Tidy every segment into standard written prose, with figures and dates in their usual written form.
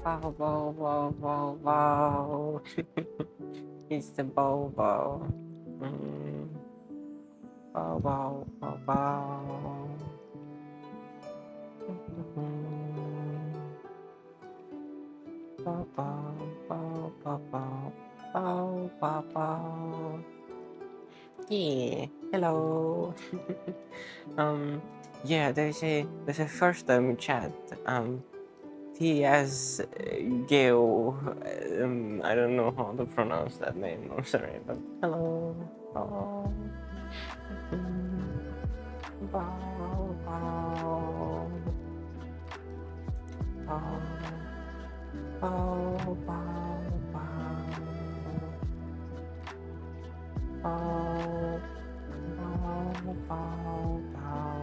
Bow, bow, bow, bow, bow. It's the bow, bow. Bow, bow, bow, bow. Bow, bow, bow, bow, bow. Bow, bow, bow. Yeah, hello. Yeah, there's a first chat. He has Geo. I don't know how to pronounce that name. I'm sorry, but hello. Oh. Bow, bow. Bow, bow, bow, bow. Bow, bow, bow, bow.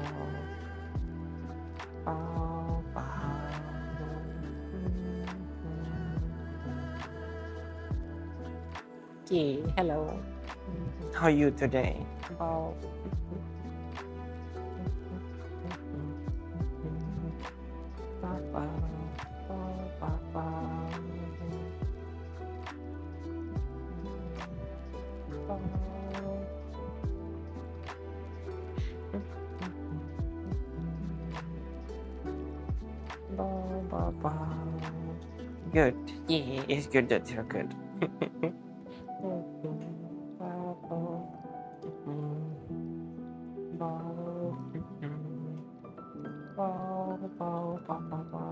Bow, bow. Yeah, hello. How are you today? Bow. Bow, bow, bow, bow, bow. Bow. Bow, bow, bow. Good. Yeah, it's good that you're good. Bow, bow. Bow. Bow, bow, bow, bow, bow.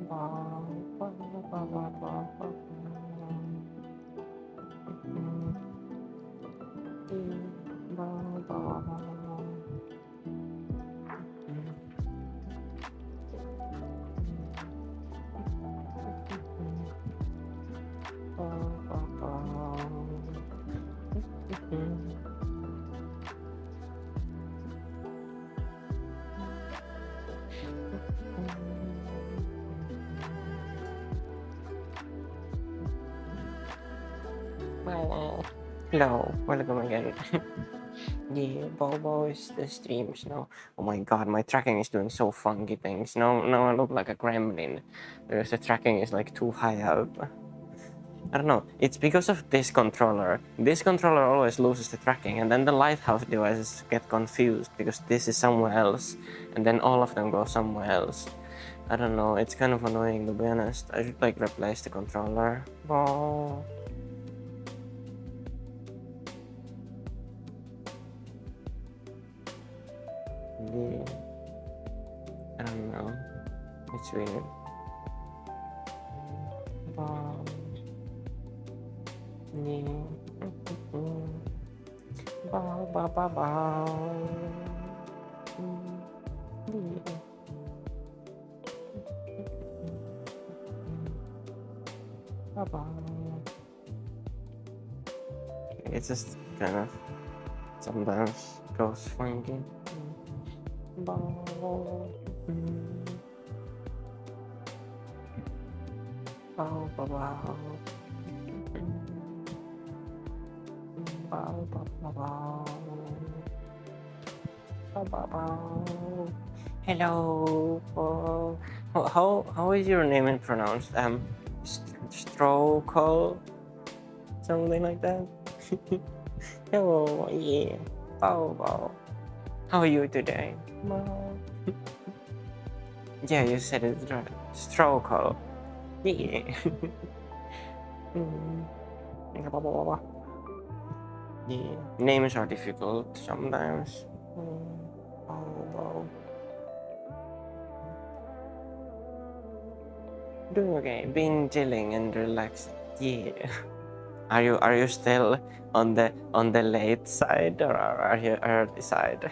Bow, bow, bow, bow, bow, bow. Bow, bow, bow. Hello, welcome again. Yeah, Bobo is the streams now. Oh my god, my tracking is doing so funky things. Now I look like a gremlin because the tracking is like too high up. I don't know, it's because of this controller. This controller always loses the tracking, and then the lighthouse devices get confused because this is somewhere else, and then all of them go somewhere else. I don't know, it's kind of annoying to be honest. I should like replace the controller. Oh. Yeah. I don't know. It's weird. Bow. Yeah. Bow, bow, bow, bow. Yeah. Bow, bow. It's just kind of sometimes goes funky. Bow. Bow, bow, bow. Bow, bow, bow, bow. Bow, bow, bow. Hello. How is your name pronounced? Strokol? Something like that? Hello, yeah. Bow, bow. How are you today? Bow. Yeah, you said it right. Strokol. Yeah. Yeah. Names are difficult sometimes. Doing okay. Being chilling and relaxed. Yeah. Are you still on the late side or are you early side?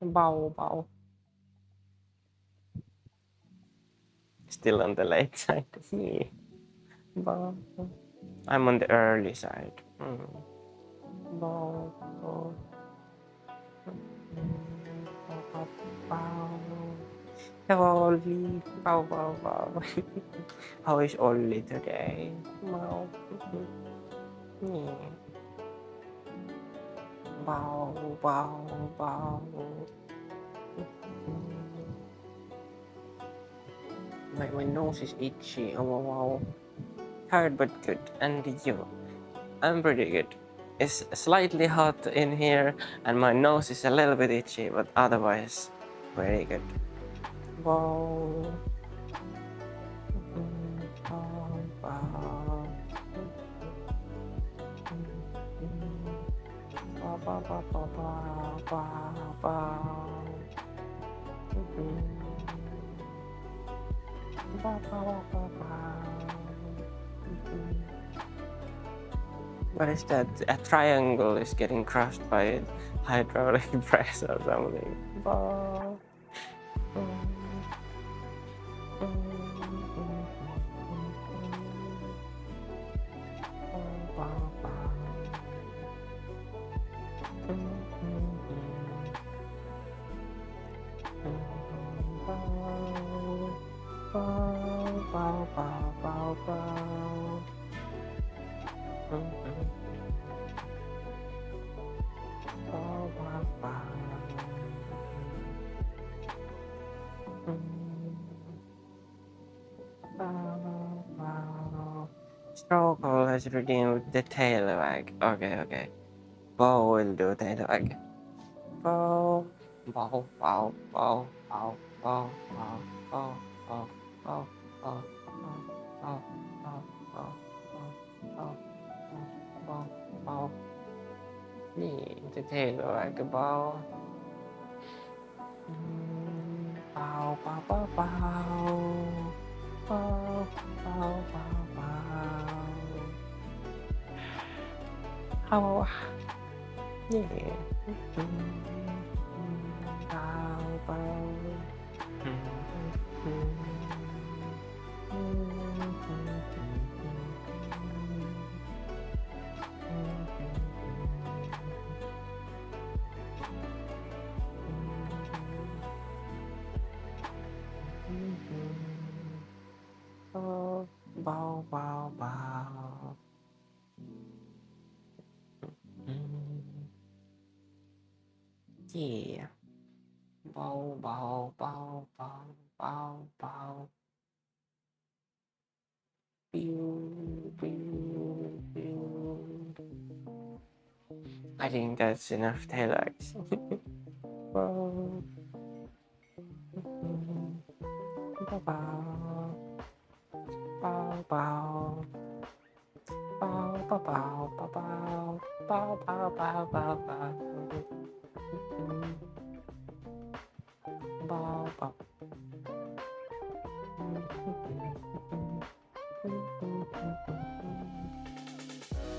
Bow, bow. Still on the late side. Yeah. Bow. I'm on the early side. Bow, bow. Bow. Hello, Ollie. Bow, bow, bow. How is Ollie today? Bow. Yeah. Bow, bow, bow. My nose is itchy. Oh, wow. Tired but good. And you? I'm pretty good. It's slightly hot in here and my nose is a little bit itchy, but otherwise very good. Wow. What is that? A triangle is getting crushed by hydraulic press or something. Struggle has redeemed the tail wag. Okay. Bow will do tail wag. Bow, bow, bow, bow, bow, bow, bow, bow, bow, bow, bow, bow, bow, bow, bow, bow, bow. Yeah, the tail wag bow. Bow, bow, bow, bow. Bow, bow, bow, bow. How? Yeah. Bow, bow. bow, bow, bow. Yeah. Bow, bow, bow, bow, bow, bow. Pew, pew, pew. I think that's enough dialogues. Bow. Bow, bow. Bow, bow. Bow, bow, bow, bow, bow. Bow, bow, bow, bow, bow. Bow, bow.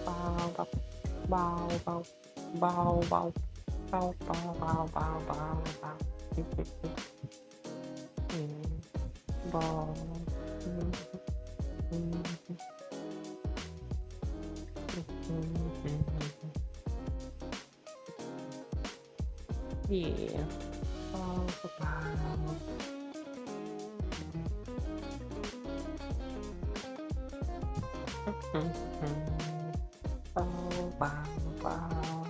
Bow, bow, bow, bow, bow, bow, bow, bow, bow, bow, bow, bow. Bow. Yeah. Bow, bow. Bow, bow, bow.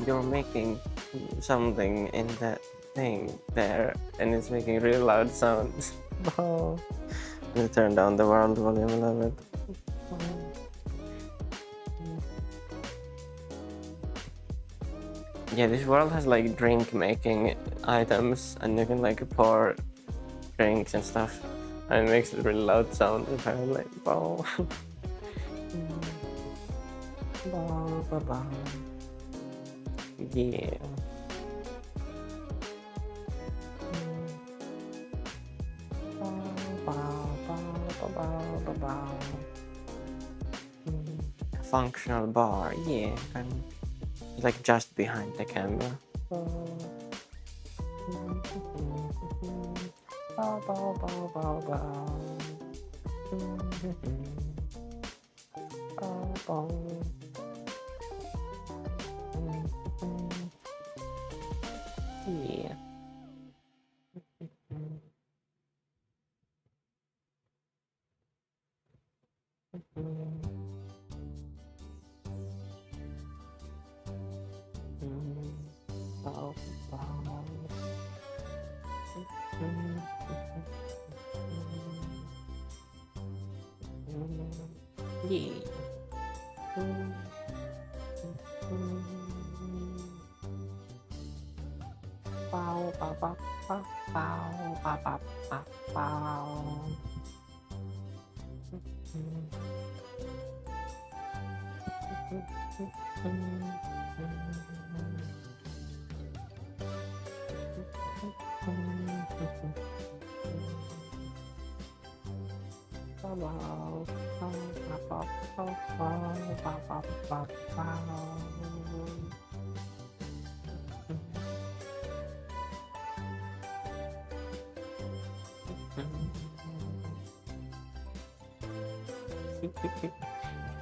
You're making something in that thing there, and it's making really loud sounds. Bow. Let me turn down the world volume a little bit. Yeah, this world has like drink making items, and you can like pour drinks and stuff, and it makes a really loud sound apparently. Bow. Bow, bow, bow. Yeah. Bow, bow, bow, bow, bow. Functional bar, yeah. Like just behind the camera. Bow, bow, bow, bow, bow. Bow, bow. Yeah. Bow, bow. Yeah. Bow, bow, bow, bow, bow, bow, bow, bow, bow.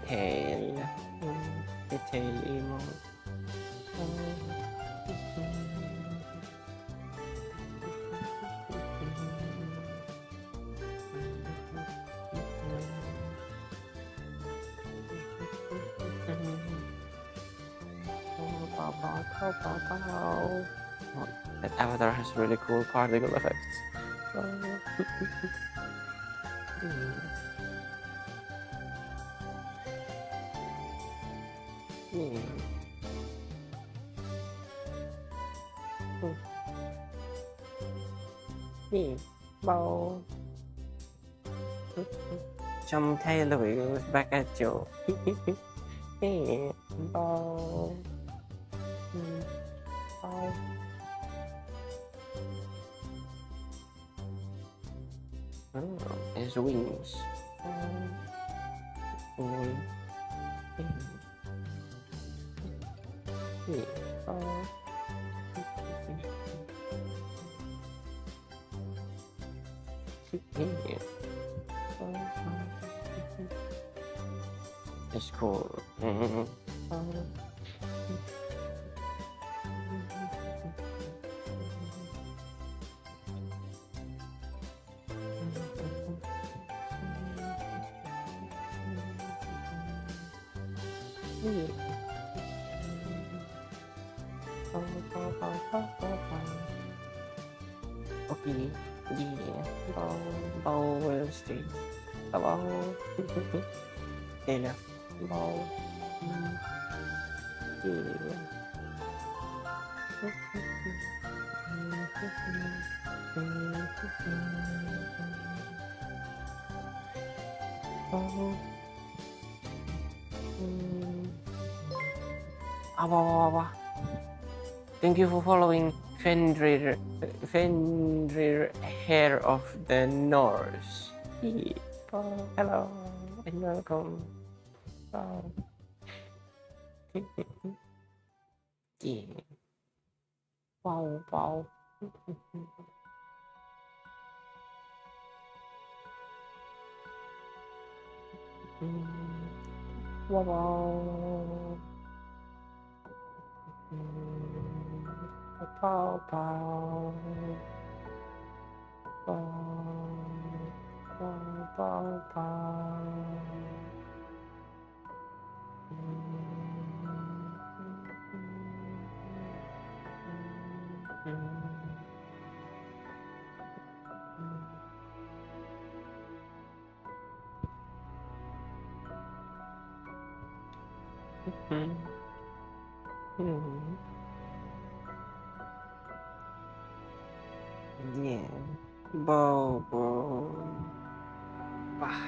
Tail. The tail emote. Oh, that avatar has really cool particle effects. Bow. Trong thay lưỡi goes back at you. Bow. Bow. Oh, his wings. It's cool. Yeah. Okay. Yeah. Bau Stream. Bau. Taylor. Bau. Yeah. Awa. Thank you for following Fenrir Hair of the North. Hello and welcome. Oh. Yeah. Wow. Wow. Yeah. Bau. Bah.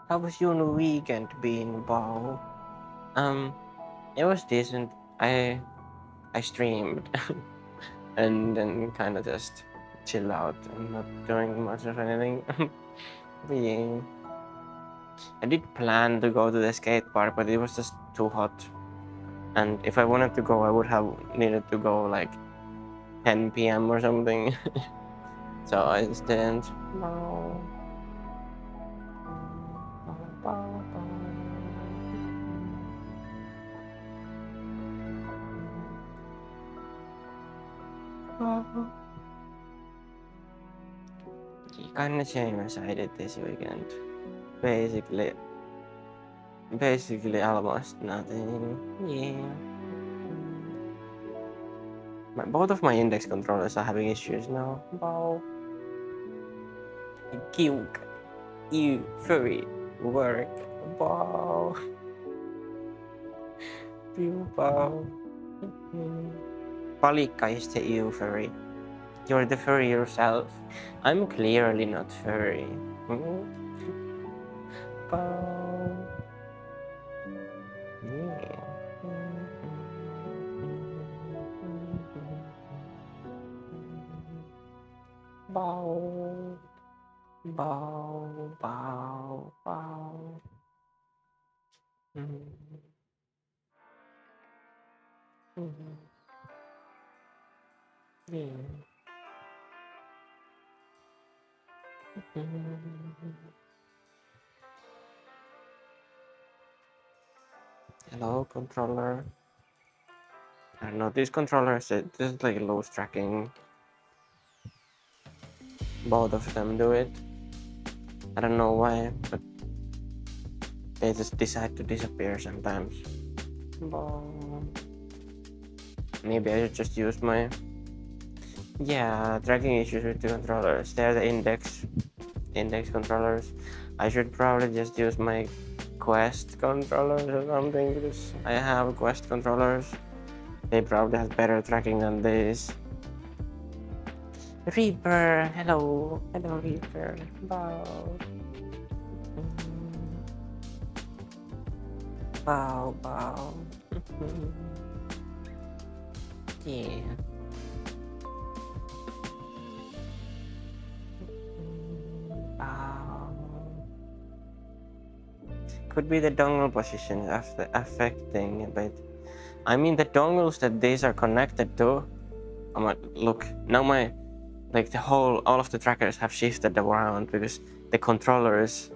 How was your weekend being, Bau? It was decent. I streamed and then kind of just chill out and not doing much of anything. But yeah. I did plan to go to the skate park, but it was just too hot. And if I wanted to go, I would have needed to go like 10 p.m. or something. So I just didn't. Kind of famous I did this weekend. Basically almost nothing. Yeah. Both of my index controllers are having issues now. Wow. Cute. You furry work. Wow. Wow. Palikka is the you furry. You're the furry yourself. I'm clearly not furry. Wow. Yeah. Bow. Yeah. Hello, controller. I don't know, these controllers, this is like loose tracking. Both of them do it. I don't know why, but they just decide to disappear sometimes. Maybe I should just use my... Yeah, tracking issues with the controllers. They're the index controllers. I should probably just use my Quest controllers or something, because I have Quest controllers. They probably have better tracking than this. Reaper, hello Reaper. Bow. Yeah. Could be the dongle position after affecting, but I mean the dongles that these are connected to. Look, now my all of the trackers have shifted around because the controllers,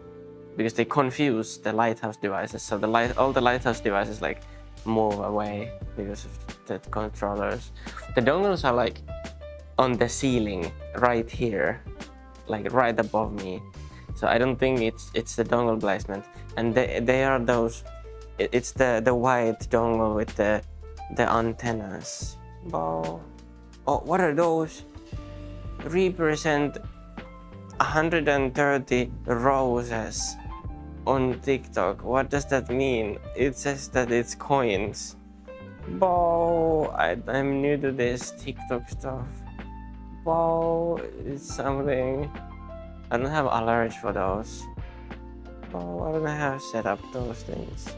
because they confuse the lighthouse devices. So all the lighthouse devices like move away because of the controllers. The dongles are like on the ceiling right here, like right above me. So I don't think it's the dongle placement, and they are those. It's the white dongle with the antennas. Oh, what are those? Represent 130 roses on TikTok. What does that mean? It says that it's coins. Bo, I'm new to this TikTok stuff. Bo, it's something. I don't have alerts for those. Bo, I don't have set up those things.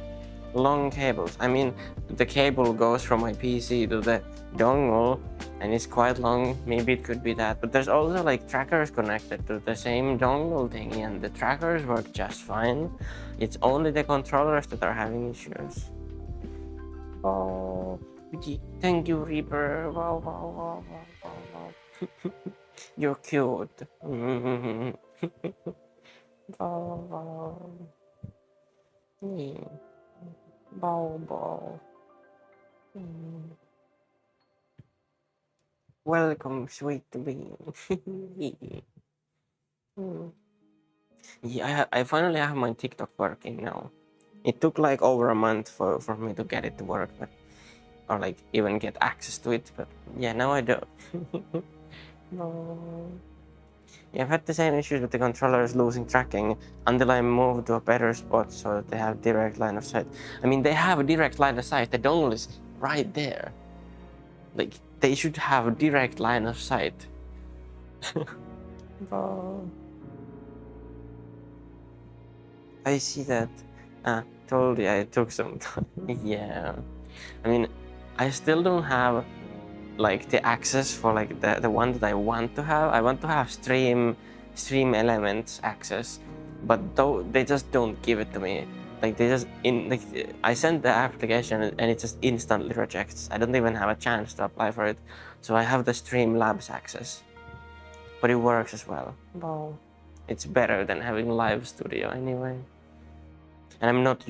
Long cables. I mean, the cable goes from my PC to the dongle, and it's quite long. Maybe it could be that. But there's also like trackers connected to the same dongle thingy, and the trackers work just fine. It's only the controllers that are having issues. Oh, thank you, Reaper. Wow, wow, wow, wow, wow, wow. You're cute. Wow, wow. Yeah. Bow, bow. Welcome, sweet bean. Yeah, I finally have my TikTok working now. It took like over a month for me to get it to work, but or like even get access to it. But yeah, now I do. No. Yeah, I've had the same issues with the controllers losing tracking until I moved to a better spot so that they have direct line of sight. I mean, they have a direct line of sight. The dongle is right there. Like, they should have a direct line of sight. Oh. I see that. Told you I took some time. Yeah. I mean, I still don't have like the access for like the one that I want to have. I want to have stream elements access, but though they just don't give it to me. Like they just I send the application and it just instantly rejects. I don't even have a chance to apply for it. So I have the Stream Labs access, but it works as well. Wow. It's better than having Live Studio anyway. And I'm not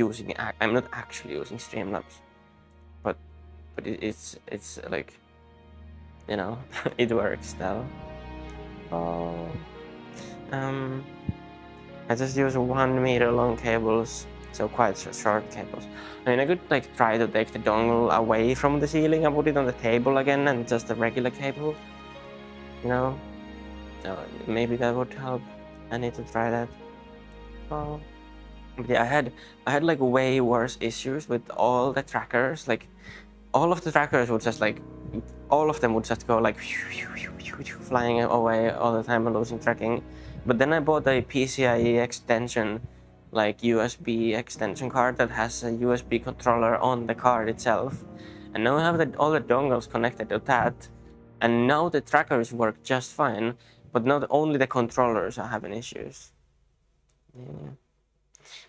actually using Streamlabs, but it's like, you know, it works still. Oh, I just use 1 meter long cables, so quite short cables. I mean, I could like try to take the dongle away from the ceiling and put it on the table again, and just a regular cable, you know. So maybe that would help. I need to try that. Oh. Yeah, I had like way worse issues with all the trackers. Like all of the trackers would just like, all of them would just go like flying away all the time and losing tracking. But then I bought a PCIe extension, like USB extension card that has a USB controller on the card itself. And now I have all the dongles connected to that. And now the trackers work just fine, but not only the controllers are having issues. Yeah.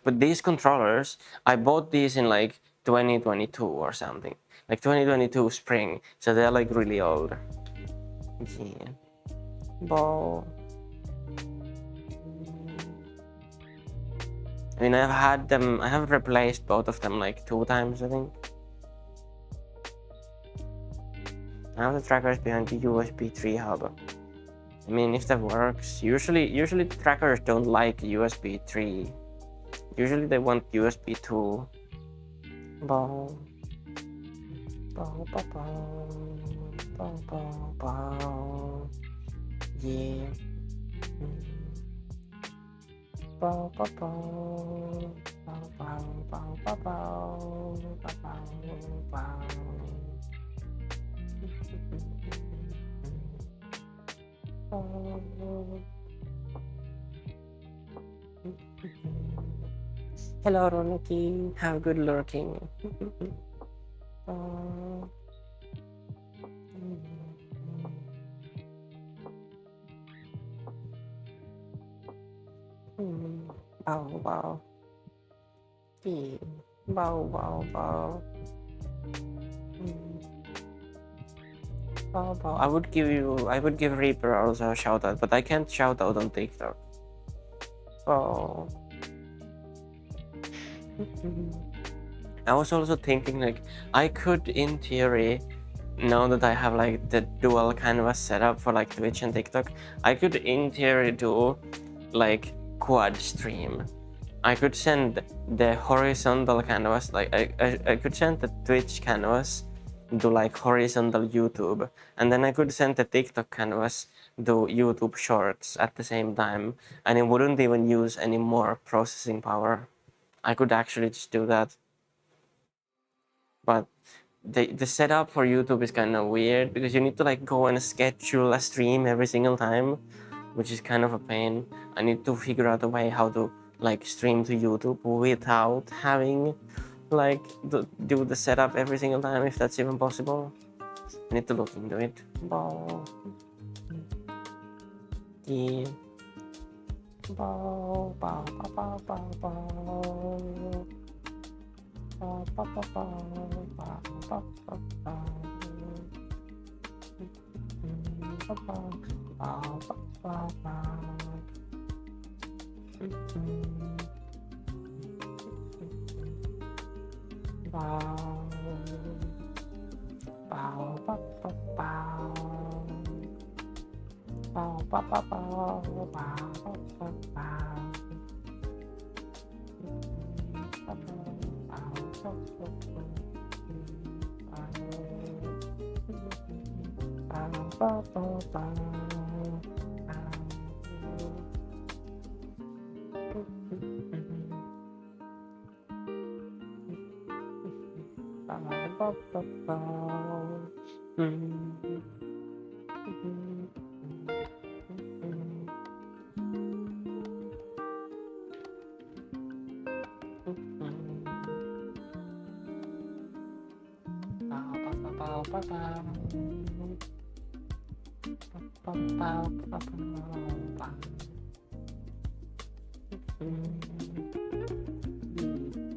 But these controllers, I bought these in like 2022 or something, like 2022 spring, so they're like really old. Yeah. Ball. I mean, I've had them, I have replaced both of them like 2 times, I think. I have the trackers behind the USB 3 hub. I mean, if that works, usually the trackers don't like USB 3. Usually they want USB 2. Bow. Bow, bow, bow. Bow, bow, bow. Yeah. Bow, bow, bow. Bow, bow, bow, bow, bow. Bow, bow, bow. Hello, Roniki. Have good lurking. Bow, bow. Bow, bow, bow. Bow, bow. I would give Reaper also a shout out, but I can't shout out on TikTok. Oh. I was also thinking like I could, in theory, now that I have like the dual canvas setup for like Twitch and TikTok, I could in theory do like quad stream. I could send the horizontal canvas, like I could send the Twitch canvas to like horizontal YouTube, and then I could send the TikTok canvas to YouTube Shorts at the same time, and it wouldn't even use any more processing power. I could actually just do that. But the setup for YouTube is kind of weird because you need to like go and schedule a stream every single time, which is kind of a pain. I need to figure out a way how to like stream to YouTube without having like do the setup every single time, if that's even possible. I need to look into it. Bow. Yeah. Bow, bow, bow, bow, bow. Bow, bow, bow, bow, bow, bow, bow, bow. Bow, bow, bow, bow, bow. Bow, bow, bow, bow, bow. Bow, bow, bow, bow, bow, bow, bow.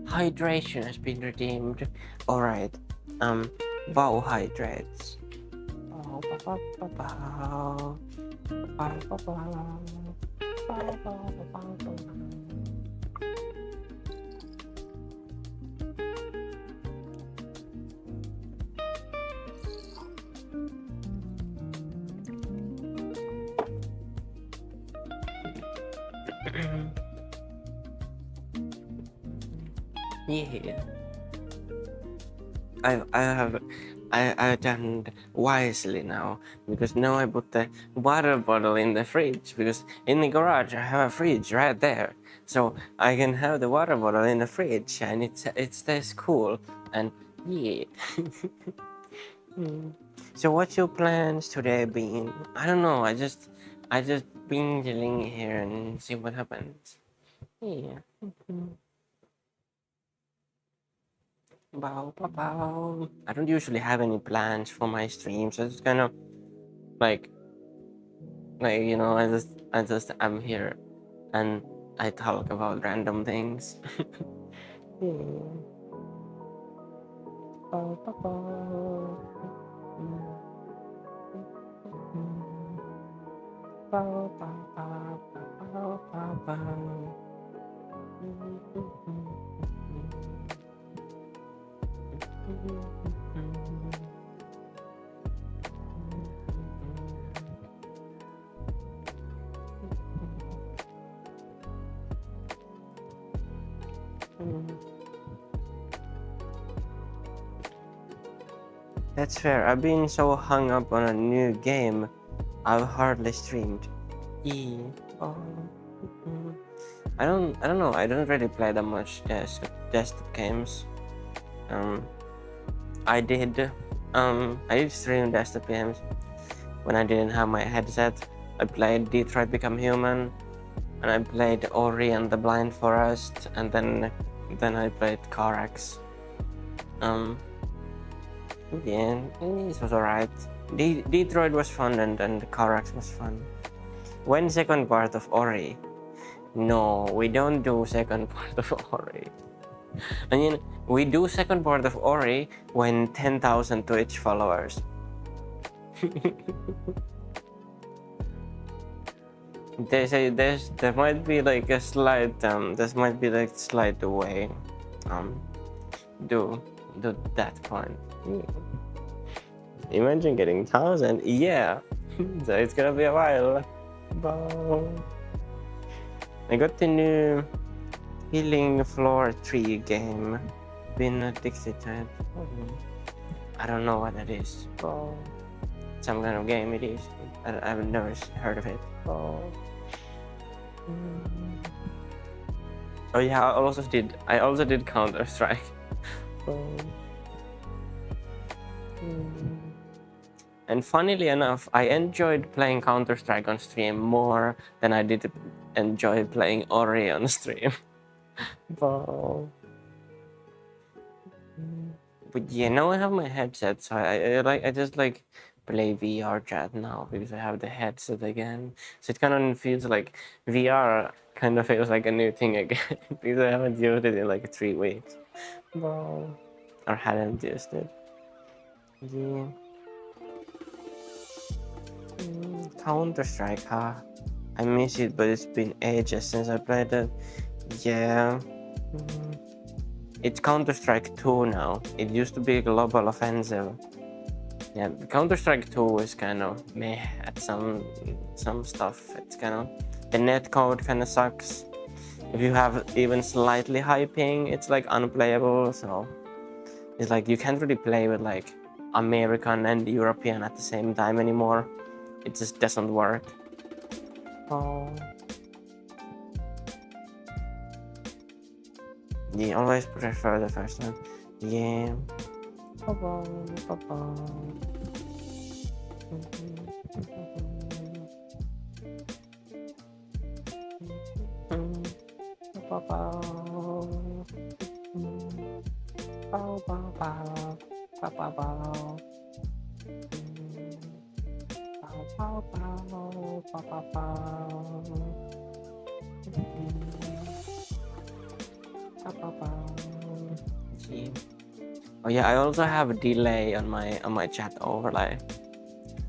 Hydration has been redeemed. Alright. Bau hydrates. Yeah. I've done wisely now, because now I put the water bottle in the fridge, because in the garage I have a fridge right there, so I can have the water bottle in the fridge and it stays cool. And yeah. So what's your plans today, Bean? I don't know. I just been chilling here and see what happens. Yeah. Bow, bow, bow. I don't usually have any plans for my streams. I just kind of like you know, I'm here and I talk about random things. Bow, bow, bow. Bow, bow, bow, bow, bow, bow. That's fair. I've been so hung up on a new game, I've hardly streamed. Yeah. I don't know. I don't really play that much desktop games. I did stream desktop games when I didn't have my headset. I played Detroit Become Human, and I played Ori and the Blind Forest, and then I played Carax. Yeah, this was alright. Detroit was fun, and Carax was fun. When second part of Ori? No, we don't do second part of Ori. I mean, we do second part of Ori when 10,000 Twitch followers. There might be like a slight slight way. do that point. Imagine getting 1,000. Yeah. So it's gonna be a while. Bow. I got the new Healing Floor 3 game. Been addicted to it. I don't know what that is. Bow. Some kind of game it is. I've never heard of it. Bow. Oh yeah, I also did Counter-Strike. And funnily enough, I enjoyed playing Counter-Strike on stream more than I did enjoy playing Ori on stream. But yeah, now I have my headset, so I just like play VR chat now because I have the headset again. So it kind of feels like VR kind of feels like a new thing again because I haven't used it in like 3 weeks. Or hadn't used it. Yeah. Counter-Strike, huh? I miss it, but it's been ages since I played it. Yeah. It's Counter-Strike 2 now. It used to be Global Offensive. Yeah, Counter-Strike 2 is kind of meh at some stuff. It's kind of... The netcode kind of sucks. If you have even slightly high ping, it's like unplayable, so... It's like you can't really play with like American and European at the same time anymore. It just doesn't work. Oh. Yeah, always prefer the first one. Yeah. Oh yeah, I also have a delay on my chat overlay.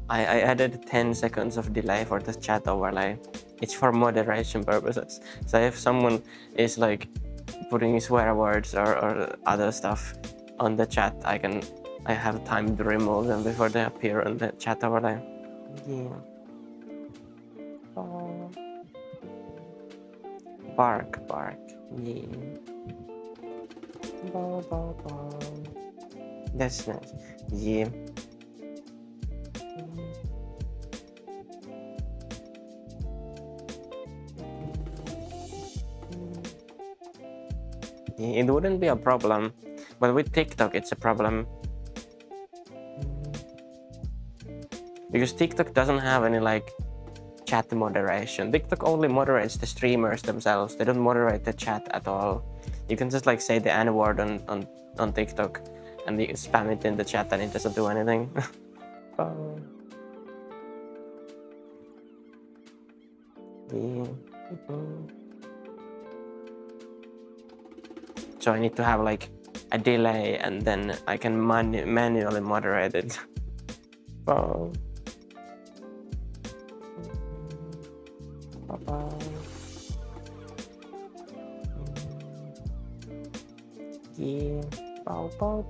I added 10 seconds of delay for the chat overlay. It's for moderation purposes. So if someone is like putting swear words or other stuff on the chat, I have time to remove them before they appear on the chat overlay. Yeah. Oh. Bark. Yeah. Bow. That's nice. Yeah. It wouldn't be a problem, but with TikTok it's a problem. Because TikTok doesn't have any like chat moderation. TikTok only moderates the streamers themselves. They don't moderate the chat at all. You can just like say the N-word on TikTok and you spam it in the chat and it doesn't do anything. Yeah. So I need to have like a delay and then I can manually moderate it. Oh. Yeah. Bow. Bow.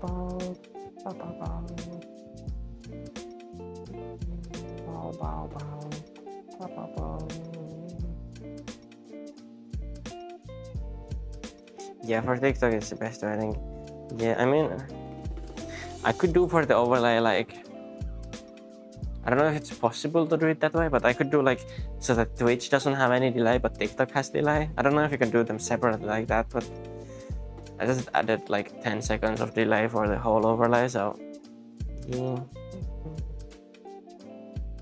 Yeah, for TikTok it's the best way, I think. Yeah, I mean, I could do for the overlay like, I don't know if it's possible to do it that way, but I could do like, so that Twitch doesn't have any delay, but TikTok has delay. I don't know if you can do them separately like that, but I just added like 10 seconds of delay for the whole overlay, so yeah.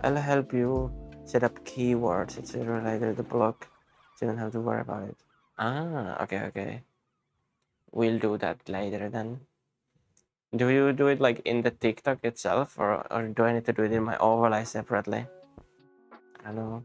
I'll help you set up keywords. It's related to the block, so you don't have to worry about it. Ah, okay. We'll do that later then. Do you do it like in the TikTok itself, or do I need to do it in my overlay separately? I don't know.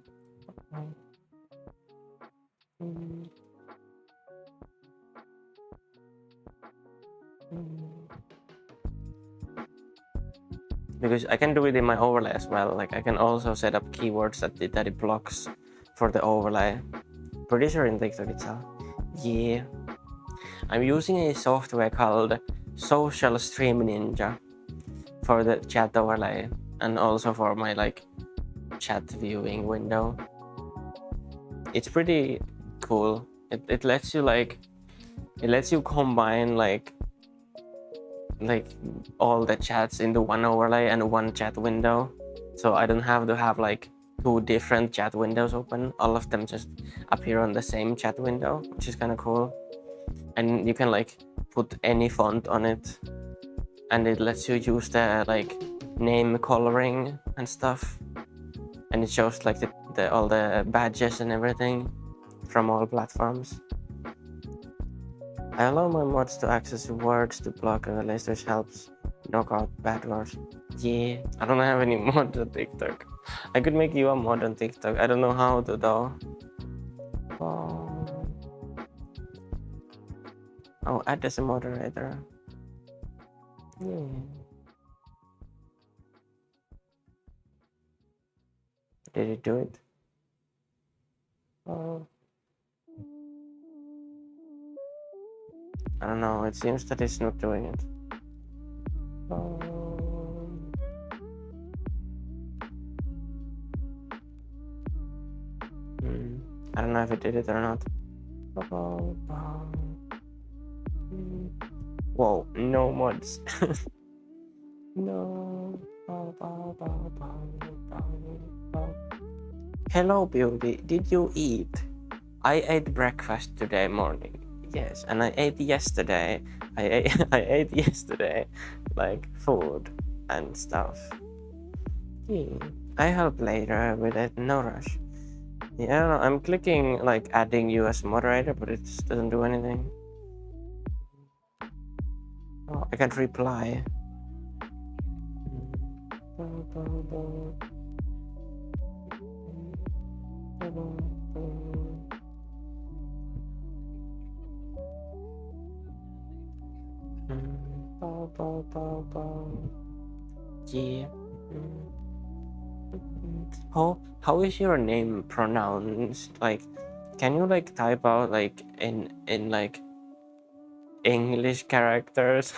Because I can do it in my overlay as well. Like I can also set up keywords that it blocks for the overlay. Pretty sure in TikTok itself. Yeah. I'm using a software called social stream ninja for the chat overlay and also for my like chat viewing window. It's pretty cool. It lets you like combine like all the chats into one overlay and one chat window, so I don't have to have like two different chat windows open. All of them just appear on the same chat window, which is kind of cool. And you can like put any font on it, and it lets you use the like name coloring and stuff, and it shows like the all the badges and everything from all platforms. I allow my mods to access words to block a list, which helps knock out bad words. Yeah, I don't have any mod on TikTok. I could make you a mod on TikTok. I don't know how to though. Oh, add as a moderator. Yeah. Did it do it? Oh. I don't know. It seems that it's not doing it. Oh. I don't know if it did it or not. Whoa, no mods. No. Hello, Beauty. Did you eat? I ate breakfast today morning. Yes, and I ate yesterday. I ate yesterday, like food and stuff. Yeah. I help later with it. No rush. Yeah, I don't know, I'm clicking like adding you as moderator, but it just doesn't do anything. Oh, I can't reply. Yeah. How is your name pronounced? Like, can you like type out like in like English characters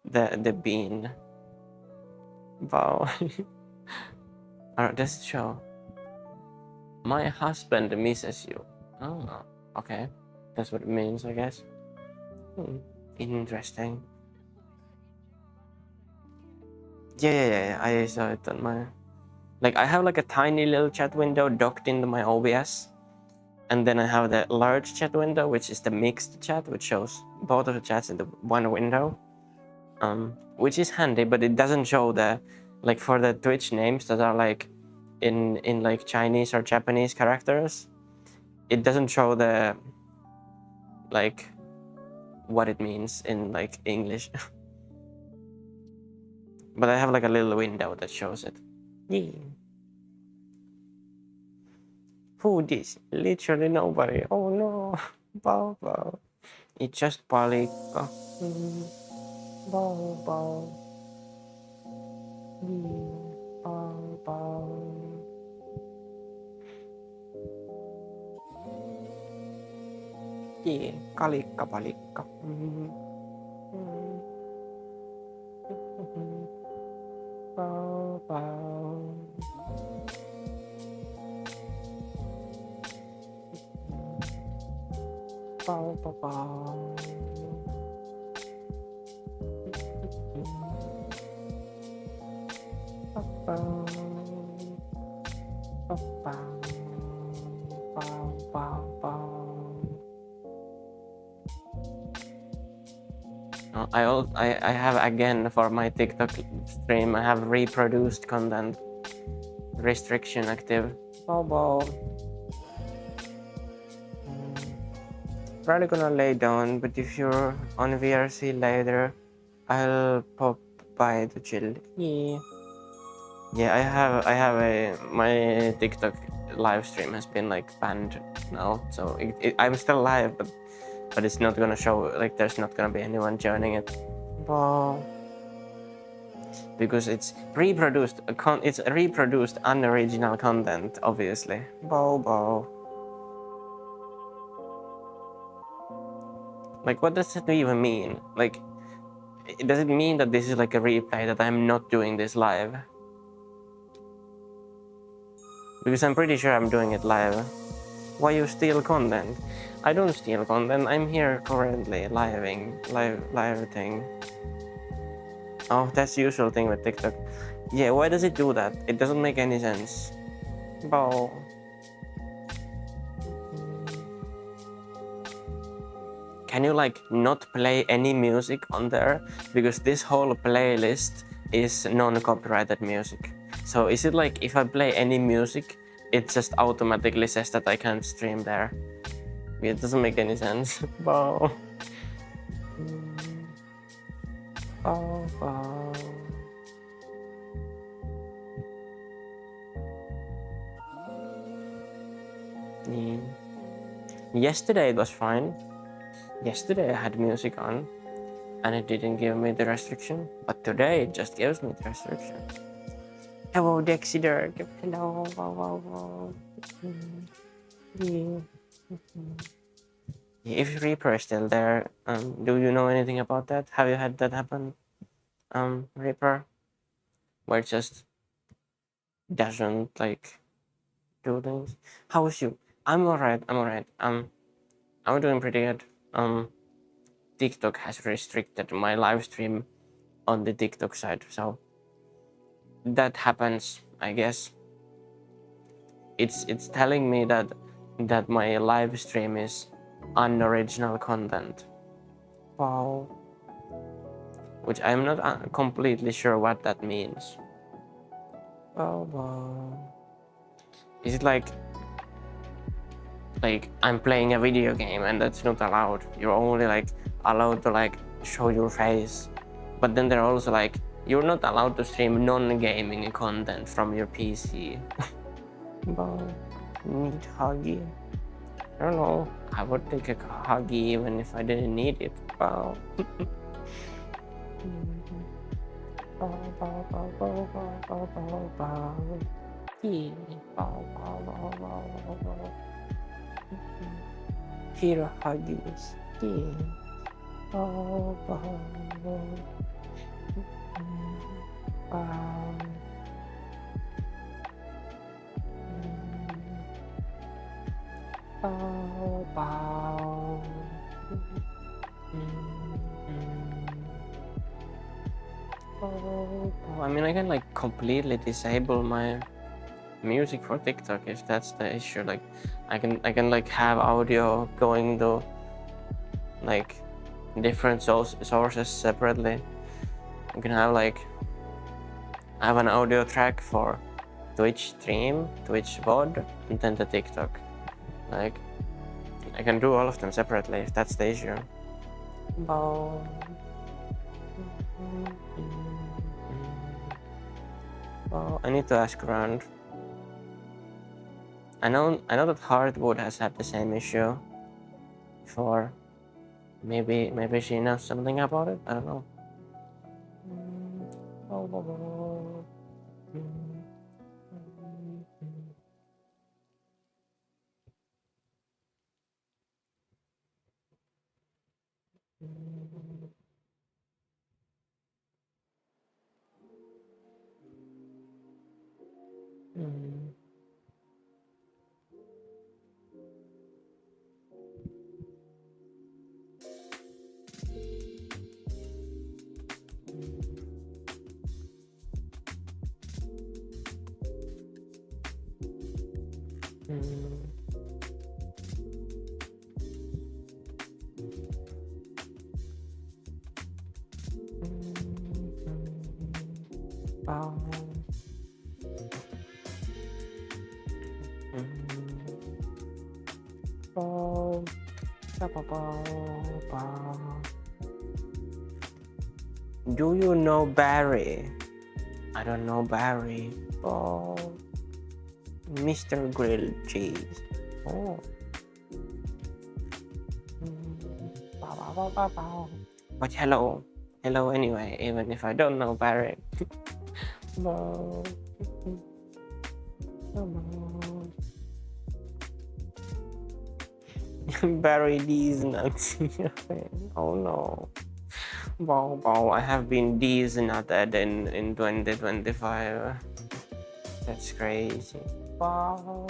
the bean? Wow. Alright, does it show? My husband misses you. Oh, okay. That's what it means, I guess. Interesting. Yeah. I saw it on my... Like, I have like a tiny little chat window docked into my OBS. And then I have the large chat window, which is the mixed chat, which shows both of the chats in the one window. Which is handy, but it doesn't show the... Like, for the Twitch names that are like in like Chinese or Japanese characters, it doesn't show the... like what it means in like English. But I have like a little window that shows it. Yeah. Who this? Literally nobody. Oh no. Bao. It's just Palika. Bao. Bao. Yeah, Kalikka Palikka. Bao. I have again for my TikTok stream, I have reproduced content restriction active. Bobo. Probably gonna lay down, but if you're on VRC later, I'll pop by to chill. Yeah, I have my TikTok live stream has been like banned now, so I'm still live, but it's not gonna show, like there's not gonna be anyone joining it. Because it's reproduced unoriginal content, obviously. Bobo. Like, what does it even mean? Like, does it mean that this is like a replay, that I'm not doing this live? Because I'm pretty sure I'm doing it live. Why you steal content? I don't steal content. I'm here currently live thing. Oh, that's the usual thing with TikTok. Yeah, why does it do that? It doesn't make any sense. Bau. Can you like not play any music on there? Because this whole playlist is non-copyrighted music. So is it like if I play any music, it just automatically says that I can't stream there? It doesn't make any sense. Bau. Bau, bau. Yeah. Yesterday it was fine. Yesterday I had music on and it didn't give me the restriction, but today it just gives me the restriction. Hello, Dexy Dirk. Hello. Wow, wow, wow. Yeah. If Reaper is still there, do you know anything about that? Have you had that happen, Reaper? Where it just doesn't like do things. How is you? I'm alright. I'm doing pretty good. TikTok has restricted my live stream on the TikTok side, so that happens, I guess. It's telling me that my live stream is unoriginal content. Wow. Which I'm not completely sure what that means. Wow. Is it like I'm playing a video game and that's not allowed? You're only like allowed to like show your face, but then they're also like you're not allowed to stream non-gaming content from your PC. But need huggy. I don't know. I would take a huggy even if I didn't need it. Wow. Here huggies. I mean, I can like completely disable my music for TikTok if that's the issue. Like, I can like have audio going to like different sources separately. I can have like I have an audio track for Twitch stream, Twitch VOD, and then the TikTok. Like, I can do all of them separately if that's the issue. Well, I need to ask around. I know that Hardwood has had the same issue before. Maybe she knows something about it. I don't know. Do you know Barry? I don't know Barry. Oh, Mr. Grilled Cheese. Oh. But hello anyway, even if I don't know Barry. bury these nuts in your face. Oh no. Wow, I have been these nutted in 2025. That's crazy. Wow.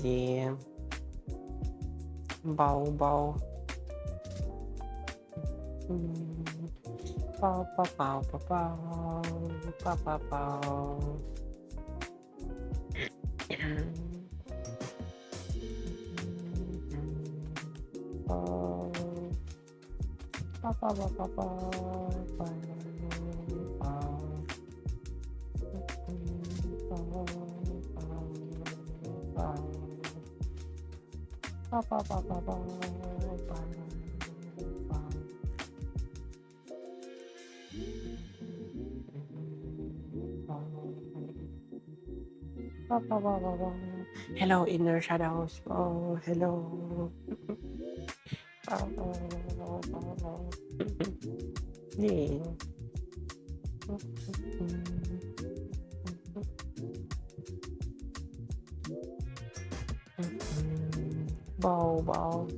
Yeah. Bau. Bow, bow, bow, bow, bow, bow, bow, bow. Hello, inner shadows. Oh, hello. Yeah. Bow. Bow. Bow.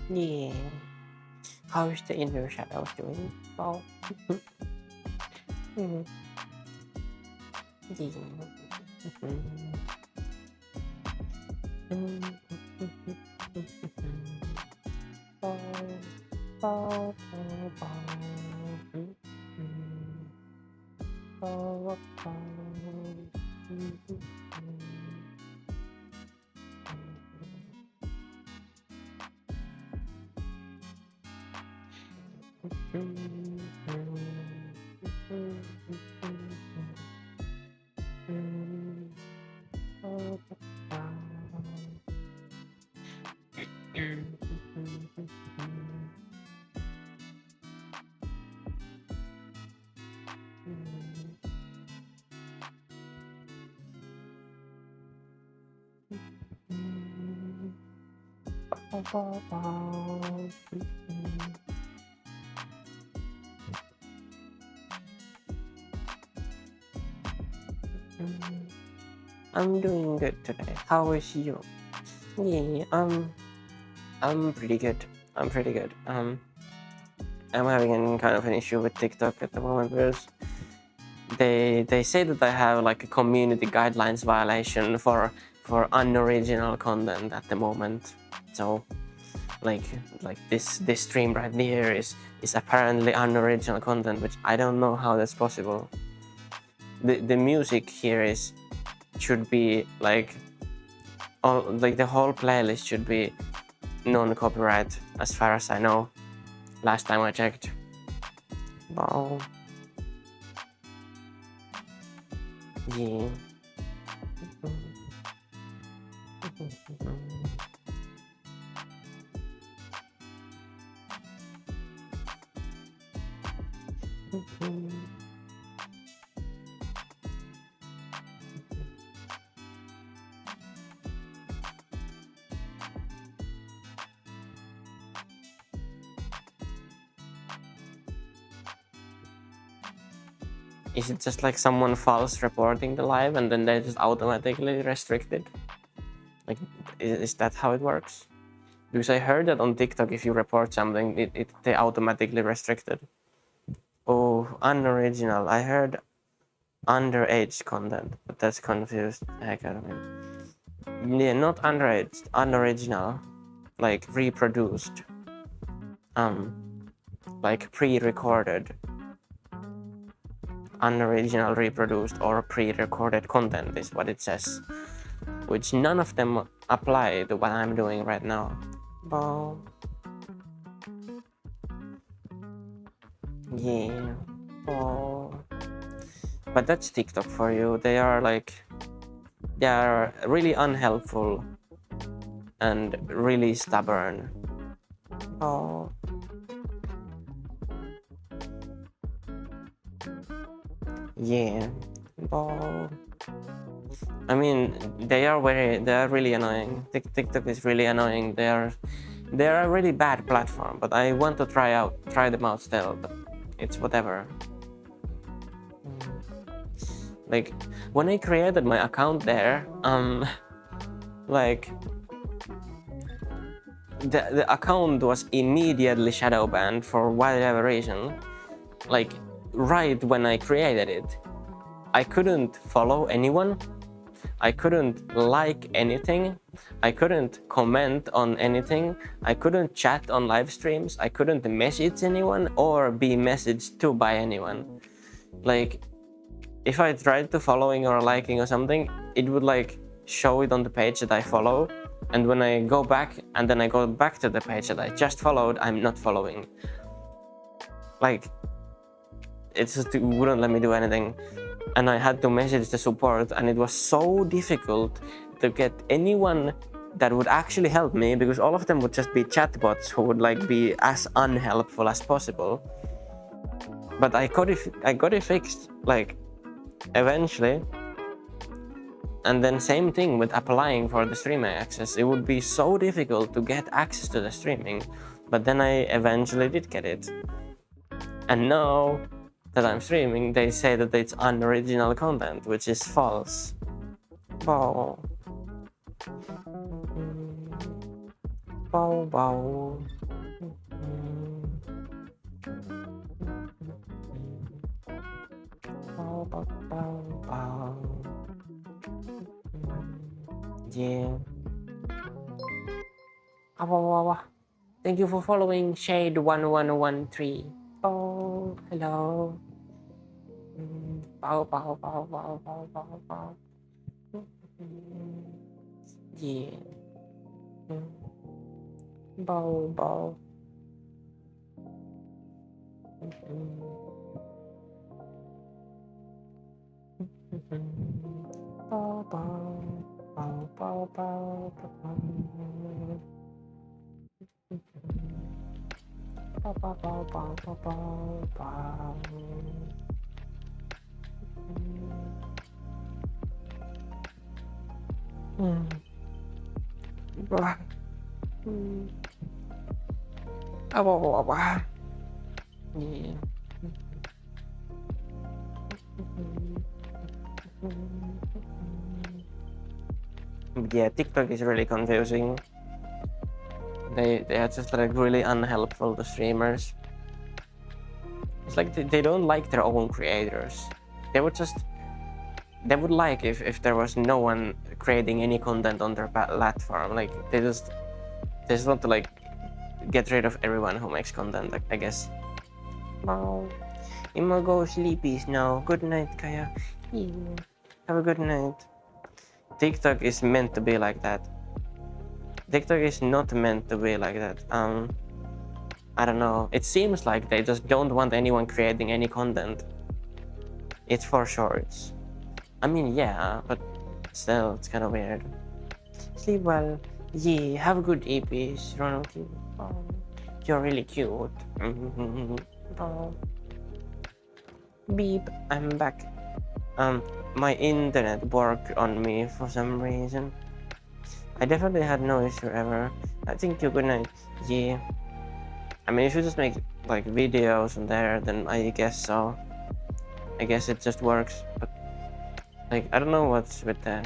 Yeah. How's the inner shadows doing? Oh. Yeah. I'm doing good today. How is you? Yeah, I'm pretty good. I'm having kind of an issue with TikTok at the moment because they say that I have like a community guidelines violation for unoriginal content at the moment. So like this stream right here is apparently unoriginal content, which I don't know how that's possible. The music here should be like the whole playlist should be non-copyright as far as I know. Last time I checked. Wow. Yeah. Is it just like someone false reporting the live and then they just automatically restricted? Like, is that how it works? Because I heard that on TikTok, if you report something, they automatically restricted. Oh, unoriginal. I heard underage content, but that's confused the heck out of me. Yeah, not underage, unoriginal, like reproduced, like pre-recorded. Unoriginal, reproduced, or pre-recorded content is what it says, which none of them apply to what I'm doing right now. But yeah, but that's TikTok for you. They are really unhelpful and really stubborn. Oh. Yeah. Oh. I mean, they are really annoying. TikTok is really annoying. They are a really bad platform, but I want to try them out still, but it's whatever. Like, when I created my account there, like, the account was immediately shadow banned for whatever reason. Like, right when I created it, I couldn't follow anyone. I couldn't like anything. I couldn't comment on anything. I couldn't chat on live streams. I couldn't message anyone or be messaged to by anyone. Like, if I tried to following or liking or something, it would like show it on the page that I follow. And when I go back and then I go back to the page that I just followed, I'm not following. Like, it just wouldn't let me do anything. And I had to message the support, and it was so difficult to get anyone that would actually help me, because all of them would just be chatbots who would like be as unhelpful as possible. But I got it fixed, like, eventually. And then same thing with applying for the streaming access. It would be so difficult to get access to the streaming, but then I eventually did get it. And now that I'm streaming, they say that it's unoriginal content, which is false. Bow. Bow, bow. Bow, bow, bow, bow. Yeah. Thank you for following Shade1113. Oh, hello. Bow, bow, bow, bow, bow, bow, bow. Yeah. Bow, bow. Bow, bow. Bow, bow, bow, bow. Bow, bow, bow, bow, bow, bow, bow. Yeah. Yeah, TikTok is really confusing. They are just like really unhelpful to streamers. It's like they don't like their own creators. They would like if there was no one creating any content on their platform. Like they just want to like get rid of everyone who makes content, like, I guess. Wow. I'ma go sleepies now. Good night, Kaya. Yeah. Have a good night. TikTok is meant to be like that. TikTok is not meant to be like that. I don't know. It seems like they just don't want anyone creating any content. It's for shorts. I mean, yeah, but still, it's kind of weird. Sleep well. Yeah, have a good EPs, Ronald. Oh, you're really cute. Oh. Beep, I'm back. My internet worked on me for some reason. I definitely had no issue ever. I think you're gonna, yeah. I mean, if you just make like videos on there, then I guess so. I guess it just works, but like I don't know what's with the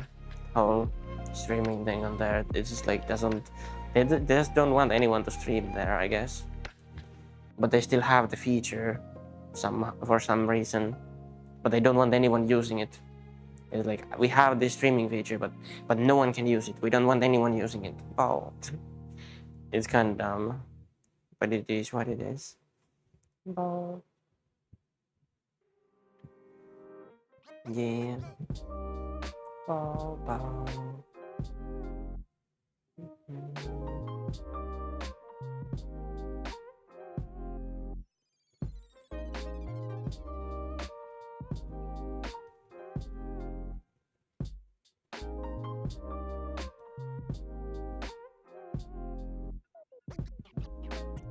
whole streaming thing on there. It just like doesn't. They just don't want anyone to stream there, I guess. But they still have the feature, for some reason. But they don't want anyone using it. It's like we have this streaming feature, but no one can use it. We don't want anyone using it. Oh, it's kind of dumb, but it is what it is. Oh. Yeah. Oh, bow.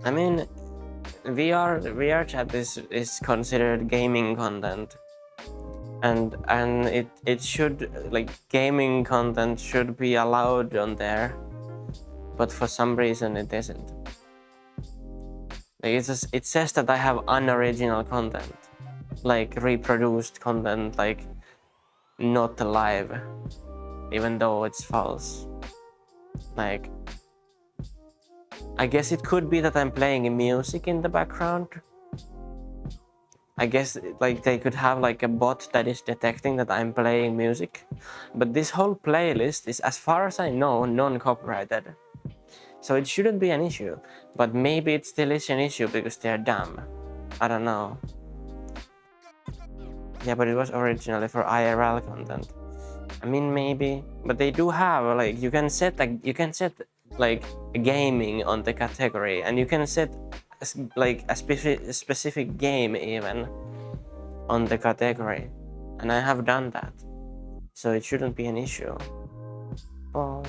I mean, VR chat is considered gaming content, and it should, like, gaming content should be allowed on there, but for some reason it isn't. Like it says that I have unoriginal content, like reproduced content, like not live, even though it's false. Like, I guess it could be that I'm playing music in the background. I guess like they could have like a bot that is detecting that I'm playing music, but this whole playlist is, as far as I know, non-copyrighted, so it shouldn't be an issue. But maybe it still is an issue because they're dumb. I don't know. Yeah, but it was originally for IRL content. I mean, maybe, but they do have like you can set like gaming on the category, and you can set like a specific game even on the category, and I have done that, so it shouldn't be an issue. Oh.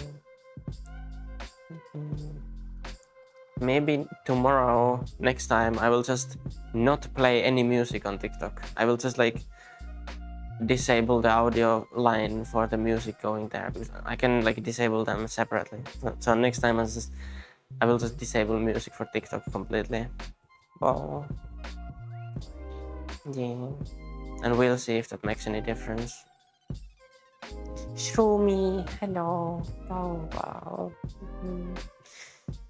Maybe tomorrow, next time, I will just not play any music on TikTok. I will just like disable the audio line for the music going there, because I can like disable them separately. So next time I will just disable music for TikTok completely. Oh. Yeah. And we'll see if that makes any difference. Shroomy, hello. Oh wow.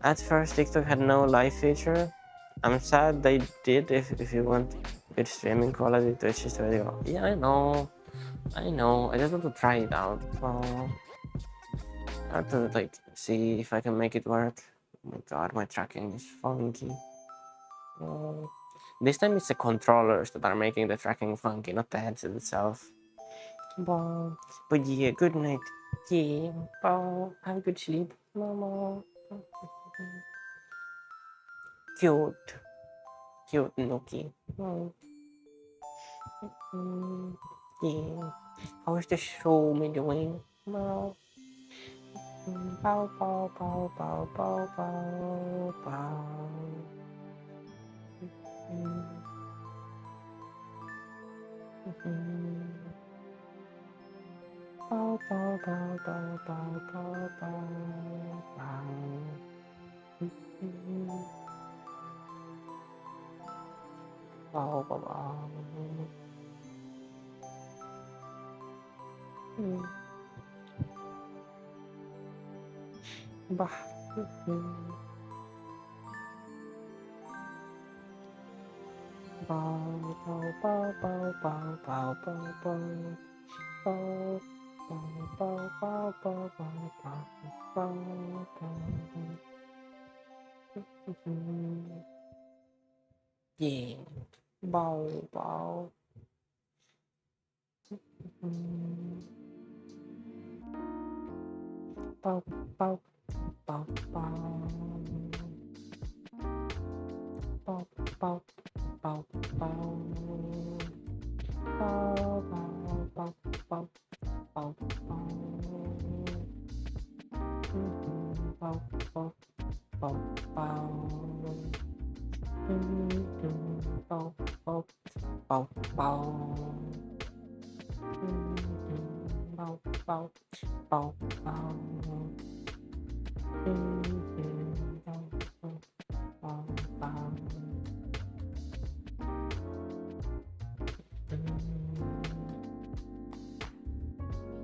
At first TikTok had no live feature. I'm sad they did. If you want good streaming quality, Twitch is the way to go. Yeah, I know. I just want to try it out. Oh. I have to like see if I can make it work. Oh my god, my tracking is funky. Oh. This time it's the controllers that are making the tracking funky, not the headset itself. Wow. But yeah, good night. Yeah. Oh, have a good sleep, Mama. Cute. Cute Nuki. Oh. Yeah. How is the show me doing? Bow. Bow, bow, bow, bow, bow, bow, bow. Bow, bow, bow, bow, bow, bow, bow, bow. Bow, bow, bow. Bah. Bow, bow, bow, bow, bow, bow, bow, bow. Bow, bow, bow, bow, bow, bow, bow, bow. Yeah. Bow, bow. Bow, bow, bow, bow. Bow, bow, bow, bow. Bow, bow, bow, bow, bow, bow. Bow, bow, bow, bow. Bow, bow, Bau, bau. Bau, bau, bau, bau. Bau, bau.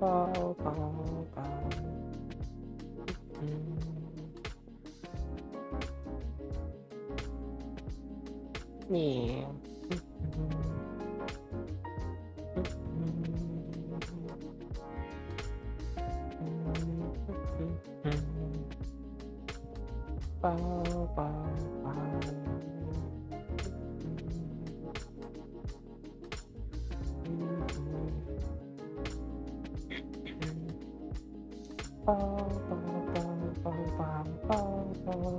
Bau, bau, bau. Yeah. Bau, bau, bau. Bau, bau, bau, bau, bau, bau, bau.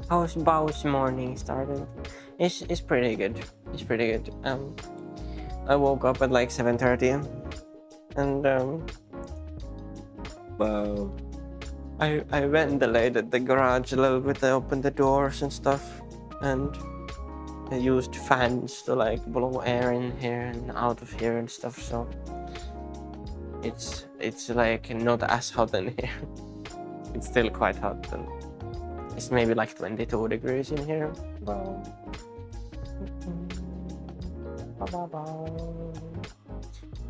How's Bau's morning started? It's pretty good. It's pretty good. I woke up at like 7:30, and well, I ventilated the garage a little bit. I opened the doors and stuff, and I used fans to like blow air in here and out of here and stuff. So it's like not as hot in here. It's still quite hot, and it's maybe like 22 degrees in here. Wow.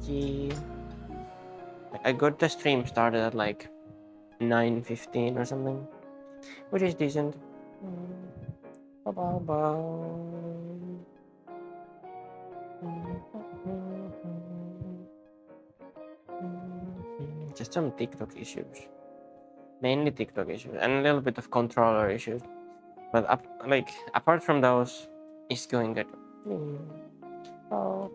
Yeah. I got the stream started at like 9:15 or something, which is decent. Just some TikTok issues, mainly TikTok issues, and a little bit of controller issues. But like apart from those, it's going good. Wow.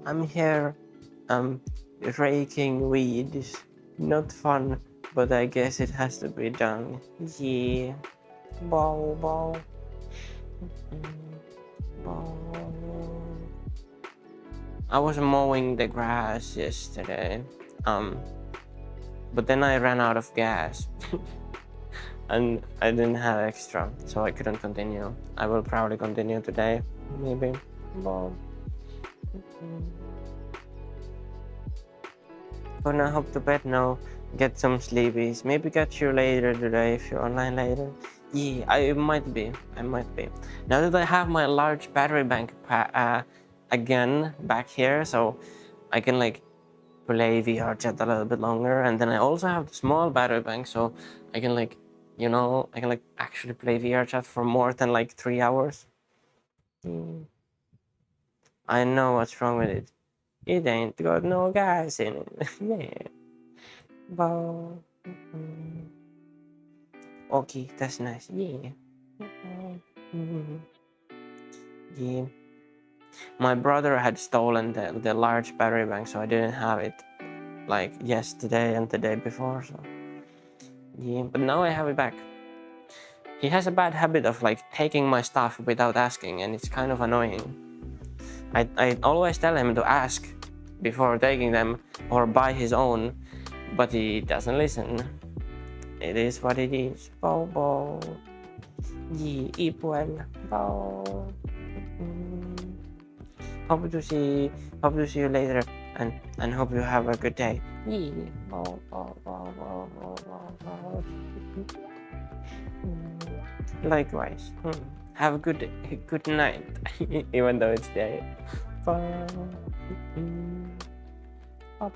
I'm here raking weeds. Not fun, but I guess it has to be done. Yeah. Bow. I was mowing the grass yesterday, but then I ran out of gas. And I didn't have extra, so I couldn't continue. I will probably continue today, maybe. Gonna hop to bed now, get some sleepies. Maybe catch you later today if you're online later. Yeah, I might be. Now that I have my large battery bank again back here, so I can like play VR chat a little bit longer, and then I also have the small battery bank, so I can like, I can like actually play VR chat for more than like 3 hours. I know what's wrong with it. It ain't got no gas in it. Yeah. Wow. Okay, that's nice. Yeah. Yeah. My brother had stolen the large battery bank, so I didn't have it. like yesterday and the day before, so yeah, but now I have it back. He has a bad habit of like taking my stuff without asking, and it's kind of annoying. I always tell him to ask before taking them or buy his own, but he doesn't listen. It is what it is. Bow bow. Yeah, eat well. Bow. Hope to see you later, and hope you have a good day. Yeah. Bow bow bow bow bow bow. Likewise. Have a good night, even though it's day. Bye. Bye.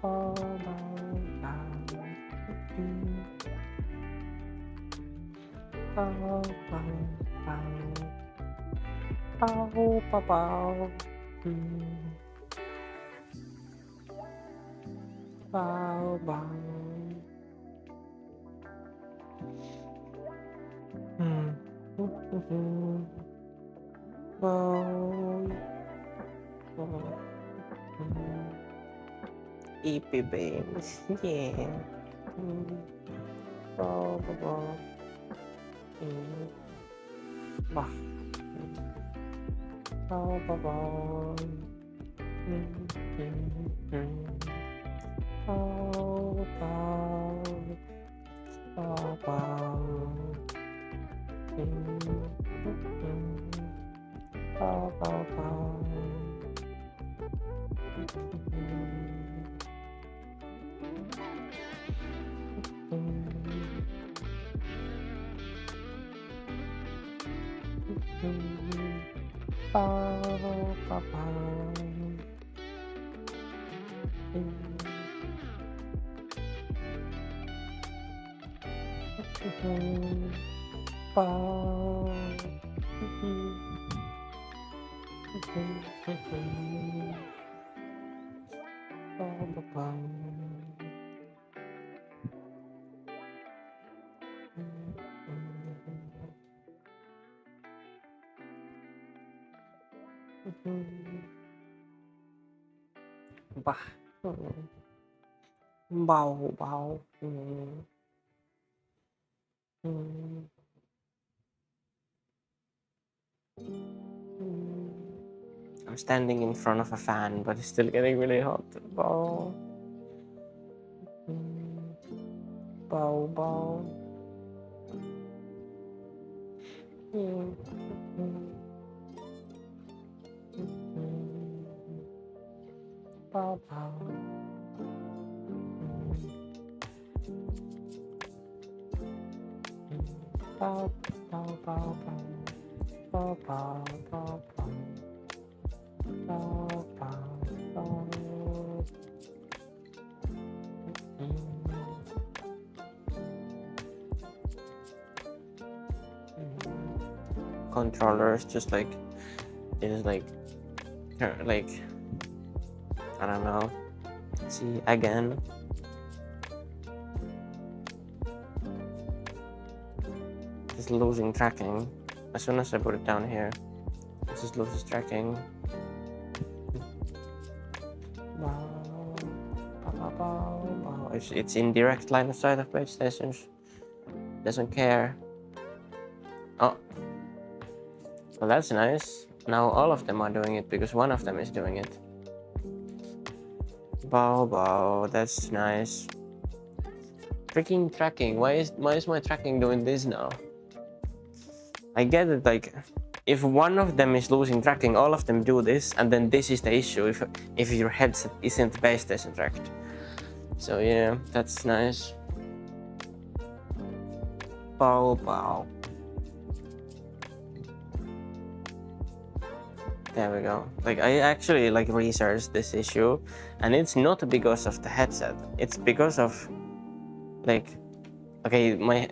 Eepy babies, yeah. Bah. Bau bau. I'm standing in front of a fan, but it's still getting really hot. Bow. Bow bow. Bow bow. Bow bow bow bow. Bow bow bow bow. Bow bow bow. Controllers just like it is like I don't know. See again. It's losing tracking. As soon as I put it down here, it just loses tracking. It's in direct line of sight of base stations. Doesn't care. Oh. Well, that's nice. Now all of them are doing it because one of them is doing it. Bow bow, that's nice. Freaking tracking. Why is my tracking doing this now? I get it, like if one of them is losing tracking, all of them do this, and then this is the issue if your headset isn't base station tracked. So yeah, that's nice. Bow bow. There we go. Like I actually like researched this issue, and it's not because of the headset. It's because of like, okay, my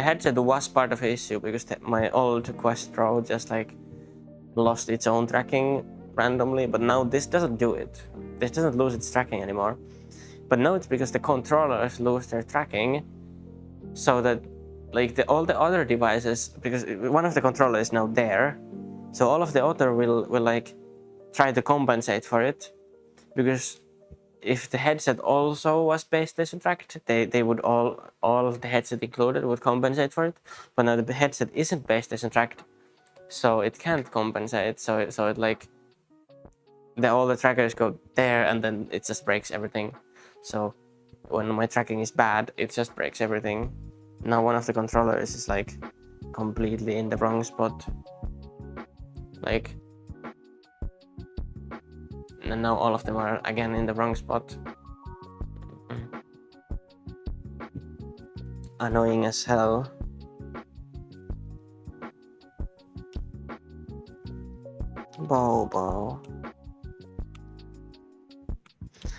headset was part of the issue because my old Quest Pro just like lost its own tracking randomly, but now this doesn't do it. This doesn't lose its tracking anymore. But now it's because the controllers lose their tracking, so that like all the other devices, because one of the controllers is now there, so all of the other will like try to compensate for it, because if the headset also was base station tracked, they would all the headset included would compensate for it. But now the headset isn't base station tracked, so it can't compensate. So it like all the trackers go there, and then it just breaks everything. So when my tracking is bad, it just breaks everything. Now one of the controllers is like completely in the wrong spot. Like, and now all of them are again in the wrong spot. Annoying as hell. Bobo.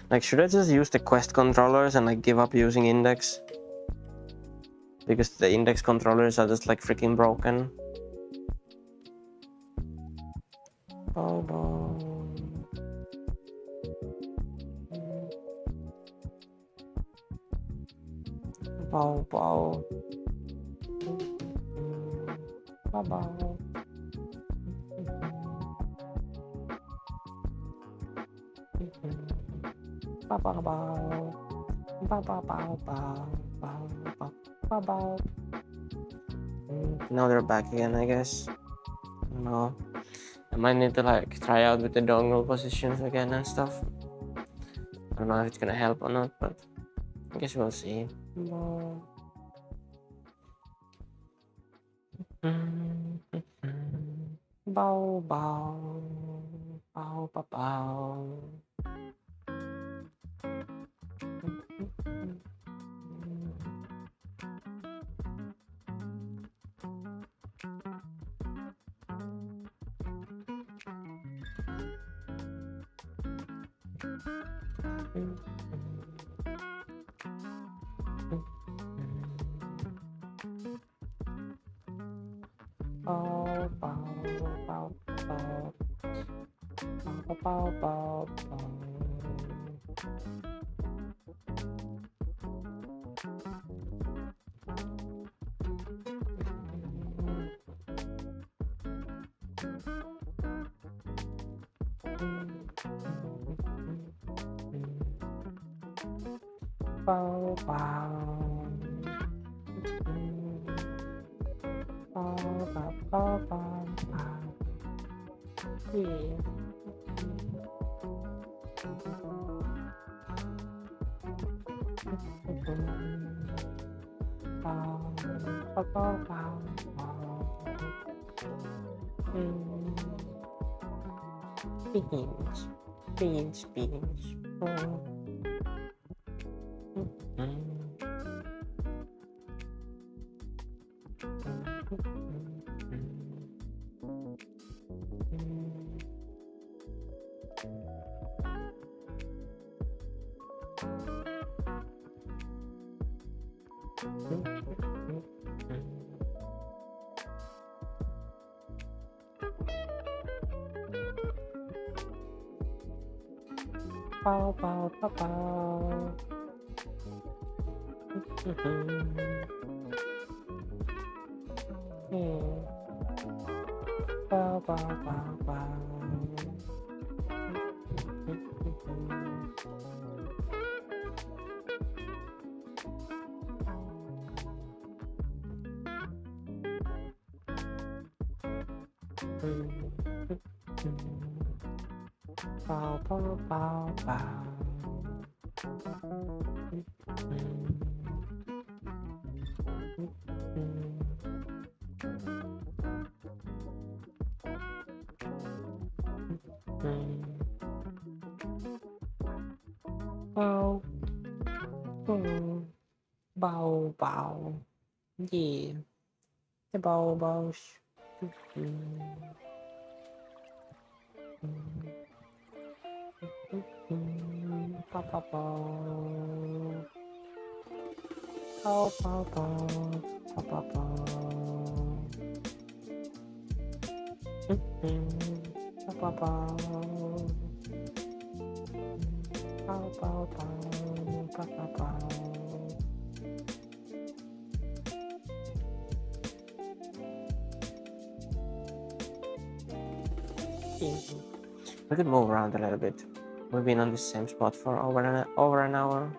Like, should I just use the Quest controllers and like give up using Index? Because the Index controllers are just like freaking broken. Bobo. Bobo. Bobo. Now they're back again, I guess. I don't know. I might need to like try out with the dongle positions again and stuff. I don't know if it's gonna help or not, but I guess we'll see. Bow bow. Bow bow bow. Bow bow bow bow. Bow bow bow bow. Bow bow. Bow bow bow bow bow. Yeah. Bow bow bow bow bow. Beans. Beans, beans. Bow bow bow bow. Bow bow bow bow. Bow bow bow bow. Bow. Bow bow. Yeah. The bow bows. Bow bow bow. Bow bow bow. Bow bow bow. Bow bow bow. Bow bow bow. Bow bow bow. We could move around a little bit. We've been on the same spot for over an hour.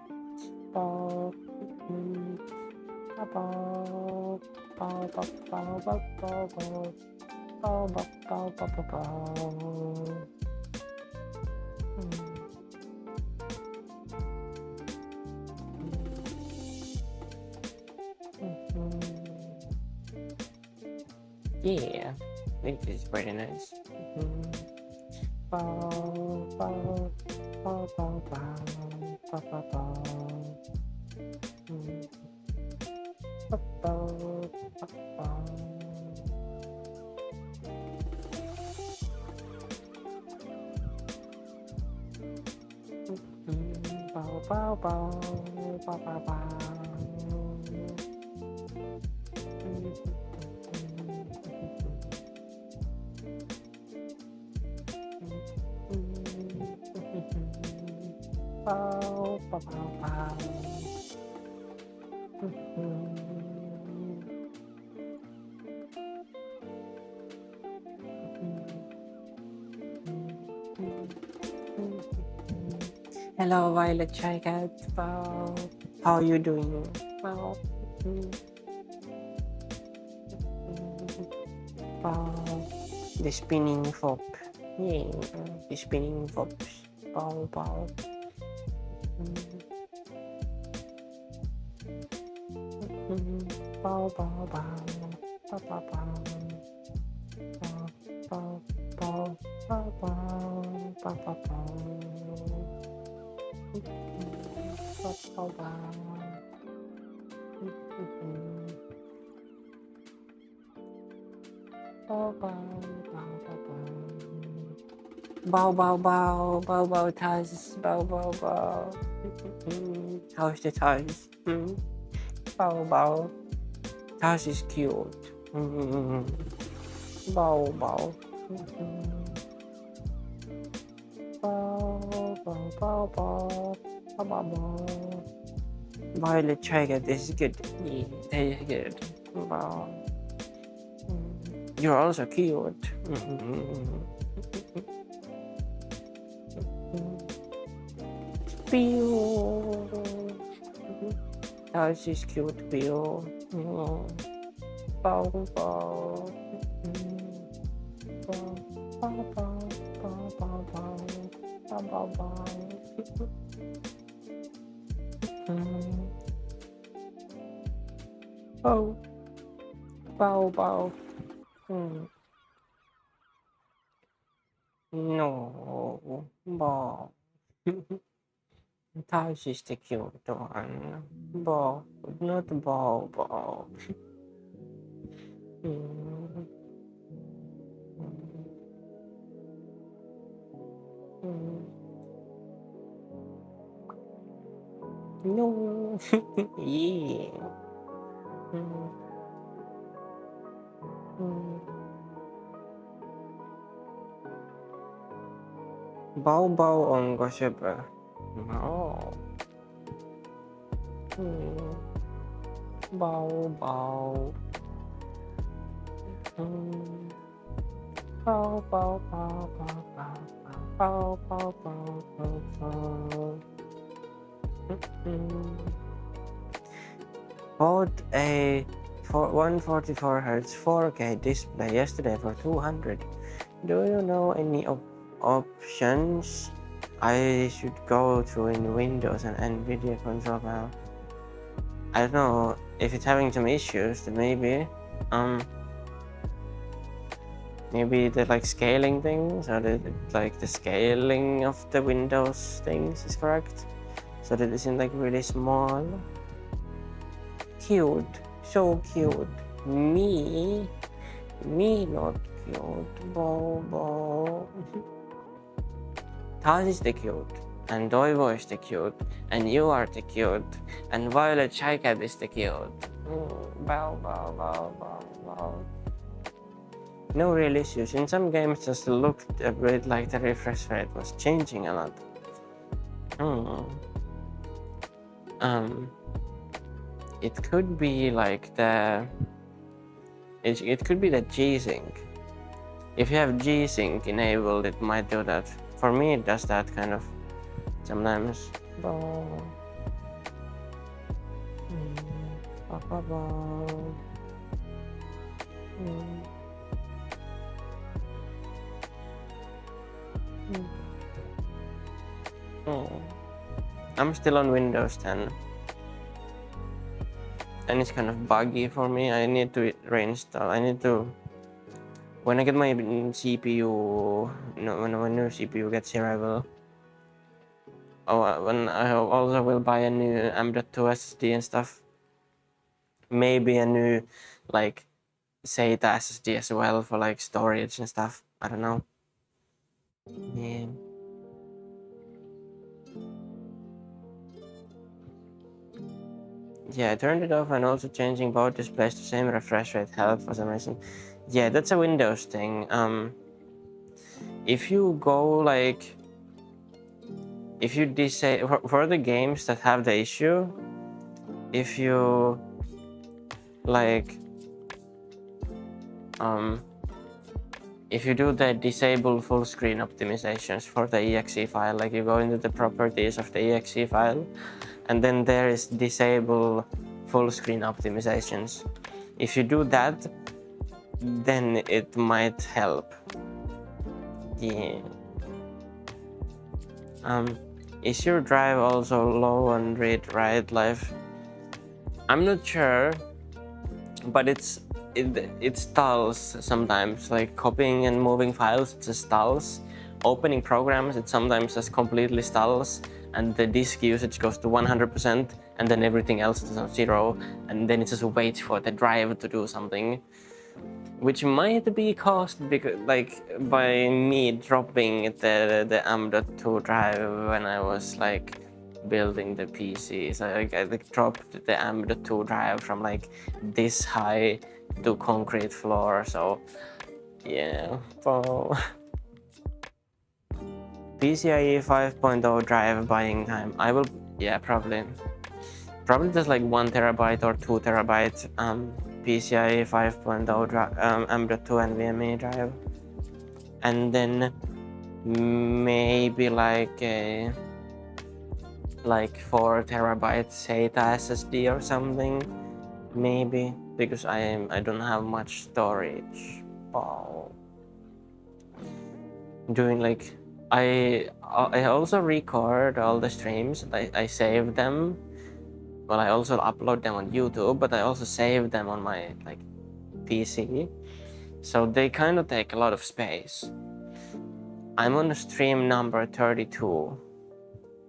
Yeah, I think this is pretty nice. Hello, Violet Chai Cat. Wow. How are you doing? Wow. Wow. The spinning fop. Yeah, the spinning fops. Bow, bow. Bow, bow, bow. Bow, bow, bow. Bow, bow, bow, bow, bow, bow, bow, bow. Bow, bow, bow, bow, bow, Taz, bow, bow, bow. How's the Taz? Bow, bow. Taz is cute. Bow, bow. Bow, bow, bow, bow, bow, bow, bow. Violet Tiger, this is good. Yeah, this is good. Bow. You're also cute. Pio. Taz is cute, Pio. Bow, bow. Bow, bow, bow, bow, bow. Bow, bow, bow. Bow. Bow, bow. No. Bow. Taz is the cute one. Bow. Not bow, bow. No. Yeah. Bow bow on Gosheba. No. Bow bow. Bow bow bow bow bow bow bow bow bow bow. Bought a 144 Hz 4K display yesterday for 200. Do you know any options I should go through in Windows and NVIDIA control panel? I don't know if it's having some issues. Then maybe the like scaling things, or the scaling of the Windows things is correct, so that it isn't like really small. Cute, so cute. Me not cute. Bow. Taz is the cute, and Doivo is the cute, and you are the cute, and Violet Shy Cat is the cute. Bow. No real issues. In some games just looked a bit like the refresh rate was changing a lot. It could be like it could be the G-Sync. If you have G-Sync enabled, it might do that. For me, it does that kind of sometimes. Bow. Oh. I'm still on Windows 10. And it's kind of buggy for me. I need to reinstall. I need to... When I get my CPU... when new CPU gets here, I will... when I also will buy a new M.2 SSD and stuff. Maybe a new, like, SATA SSD as well for, like, storage and stuff. I don't know. Yeah. Yeah, I turned it off, and also changing both displays to same refresh rate helped for some reason. Yeah, that's a Windows thing. If you go like... If you disable... For the games that have the issue, if you... like... if you do the disable full screen optimizations for the exe file, like you go into the properties of the exe file, and then there is disable full screen optimizations. If you do that, then it might help. Yeah. Is your drive also low on read-write life? I'm not sure, but it stalls sometimes, like copying and moving files, it just stalls. Opening programs, it sometimes just completely stalls, and the disk usage goes to 100%, and then everything else is on 0, and then it just waits for the drive to do something, which might be caused because, like, by me dropping the M.2 drive when I was like building the PC. So I dropped the M.2 drive from like this high to concrete floor. So yeah. Oh. PCIe 5.0 drive buying time. I will, yeah, probably just like 1 terabyte or 2 terabyte PCIe 5.0 M.2 NVMe drive, and then maybe like a 4 terabyte SATA SSD or something, maybe, because I don't have much storage. Oh. Doing like I also record all the streams. I save them. Well, I also upload them on YouTube, but I also save them on my like PC. So they kind of take a lot of space. I'm on stream number 32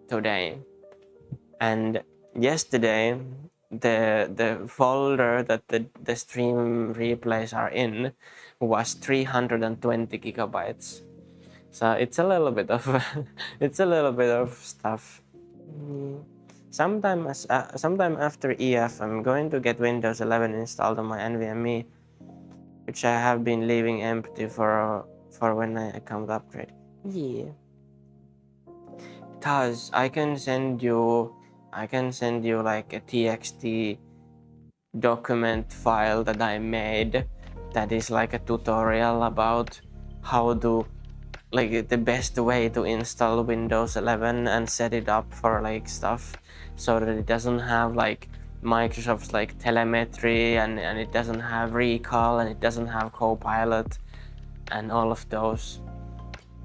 today, and yesterday the folder that the stream replays are in was 320 gigabytes. So it's a little bit of stuff. Sometime after EF, I'm going to get Windows 11 installed on my NVMe, which I have been leaving empty for when I come to upgrade. Yeah. Taz, I can send you like a TXT document file that I made that is like a tutorial about how to, like, the best way to install Windows 11 and set it up for like stuff, so that it doesn't have like Microsoft's like telemetry, and it doesn't have recall, and it doesn't have Copilot and all of those,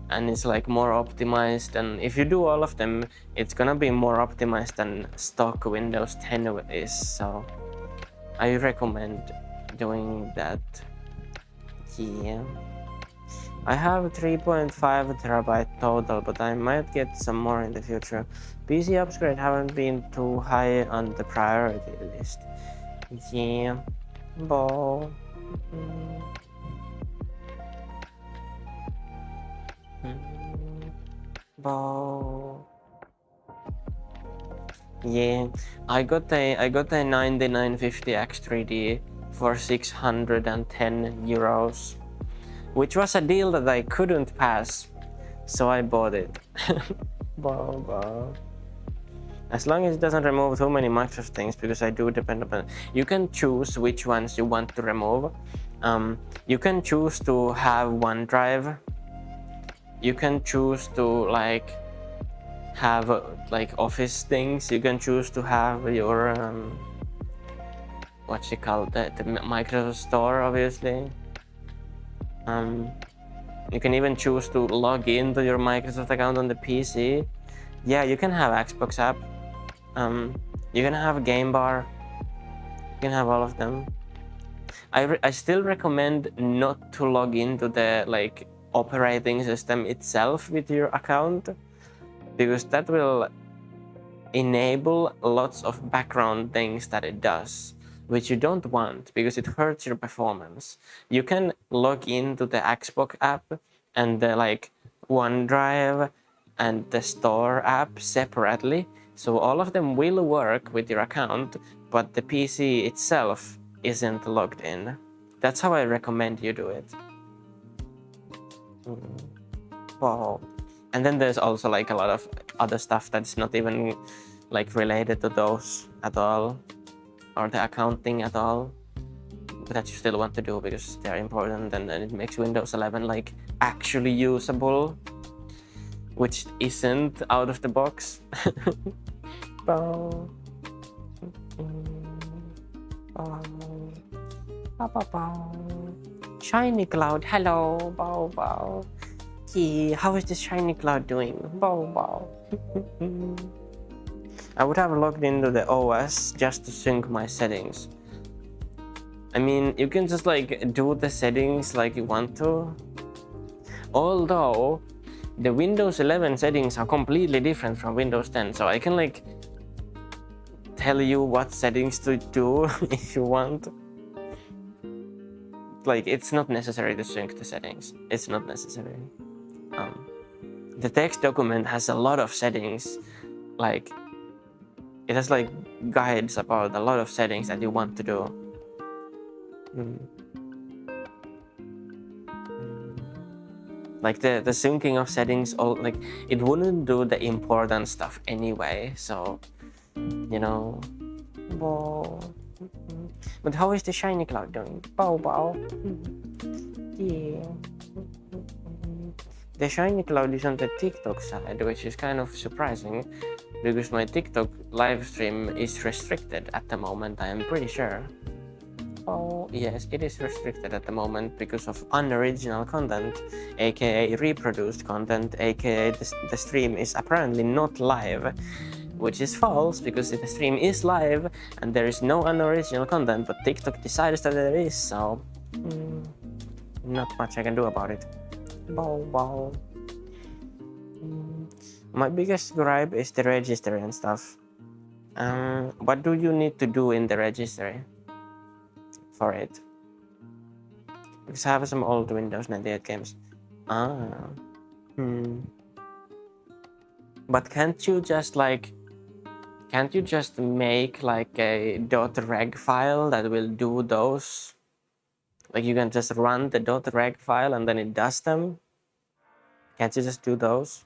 and it's like more optimized. And if you do all of them, it's gonna be more optimized than stock Windows 10 is. So I recommend doing that. Yeah. I have 3.5 terabyte total, but I might get some more in the future. PC upgrade haven't been too high on the priority list. Yeah. Bau. Bau. Yeah, I got a 9950 X3D for 610 euros. Which was a deal that I couldn't pass, so I bought it. As long as it doesn't remove too many Microsoft things, because I do depend upon it. You can choose which ones you want to remove. You can choose to have OneDrive. You can choose to like have like office things. You can choose to have your what's it called, the Microsoft Store, obviously. You can even choose to log into your Microsoft account on the PC. Yeah, you can have Xbox app. You can have Game Bar. You can have all of them. I still recommend not to log into the like operating system itself with your account, because that will enable lots of background things that it does, which you don't want because it hurts your performance. You can log into the Xbox app and the like OneDrive and the Store app separately, so all of them will work with your account, but the PC itself isn't logged in. That's how I recommend you do it. Wow. And then there's also like a lot of other stuff that's not even like related to those at all, or the accounting at all, but that you still want to do because they're important, and then it makes Windows 11 like actually usable, which isn't out of the box. Shiny Cloud, hello, bow bow. Hey, how is the Shiny Cloud doing? Bow bow. I would have logged into the OS just to sync my settings. I mean, you can just like do the settings like you want to. Although the Windows 11 settings are completely different from Windows 10, so I can like tell you what settings to do if you want. Like, it's not necessary to sync the settings. It's not necessary. The text document has a lot of settings. Like, it has like guides about a lot of settings that you want to do. Like the syncing of settings, all like it wouldn't do the important stuff anyway. So, you know. Bow. But how is the Shiny Cloud doing? Bow bow. Yeah. The Shiny Cloud is on the TikTok side, which is kind of surprising, because my TikTok live stream is restricted at the moment, I am pretty sure. Oh, yes, it is restricted at the moment because of unoriginal content, aka reproduced content, aka the stream is apparently not live, which is false because the stream is live and there is no unoriginal content, but TikTok decides that there is, so not much I can do about it. Bow bow. My biggest gripe is the registry and stuff. What do you need to do in the registry for it? Because I have some old Windows 98 games. But can't you just make like a .reg file that will do those? Like, you can just run the .reg file and then it does them? Can't you just do those?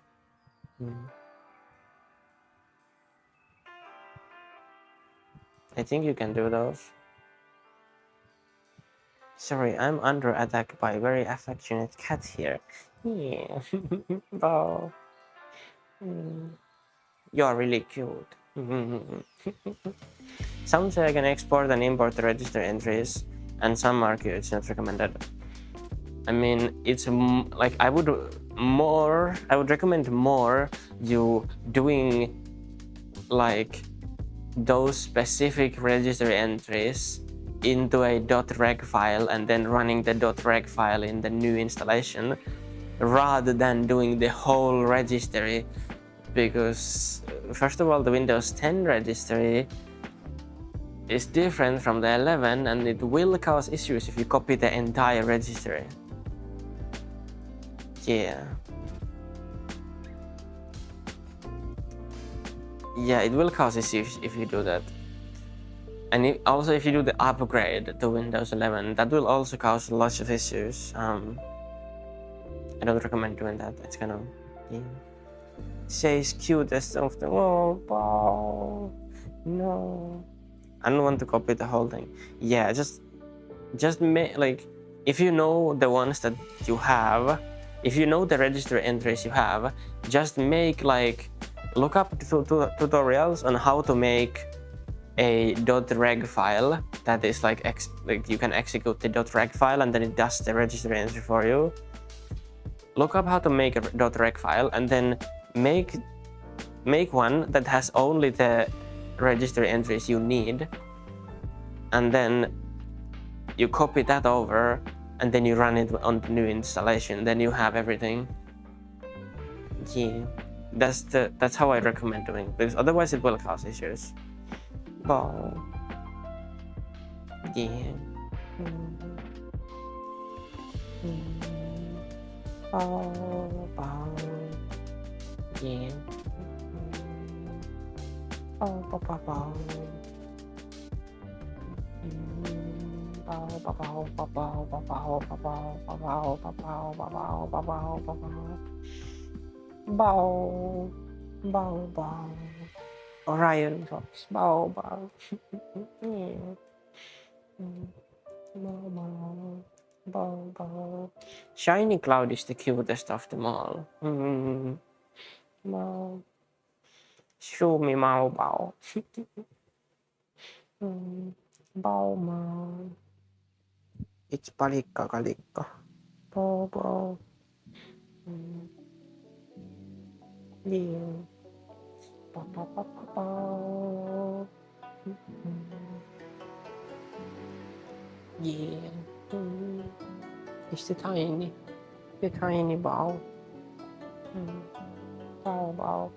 I think you can do those. Sorry, I'm under attack by a very affectionate cat here. Yeah. Bow. You're really cute. Some say I can export and import the register entries, and some argue it's not recommended. I mean, it's like I would recommend more you doing like those specific registry entries into a .reg file and then running the .reg file in the new installation, rather than doing the whole registry, because first of all, the Windows 10 registry is different from the 11 and it will cause issues if you copy the entire registry. Yeah, it will cause issues if you do that. And also if you do the upgrade to Windows 11, that will also cause lots of issues. I don't recommend doing that. It's kind of says cutest of the wow. No, I don't want to copy the whole thing. Yeah, just make like, if you know the ones that you have, if you know the registry entries you have, just make like look up tutorials on how to make a .reg file that is like you can execute the .reg file and then it does the registry entry for you. Look up how to make a .reg file and then make one that has only the registry entries you need, and then you copy that over and then you run it on the new installation. Then you have everything. Yeah, that's how I recommend doing it, because otherwise it will cause issues. Bau. Yeah. Bau. Yeah. Bau. Bau. Orion Fox. Bau. Yeah. Bau. Shiny Cloud is the cutest of them all. Show me Mao Bau. Bau Mao. It's Palikka Kalikka. Bau. Yeah. Bau. Yeah. It's the tiny Bau. Bau.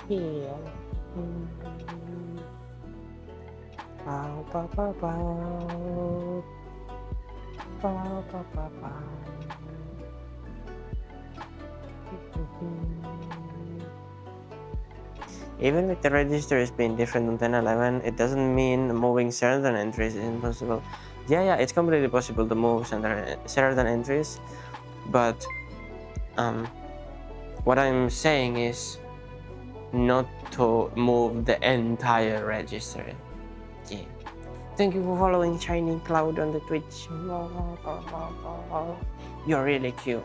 Yeah. Even with the registers being different on 1011, it doesn't mean moving certain entries is impossible. Yeah, it's completely possible to move certain entries, but what I'm saying is not to move the entire register. Yeah. Thank you for following Shining Cloud on the Twitch. You're really cute.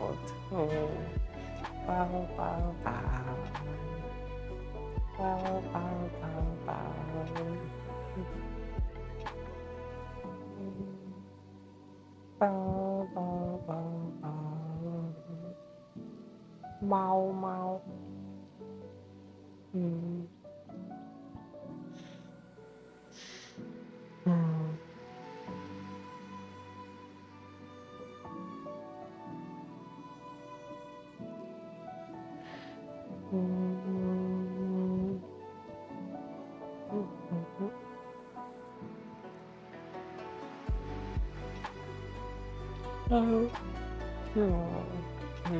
Mau.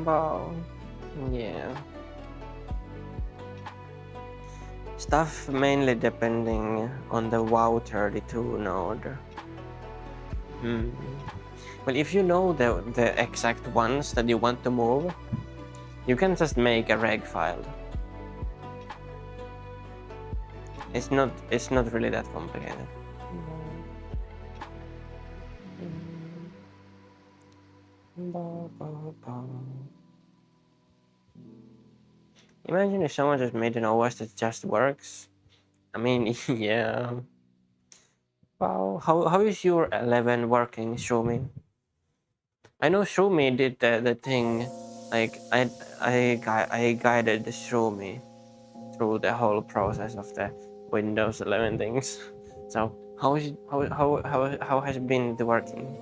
Bau. Yeah. Stuff mainly depending on the WoW 32 node. Well, if you know the exact ones that you want to move, you can just make a reg file. It's not really that complicated. Imagine if someone just made an OS that just works. I mean, yeah. Wow, how is your 11 working, Shumi? I know Shumi did the thing, like I guided Shumi through the whole process of the Windows 11 things. So how has it been working?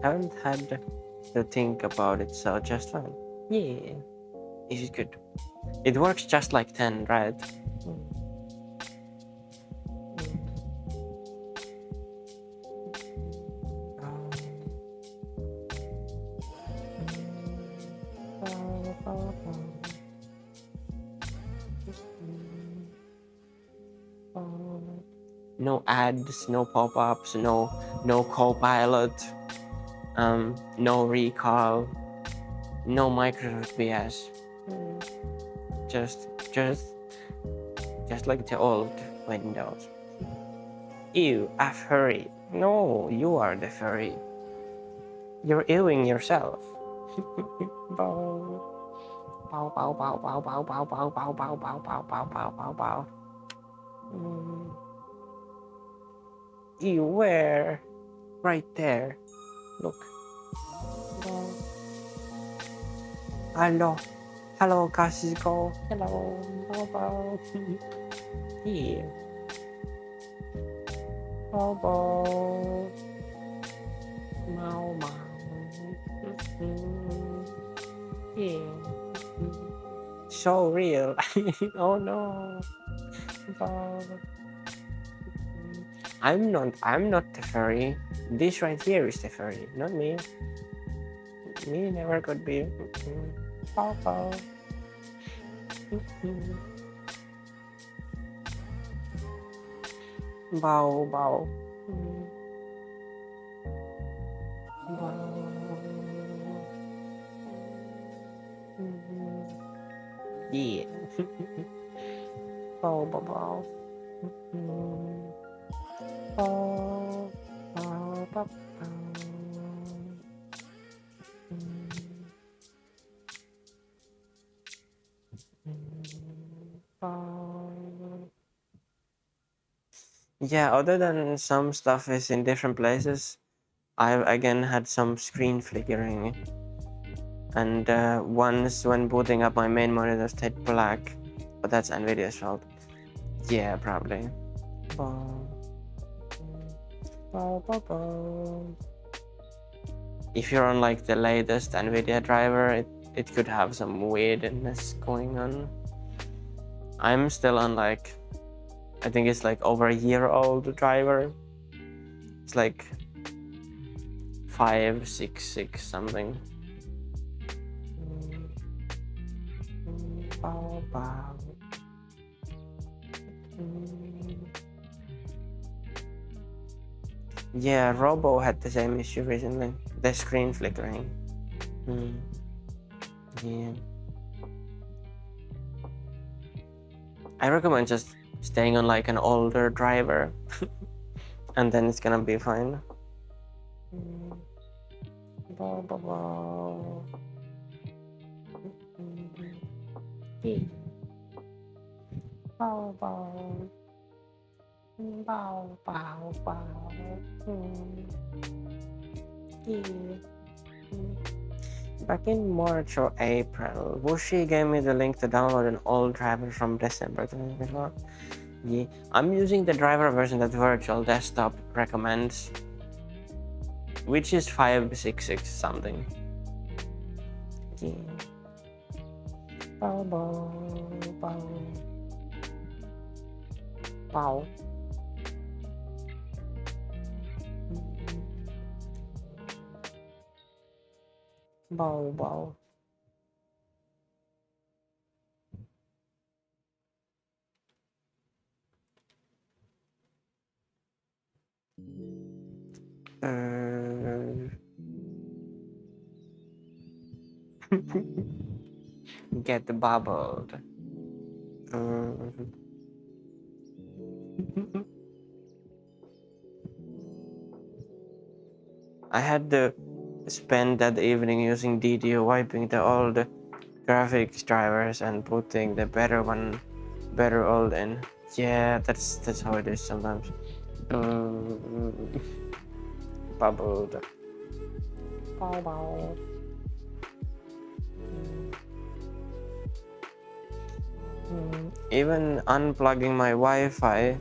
Haven't had to think about it, so just fine. Yeah, this is good. It works just like 10, right? No ads, no pop-ups, no Copilot, no recall, no Microsoft BS. Just like the old Windows. Ew, a furry. No, you are the furry. You're ewing yourself. Bow. Bow, bow, bow, bow, bow, bow, bow, bow, bow, bow, bow, bow, bow, bow, bow. Ew, where? Right there. Look. Hello. Hello, Casico. Hello. Bow, bow. Yeah. Bow, bow. Mau, mau. Yeah. So real. Oh no. Bow. I'm not the furry. This right here is the furry, not me. Me never could be. Bow, bow. Bow, bow. Yeah. Bow, bow, bow. Bow, bow, bow, bow. Yeah, other than some stuff is in different places, I've again had some screen flickering. And once when booting up my main monitor stayed black, but that's Nvidia's fault. Yeah, probably. If you're on like the latest Nvidia driver, it could have some weirdness going on. I'm still on like, I think it's like over a year old driver. It's like 566 something. Yeah, Robo had the same issue recently. The screen flickering. Yeah. I recommend just staying on like an older driver and then it's gonna be fine. Bow, bow, bow. Bow, bow. Bow, bow, bow. Back in March or April, Wushi gave me the link to download an old driver from December 2024. Yeah, I'm using the driver version that Virtual Desktop recommends, which is 566 something. Yeah. Bow, bow, bow. Bow. Bow, bow. Get bubbled. I had to spend that evening using DDO wiping the old graphics drivers and putting the better old in. Yeah, that's how it is sometimes. Bubbled. Bow, bow. Even unplugging my Wi-Fi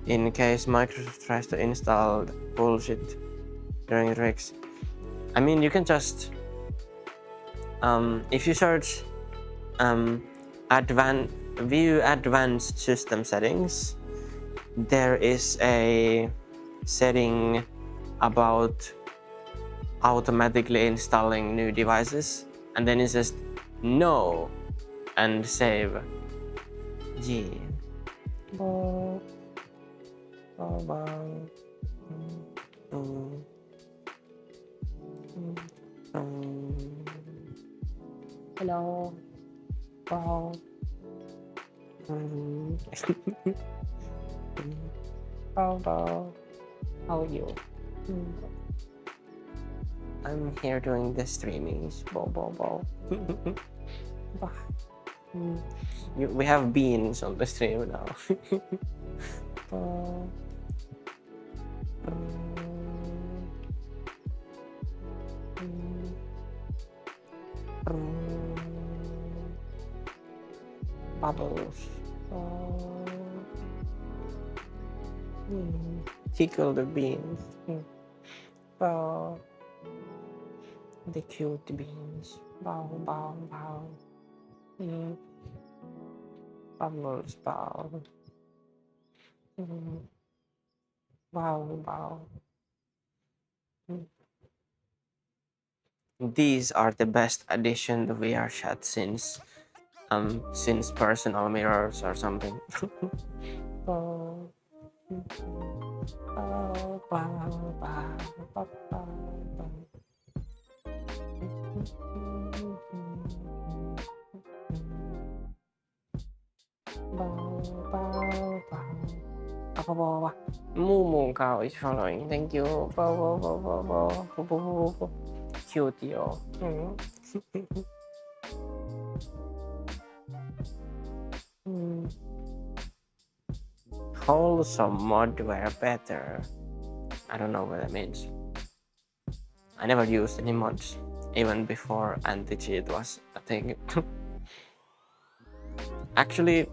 in case Microsoft tries to install bullshit during rigs. I mean, you can just if you search view advanced system settings, there is a setting about automatically installing new devices, and then it says no and save. Yeah. Hello. Wow. How are you? I'm here doing the streamings. We have beans on the stream now. Bubbles. Tickle the beans. The cute beans. Bow. Bubbles, bow. Bow. These are the best addition to VR chat since personal mirrors or something. Moo cow is following. Thank you. Cute yo. Wholesome mod were better. I don't know what that means. I never used any mods, even before anti-cheat was a thing. Actually,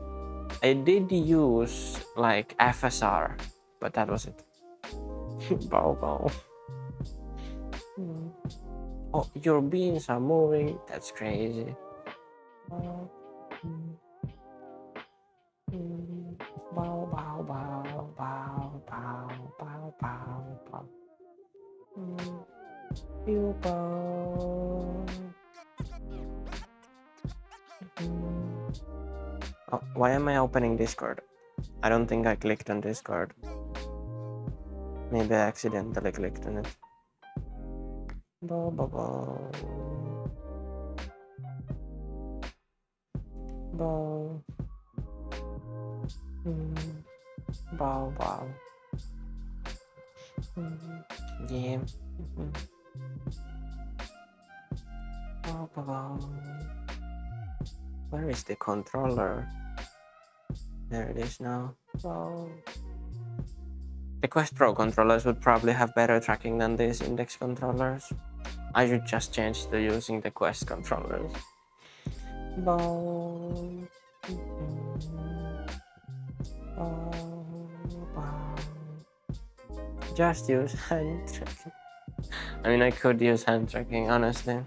I did use like FSR, but that was it. Bow. Oh, your beans are moving. That's crazy. Oh, why am I opening Discord? I don't think I clicked on Discord. Maybe I accidentally clicked on it. Bow. Yeah. Bow. Where is the controller? There it is now. Bow. The Quest Pro controllers would probably have better tracking than these index controllers. I should just change to using the Quest controllers. Bow. Just use hand tracking. I mean, I could use hand tracking, honestly.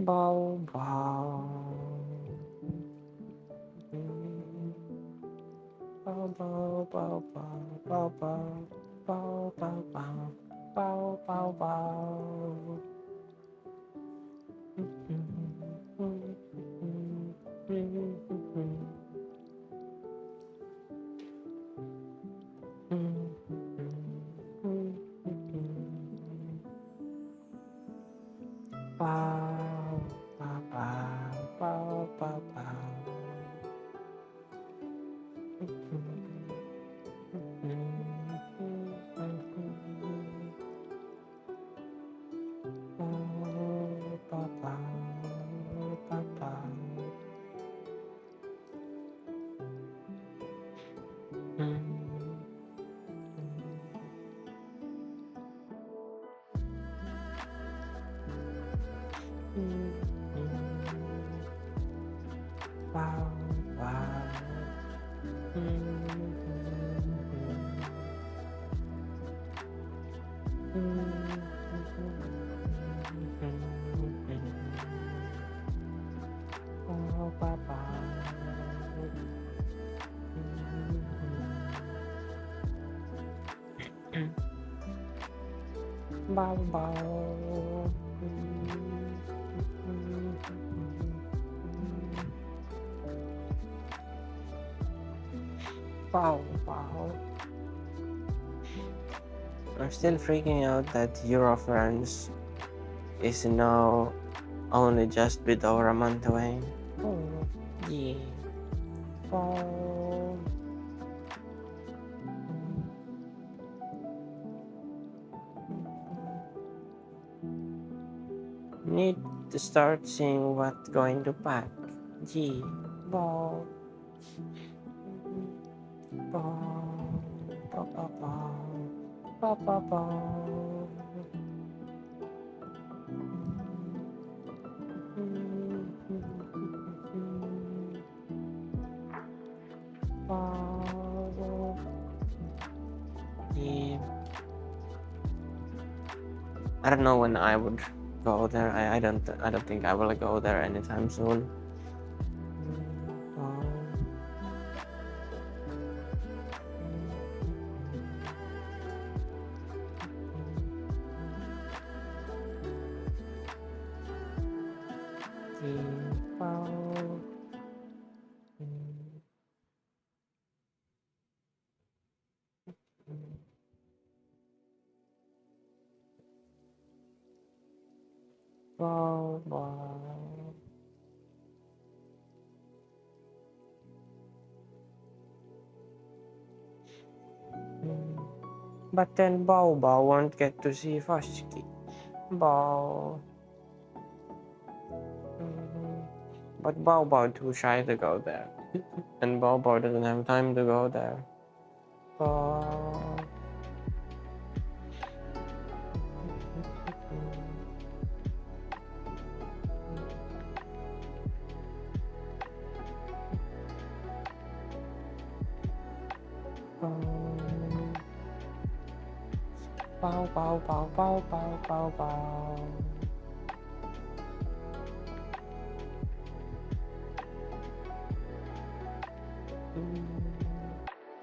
Bow. Wow, wow. Oh, Papa. Bow, bow. Bow, bow. I'm still freaking out that Eurofriends is now only just below a month away. Oh, yeah. Oh. Need to start seeing what going to pack. Gee. Ball. Ball. Ball. Ball. Ball. Ball. Ball. Yeah. I don't know when I would go there. I don't think I will go there anytime soon. Wow, wow. But then Bao Bao won't get to see Foshki. Bao. But Bao Bao too shy to go there. And Bao Bao doesn't have time to go there. Bao. Bao Bao Bao Bao Bao Bao Bao.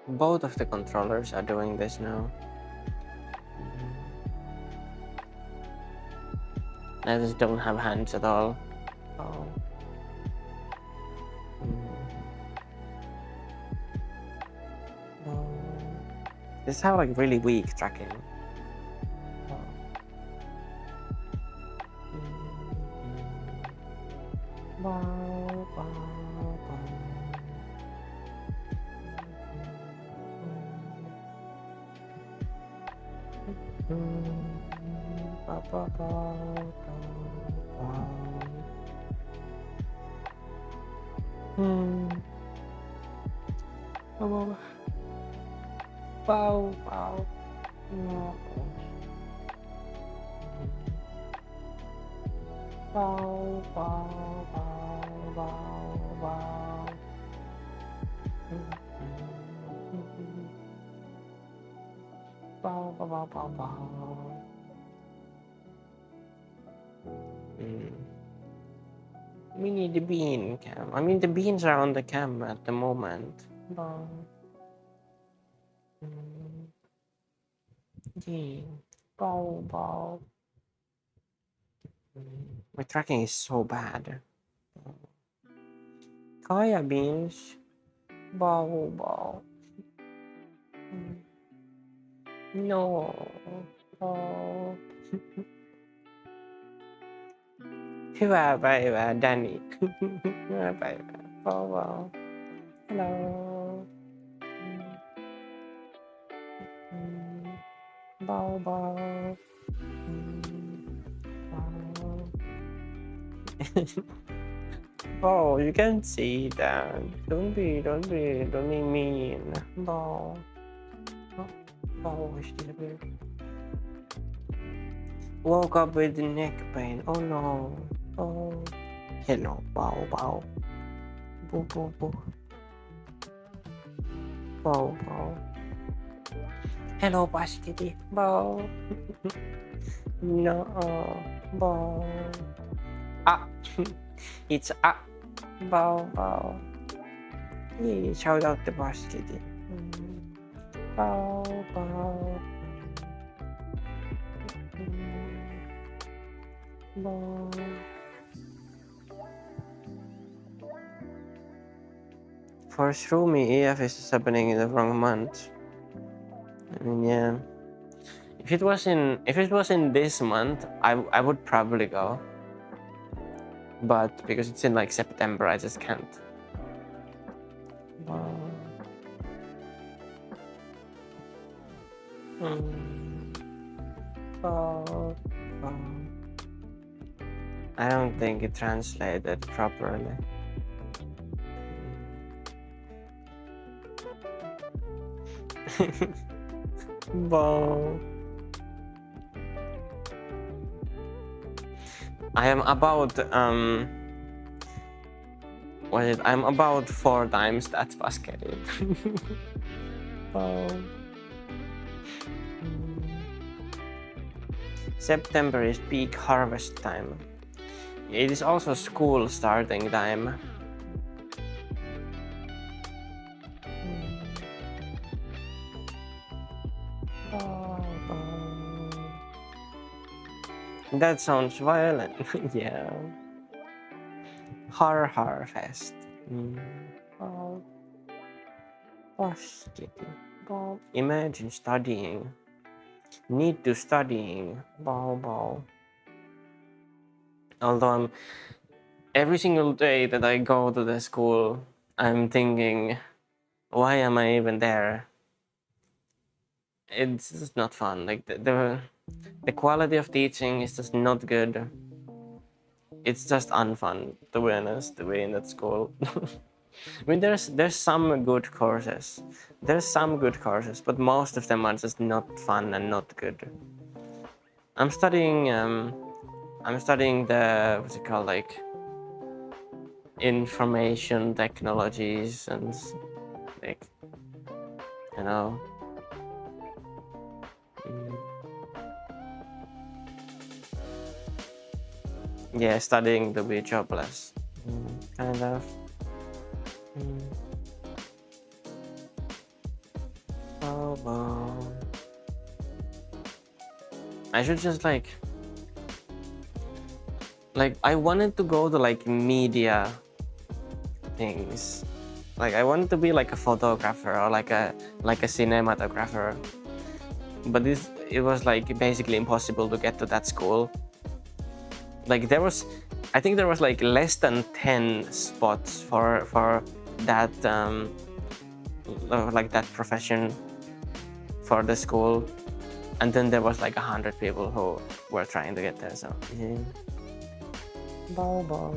Both of the controllers are doing this now. I just don't have hands at all. Oh. This have like really weak tracking. Wow, wow, wow. Wow, wow. No. Wow, wow, wow, wow, wow. Wow, wow, wow, wow, wow. We need the bean cam. I mean, the beans are on the cam at the moment. Wow. Yeah. Bow, bow. My tracking is so bad. Kaya beans. Bow, bow. No. Oh. Bye, bye, bye, Danny. Bye, bye. Bow, bow. Hello. Bow, bow. Oh, you can see that. Don't be mean. Bow. Bow is still weird. Woke up with neck pain. Oh no. Oh. Hello, Bow Bow. Boo, boo, boo. Bow, bow. Hello, Baskety. Bow. No, bow. Ah, it's bow, bow. Yeah, shout out to Baskety. Bow, bow. Bow. For Shroomy, EF is happening in the wrong month. I mean, yeah. If it was in this month, I would probably go. But because it's in like September, I just can't. Wow. Oh. I don't think it translated properly. Bow. I am about I'm about 4 times that basket. Bow. September is peak harvest time. It is also school starting time. That sounds violent. Yeah. Harvest. Oh. Imagine studying. Need to studying. Bow. Although every single day that I go to the school, I'm thinking, why am I even there? It's just not fun. Like the quality of teaching is just not good. It's just unfun, to be honest, to be in that school. I mean, there's some good courses. There's some good courses, but most of them are just not fun and not good. I'm studying the, what's it called, like information technologies and like, you know. Yeah, studying to be jobless, kind of. Oh, wow. I should just like I wanted to go to like media things. Like I wanted to be like a photographer or like a cinematographer. But it was like basically impossible to get to that school. Like I think there was like less than 10 spots for that like that profession for the school, and then there was like 100 people who were trying to get there. So yeah. Bow.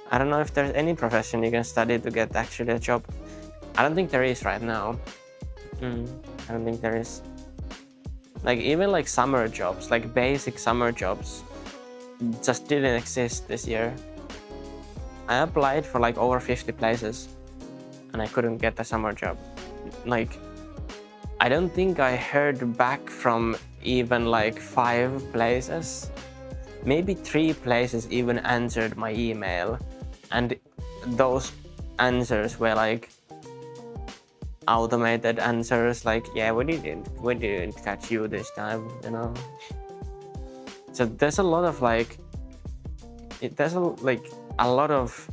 I don't know if there's any profession you can study to get actually a job. I don't think there is right now. I don't think there is. Like even like summer jobs, like basic summer jobs, just didn't exist this year. I applied for like over 50 places and I couldn't get a summer job. Like, I don't think I heard back from even like 5 places. Maybe 3 places even answered my email, and those answers were like automated answers, like, yeah, we didn't catch you this time, you know. So there's a lot of like, there's a lot of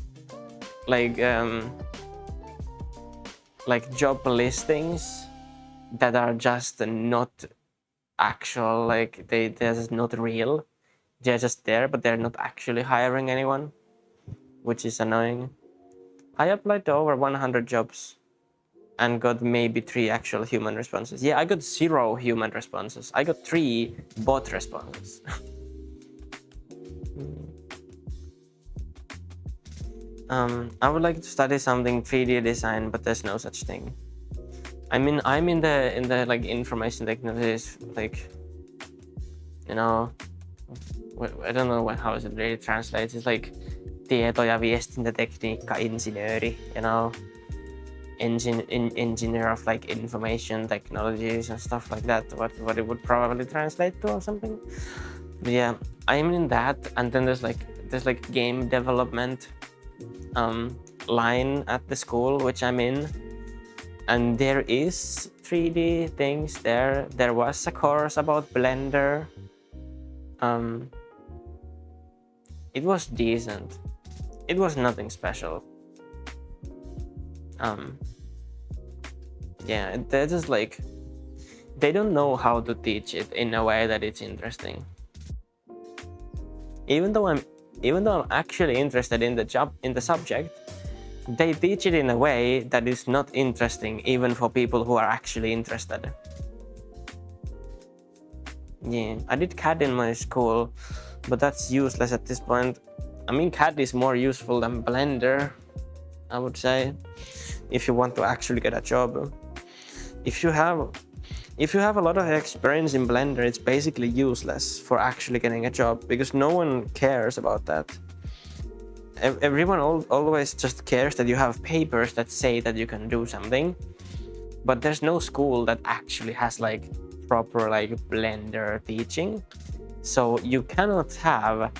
like job listings that are just not actual, like they're just not real. They're just there, but they're not actually hiring anyone, which is annoying. I applied to over 100 jobs and got maybe 3 actual human responses. Yeah, I got 0 human responses. I got 3 bot responses. I would like to study something 3D design, but there's no such thing. I mean, I'm in the like information technologies, like, you know, I don't know how it really translates. It's like tieto- ja viestintätekniikka-insinööri, you know, engineer of like information technologies and stuff like that. What it would probably translate to or something. But yeah, I'm in that, and then there's like game development line at the school which I'm in, and there is 3D things there. There was a course about Blender. It was decent. It was nothing special. Yeah, they're just like, they don't know how to teach it in a way that it's interesting. Even though I'm actually interested in the subject, they teach it in a way that is not interesting even for people who are actually interested. Yeah, I did CAD in my school, but that's useless at this point. I mean, CAD is more useful than Blender, I would say, if you want to actually get a job. If you have a lot of experience in Blender, it's basically useless for actually getting a job, because no one cares about that. Everyone always just cares that you have papers that say that you can do something, but there's no school that actually has like proper like Blender teaching. So you cannot have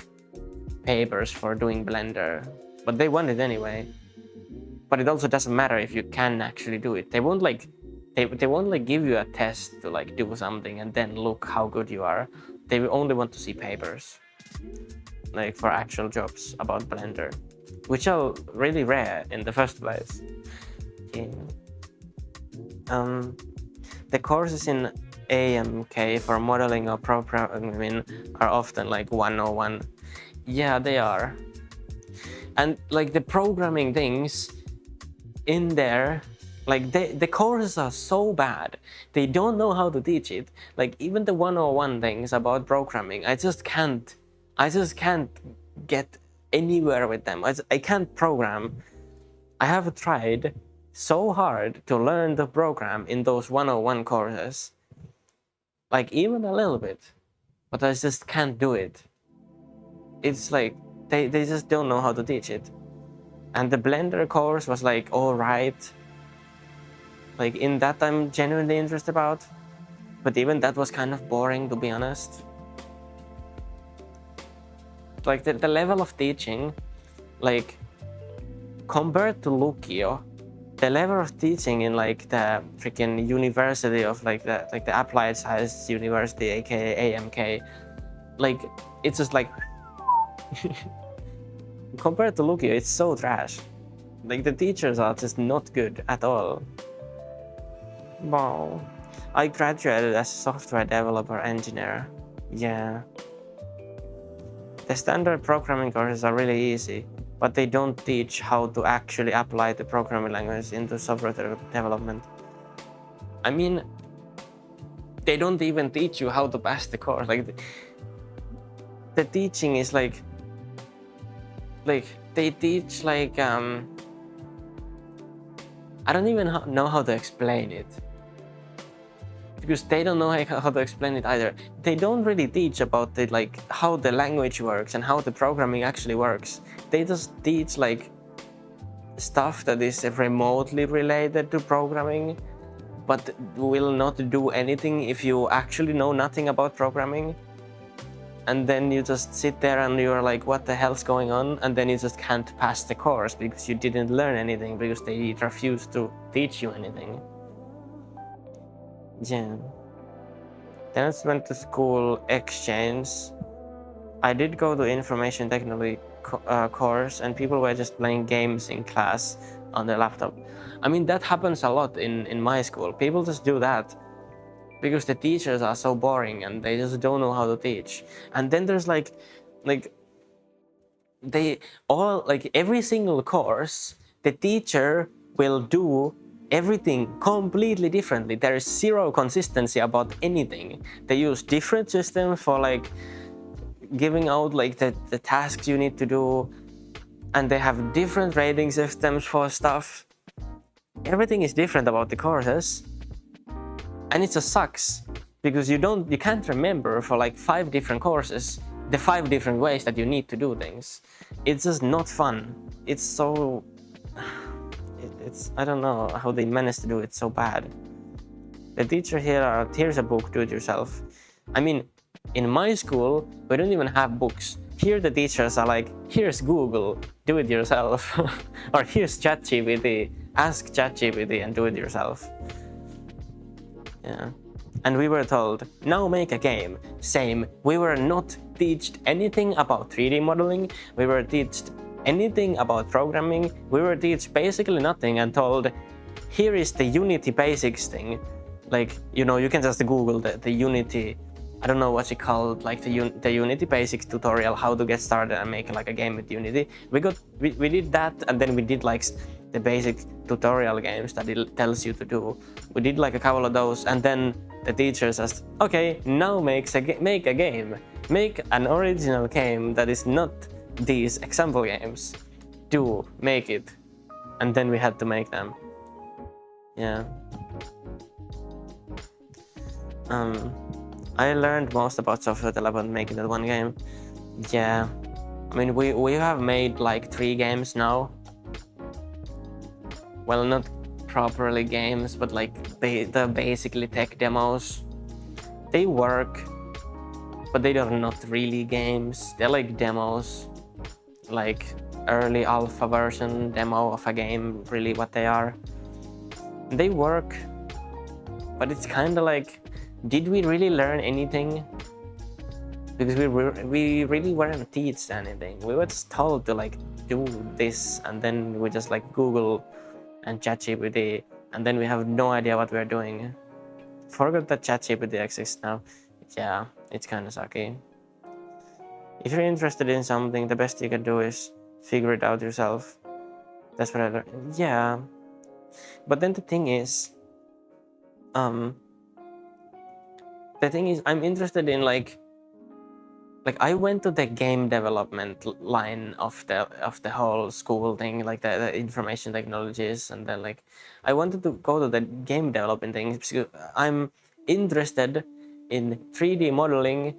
papers for doing Blender, but they want it anyway. But it also doesn't matter if you can actually do it. They won't like give you a test to like do something and then look how good you are. They will only want to see papers, like for actual jobs about Blender, which are really rare in the first place. Yeah. The courses in AMK for modeling or programming are often like 101. Yeah, they are. And like the programming things in there, like the courses are so bad, they don't know how to teach it. Like even the 101 things about programming, I just can't get anywhere with them. I can't program. I have tried so hard to learn the program in those 101 courses, like even a little bit, but I just can't do it. It's like they just don't know how to teach it. And the Blender course was like all right. Like in that I'm genuinely interested about, but even that was kind of boring, to be honest. Like the level of teaching, like compared to Lukio, the level of teaching in like the freaking university of like the Applied Science University, aka AMK, like it's just like compared to Lukio, it's so trash. Like the teachers are just not good at all. Wow. I graduated as a software developer engineer. Yeah. The standard programming courses are really easy, but they don't teach how to actually apply the programming language into software development. I mean, they don't even teach you how to pass the course. Like the teaching is like they teach like I don't even know how to explain it, because they don't know how to explain it either. They don't really teach about the like how the language works and how the programming actually works. They just teach like stuff that is remotely related to programming, but will not do anything if you actually know nothing about programming. And then you just sit there and you're like, what the hell's going on? And then you just can't pass the course because you didn't learn anything, because they refuse to teach you anything. Yeah. Then I went to school exchange. I did go to information technology course, and people were just playing games in class on their laptop. I mean, that happens a lot in my school. People just do that because the teachers are so boring and they just don't know how to teach. And then there's like they all like every single course, the teacher will do everything completely differently. There is zero consistency about anything. They use different systems for like giving out like the tasks you need to do, and they have different rating systems for stuff. Everything is different about the courses, and it just sucks because you can't remember for like 5 different courses the 5 different ways that you need to do things. It's just not fun. It's so... It's I don't know how they managed to do it so bad. The teacher here are, here's a book, do it yourself. I mean, in my school, we don't even have books. Here the teachers are like, here's Google, do it yourself. Or here's ChatGPT, ask ChatGPT and do it yourself. Yeah. And we were told, now make a game. Same, we were not taught anything about 3D modeling, we were taught anything about programming, we were taught basically nothing and told, here is the Unity basics thing. Like, you know, you can just Google the Unity, I don't know what's it called, like the Unity basics tutorial, how to get started and make like a game with Unity. We did that, and then we did like the basic tutorial games that it tells you to do. We did like a couple of those, and then the teacher says, okay, now make a game. Make an original game that is not these example games. Make it. And then we had to make them. Yeah. I learned most about software development making that one game. Yeah. I mean, we have made like 3 games now. Well, not properly games, but like they're basically tech demos. They work, but they are not really games. They're like demos, like early alpha version demo of a game, really what they are. They work, but it's kind of like, did we really learn anything? Because we really weren't taught anything. We were just told to like do this, and then we just like Google and ChatGPT, and then we have no idea what we're doing. Forgot that ChatGPT exists now. Yeah, it's kind of sucky. If you're interested in something, the best you can do is figure it out yourself. That's what I learned. Yeah, but then the thing is, I'm interested in like I went to the game development line of the whole school thing, like the information technologies, and then like I wanted to go to the game development things because I'm interested in 3D modeling,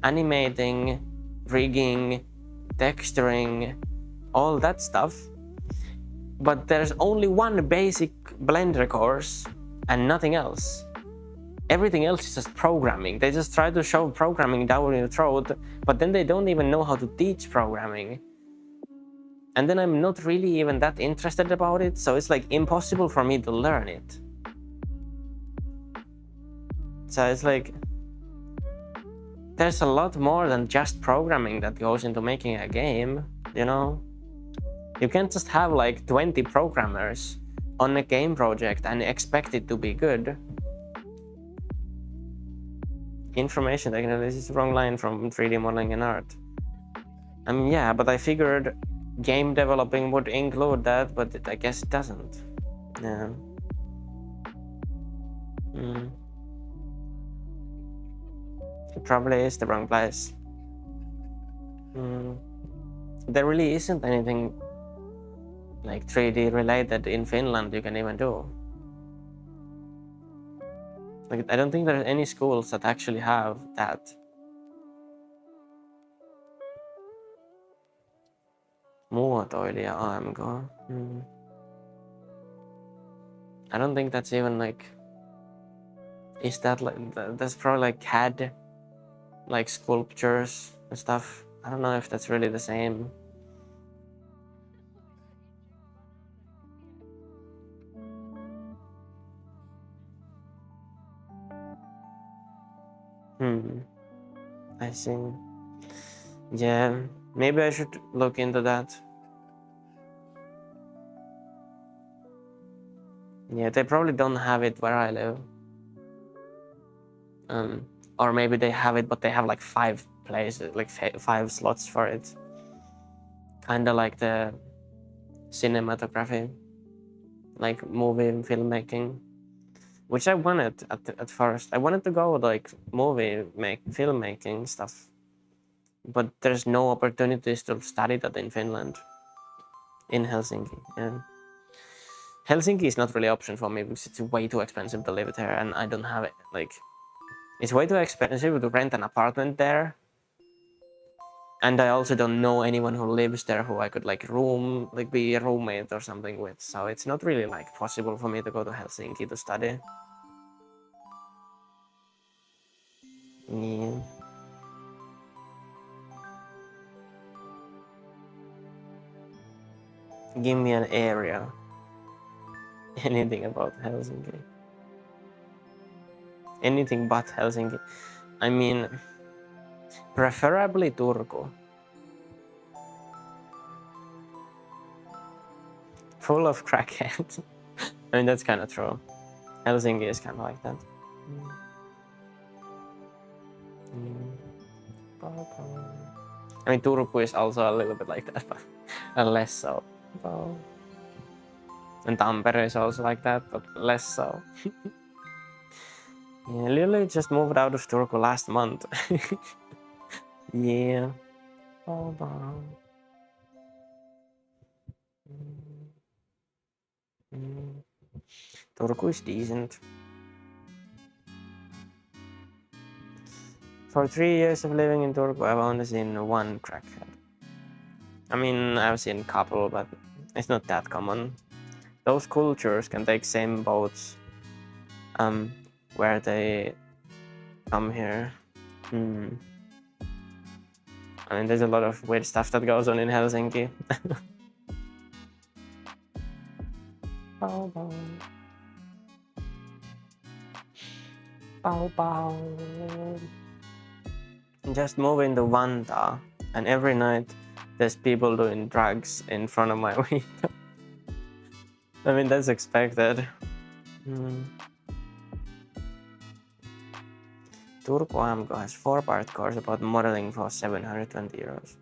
animating, rigging, texturing, all that stuff. But there's only one basic Blender course and nothing else. Everything else is just programming. They just try to shove programming down your throat, but then they don't even know how to teach programming. And then I'm not really even that interested about it, so it's like impossible for me to learn it. So it's like, there's a lot more than just programming that goes into making a game, you know? You can't just have like 20 programmers on a game project and expect it to be good. Information technology is the wrong line from 3D modeling and art. I mean, yeah, but I figured game developing would include that, but I guess it doesn't. Yeah. It probably is the wrong place. There really isn't anything like 3D related in Finland you can even do. Like, I don't think there are any schools that actually have that. Muotoilija AMK. I don't think that's even like... Is that like... That's probably like CAD, like sculptures and stuff. I don't know if that's really the same. I see. Yeah, maybe I should look into that. Yeah, they probably don't have it where I live. Or maybe they have it, but they have like 5 places, like 5 slots for it. Kinda like the cinematography, like movie filmmaking. Which I wanted at first. I wanted to go like filmmaking stuff, but there's no opportunities to study that in Finland, in Helsinki. Yeah. Helsinki is not really an option for me because it's way too expensive to live there, and I don't have it. Like, it's way too expensive to rent an apartment there. And I also don't know anyone who lives there who I could like be a roommate or something with. So it's not really like possible for me to go to Helsinki to study. Yeah. Give me an area. Anything about Helsinki. Anything but Helsinki. I mean, preferably Turku. Full of crackheads. I mean, that's kind of true. Helsinki is kind of like that. I mean, Turku is also a little bit like that, but less so. And Tampere is also like that, but less so. Yeah, literally just moved out of Turku last month. Yeah. Turku is decent. For 3 years of living in Turku, I've only seen one crackhead. I mean, I've seen a couple, but it's not that common. Those cultures can take same boats where they come here. I mean, there's a lot of weird stuff that goes on in Helsinki. Bow, bow. Bow, bow. Just moving to Vantaa, and every night there's people doing drugs in front of my window. I mean, that's expected. Turku AMK has 4-part course about modeling for 720 euros.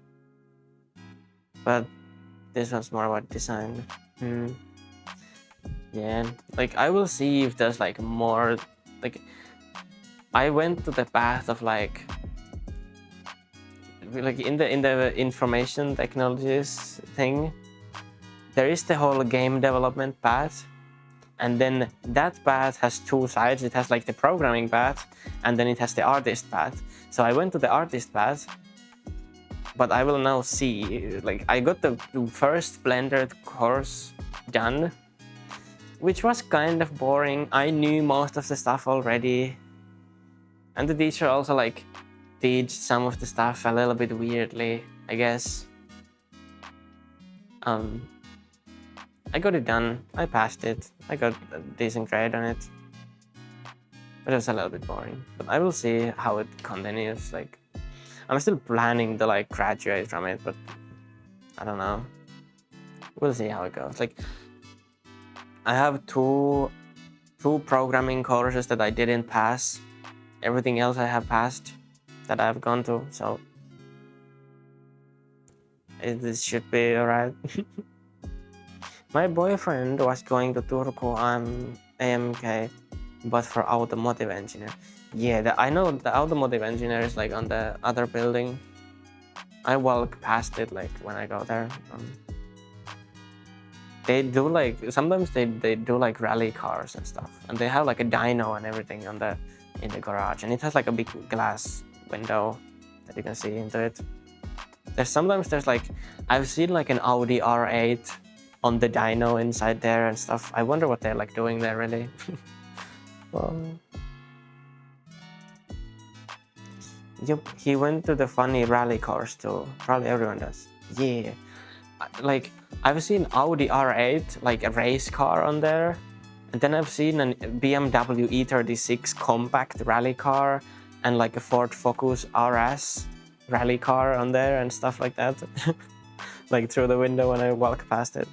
But this one's more about design. Yeah, like I will see if there's like more, like I went to the path of like in the information technologies thing, there is the whole game development path, and then that path has two sides. It has like the programming path, and then it has the artist path. So I went to the artist path, but I will now see, like I got the first Blender course done, which was kind of boring. I knew most of the stuff already, and the teacher also like teach some of the stuff a little bit weirdly, I guess. I got it done. I passed it. I got a decent grade on it. But it was a little bit boring. But I will see how it continues. Like, I'm still planning to like graduate from it, but I don't know. We'll see how it goes. Like, I have two programming courses that I didn't pass. Everything else I have passed that I've gone to, so this should be alright. My boyfriend was going to Turku AMK, but for automotive engineer. Yeah, I know the automotive engineer is like on the other building. I walk past it like when I go there. They do like, sometimes they do like rally cars and stuff, and they have like a dyno and everything in the garage, and it has like a big glass window that you can see into it. Sometimes there's like, I've seen like an Audi R8 on the dyno inside there and stuff. I wonder what they're like doing there really. Yep, he went to the funny rally cars too. Probably everyone does. Yeah, like I've seen Audi R8, like a race car on there, and then I've seen a BMW E36 compact rally car and like a Ford Focus RS rally car on there and stuff like that. Like through the window when I walk past it.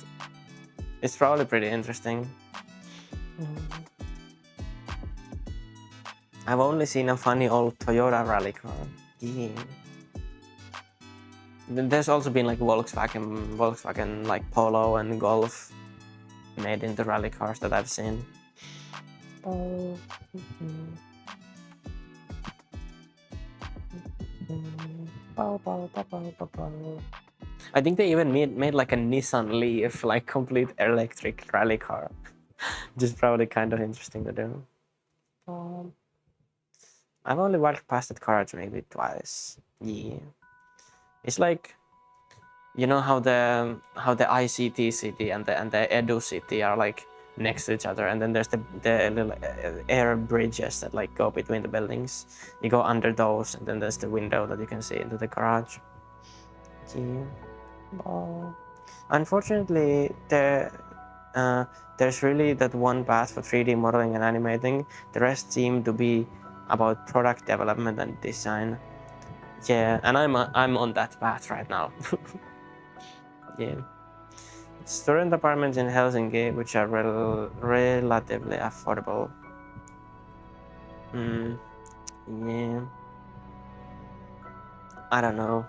It's probably pretty interesting. I've only seen a funny old Toyota rally car. Yeah. There's also been like Volkswagen like Polo and Golf made into rally cars that I've seen. I think they even made like a Nissan Leaf, like complete electric rally car. Which is probably kind of interesting to do. I've only walked past that car maybe twice. Yeah. It's like, you know how the ICT city and the Edu city are like next to each other, and then there's the little air bridges that like go between the buildings. You go under those, and then there's the window that you can see into the garage. Yeah. Unfortunately, there's really that one path for 3D modeling and animating. The rest seem to be about product development and design. Yeah, and I'm on that path right now. Yeah. Student apartments in Helsinki, which are relatively affordable. Yeah. I don't know.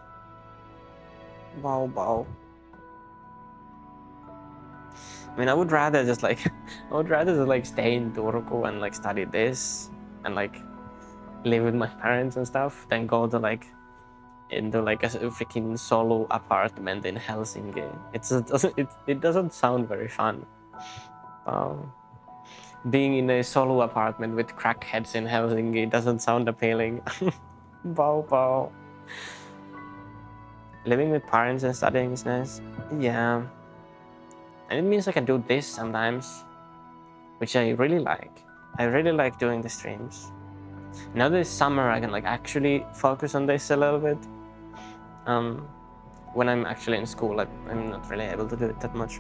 Bau. I mean, I would rather just like stay in Turku and like study this and like live with my parents and stuff than go to like into like a freaking solo apartment in Helsinki. It doesn't sound very fun. Being in a solo apartment with crackheads in Helsinki doesn't sound appealing. Bau. Living with parents and studying is nice. Yeah. And it means I can do this sometimes, which I really like. I really like doing the streams. Now this summer I can like actually focus on this a little bit. When I'm actually in school, I'm not really able to do it that much.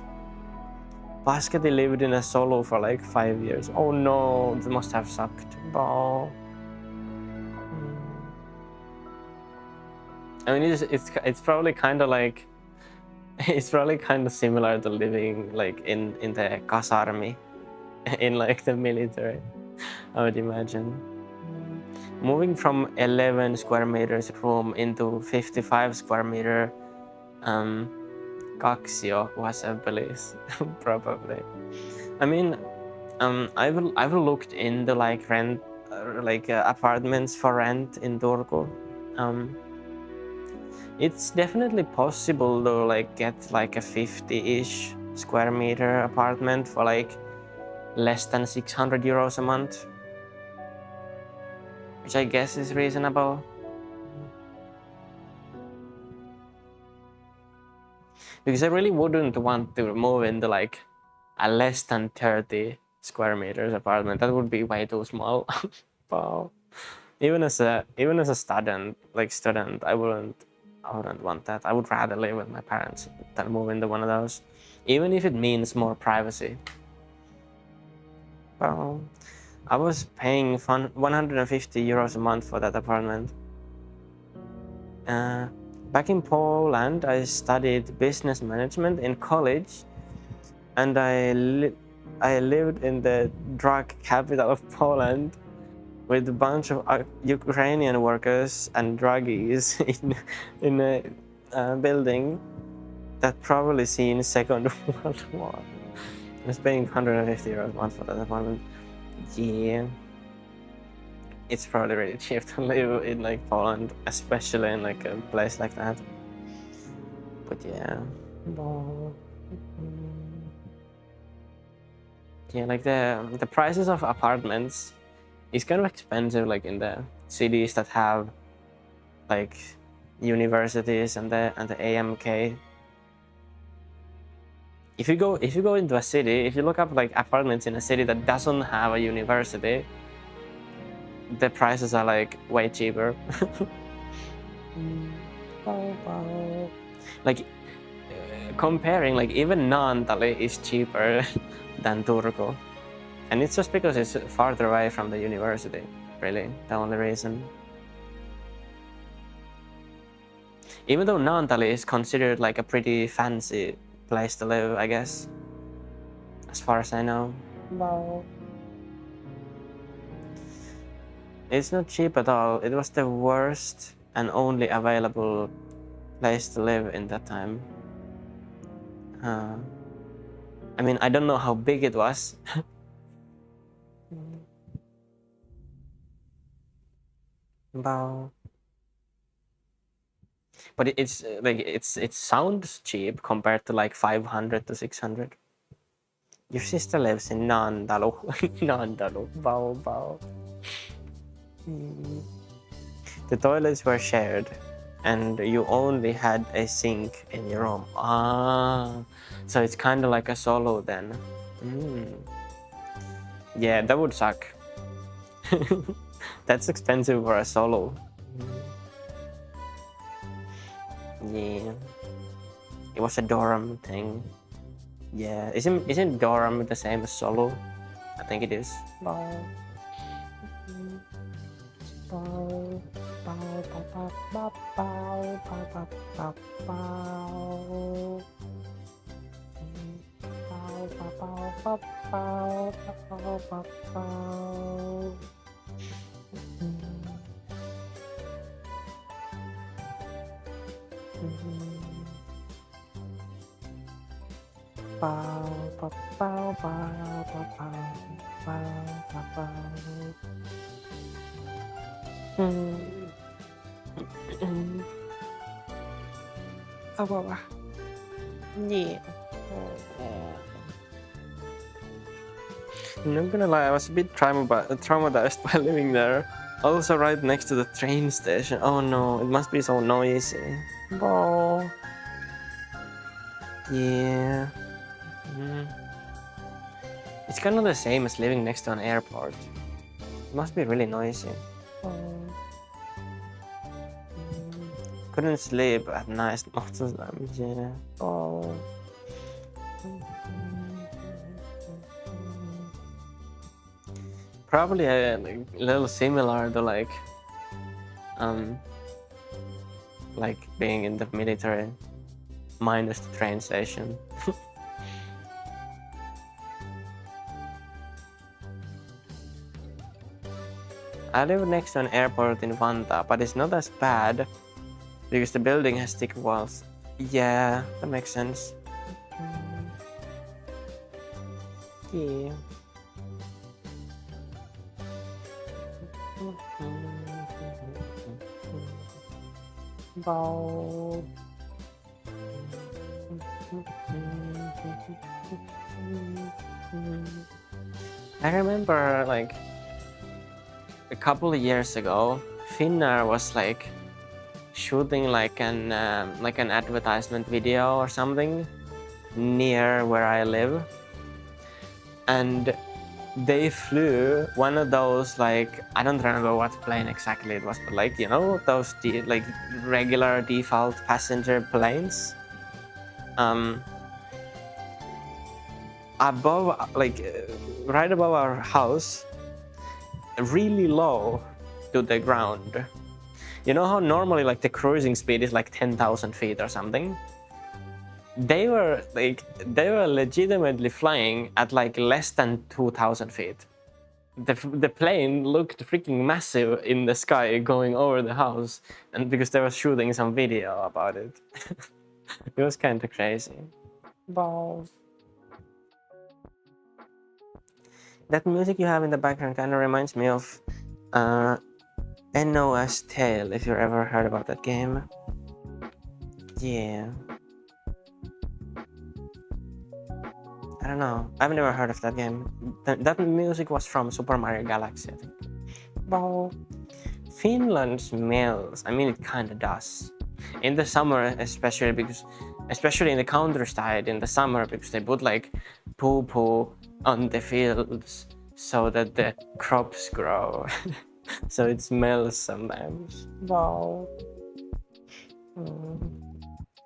Baskety lived in a solo for like 5 years. Oh no, that must have sucked. Oh. I mean, it's probably kind of like it's probably kind of similar to living like in the kasarmi, in like the military, I would imagine. Moving from 11 square meters room into 55 square meter kaksio was a bliss, probably. I mean, I've looked into like rent, apartments for rent in Turku. It's definitely possible to like get like a 50-ish square meter apartment for like less than 600 euros a month, which I guess is reasonable. Because I really wouldn't want to move into like a less than 30 square meters apartment. That would be way too small. Wow. Even as a student, I wouldn't want that. I would rather live with my parents than move into one of those, even if it means more privacy. Well, I was paying 150 euros a month for that apartment. Back in Poland, I studied business management in college, and I lived in the drug capital of Poland with a bunch of Ukrainian workers and druggies in a building that probably seen Second World War. I was paying 150 euros a month for that apartment. Yeah. It's probably really cheap to live in like Poland, especially in like a place like that. But yeah. Yeah, like the prices of apartments is kind of expensive, like in the cities that have like universities and the AMK. If you go into a city, if you look up like apartments in a city that doesn't have a university, the prices are like way cheaper. Like comparing, like even Naantali is cheaper than Turku, and it's just because it's farther away from the university. Really, the only reason. Even though Naantali is considered like a pretty fancy place to live, I guess, as far as I know. Wow. It's not cheap at all. It was the worst and only available place to live in that time. I mean, I don't know how big it was. Wow. But it's like it sounds cheap compared to like 500 to 600. Your sister lives in Naantali. Naantali. Wow. The toilets were shared, and you only had a sink in your room. Ah, so it's kind of like a solo then. Yeah, that would suck. That's expensive for a solo. Yeah, it was a dorm thing. Yeah, isn't dorm the same as solo? I think it is. Yeah. I'm not gonna lie, I was a bit traumatized by living there. Also right next to the train station. Oh no, it must be so noisy. Oh. Yeah. It's kind of the same as living next to an airport. It must be really noisy. Couldn't sleep at night most of them, yeah. Oh. Probably a little similar to like being in the military minus the train station. I live next to an airport in Vantaa, but it's not as bad because the building has thick walls. Yeah, that makes sense. Yeah. Bau. I remember like a couple of years ago, Finnair was like shooting like an advertisement video or something near where I live, and they flew one of those, like, I don't remember what plane exactly it was, but like, you know, those like regular default passenger planes above, like right above our house, really low to the ground. You know how normally like the cruising speed is like 10,000 feet or something? They were legitimately flying at like less than 2,000 feet. The plane looked freaking massive in the sky going over the house, and because they were shooting some video about it. It was kind of crazy. Wow. That music you have in the background kind of reminds me of NOS Tale, if you've ever heard about that game. Yeah. I don't know. I've never heard of that game. That music was from Super Mario Galaxy, I think. Wow. Finland smells. I mean, it kind of does. In the summer, especially in the countryside in the summer, because they put like poo on the fields so that the crops grow. So it smells sometimes. Wow.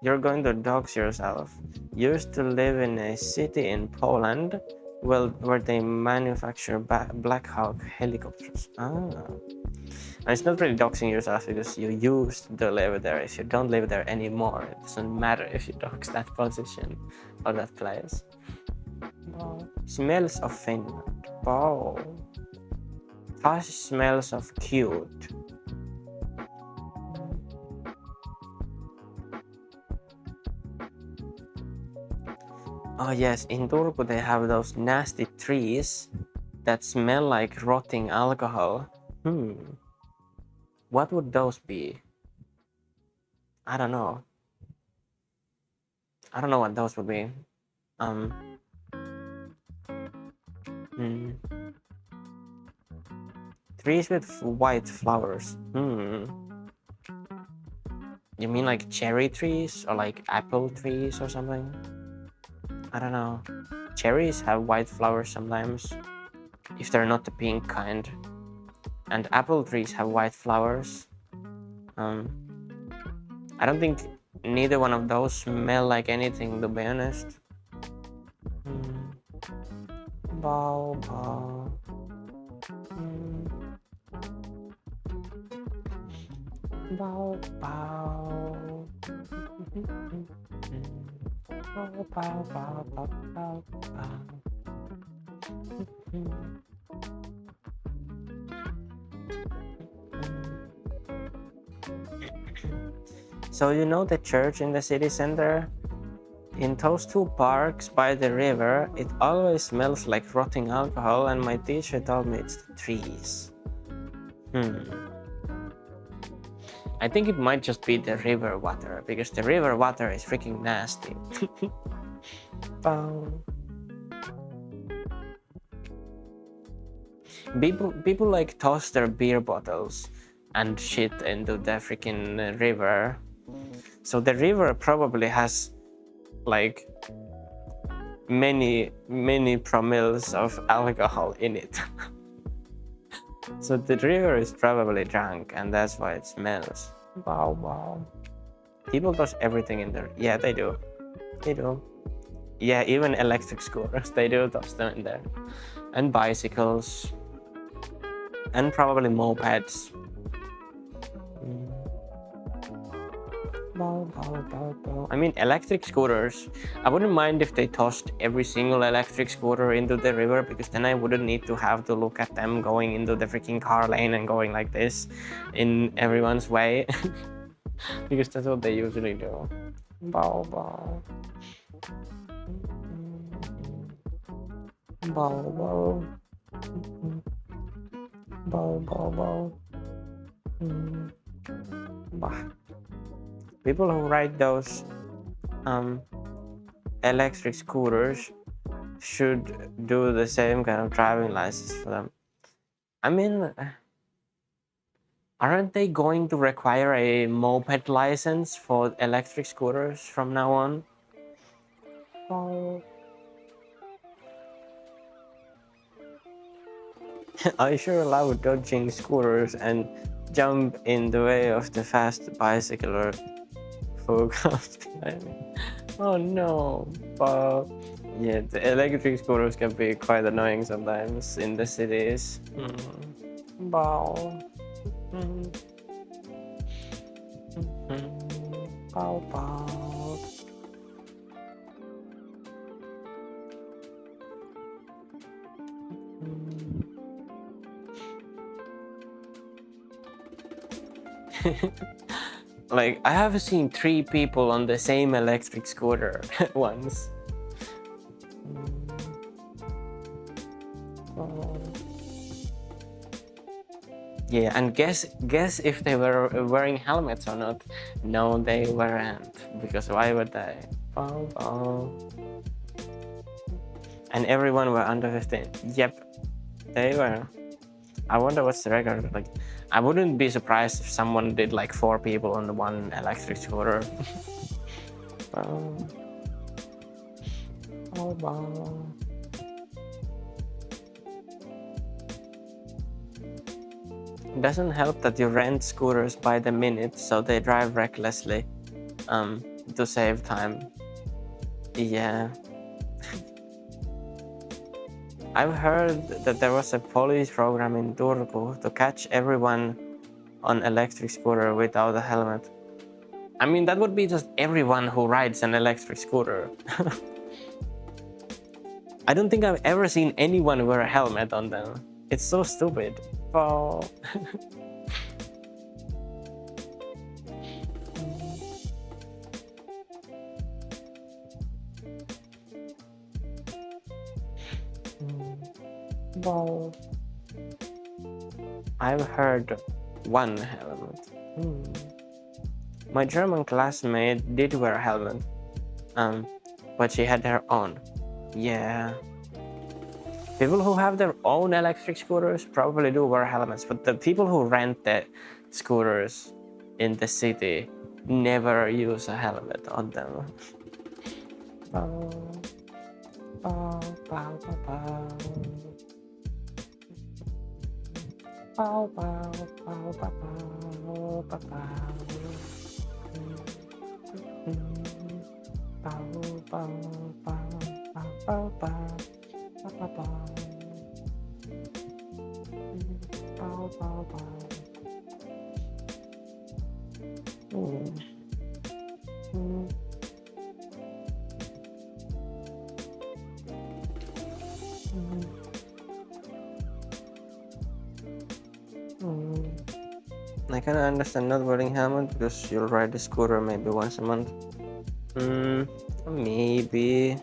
You're going to dox yourself. Used to live in a city in Poland where they manufacture Black Hawk helicopters. And it's not really doxing yourself because you used to live there. If you don't live there anymore, it doesn't matter if you dox that position or that place. Wow. Smells of Finland. Wow. Tash smells of cute. Oh yes, in Turku they have those nasty trees that smell like rotting alcohol. What would those be? I don't know. I don't know what those would be. Trees with white flowers. You mean like cherry trees or like apple trees or something? I don't know. Cherries have white flowers sometimes, if they're not the pink kind. And apple trees have white flowers. I don't think neither one of those smell like anything, to be honest. Bow, bow. Bow, bow. Bow, bow, bow, bow, bow, bow. So you know the church in the city center? In those two parks by the river, it always smells like rotting alcohol, and my teacher told me it's the trees. I think it might just be the river water, because the river water is freaking nasty. People like toss their beer bottles and shit into the freaking river. So the river probably has like many promils of alcohol in it. So the river is probably drunk, and that's why it smells. Wow, wow. People toss everything in there. Yeah, they do. They do. Yeah, even electric scooters, they do toss them in there. And bicycles. And probably mopeds. I mean, electric scooters, I wouldn't mind if they tossed every single electric scooter into the river, because then I wouldn't need to have to look at them going into the freaking car lane and going like this in everyone's way. Because that's what they usually do. Bow, bow. Bow, bow. Bow, bow, bow. Bah. People who ride those electric scooters should do the same kind of driving license for them. I mean, aren't they going to require a moped license for electric scooters from now on? I sure love dodging scooters and jump in the way of the fast bicycler who comes behind me. Oh no, but yeah, the electric scooters can be quite annoying sometimes in the cities. Bow. Bow, bow. Like, I have seen 3 people on the same electric scooter once. Yeah, and guess if they were wearing helmets or not. No, they weren't, because why would they? And everyone were under 15. Yep, they were. I wonder what's the record. Like, I wouldn't be surprised if someone did like 4 people on the one electric scooter. It doesn't help that you rent scooters by the minute, so they drive recklessly to save time. Yeah. I've heard that there was a police program in Turku to catch everyone on electric scooter without a helmet. I mean, that would be just everyone who rides an electric scooter. I don't think I've ever seen anyone wear a helmet on them. It's so stupid. Oh. Wow. I've heard one helmet. My German classmate did wear a helmet, but she had her own. Yeah. People who have their own electric scooters probably do wear helmets, but the people who rent the scooters in the city, never use a helmet on them. Bow, bow, bow, bow, bow, bow, bow, bow, bow, bow, bow. Bow, bow, bow, bow, bow, bow, bow, bow. Bow, bow, bow. I kind of understand not wearing helmet because you'll ride the scooter maybe once a month. Maybe.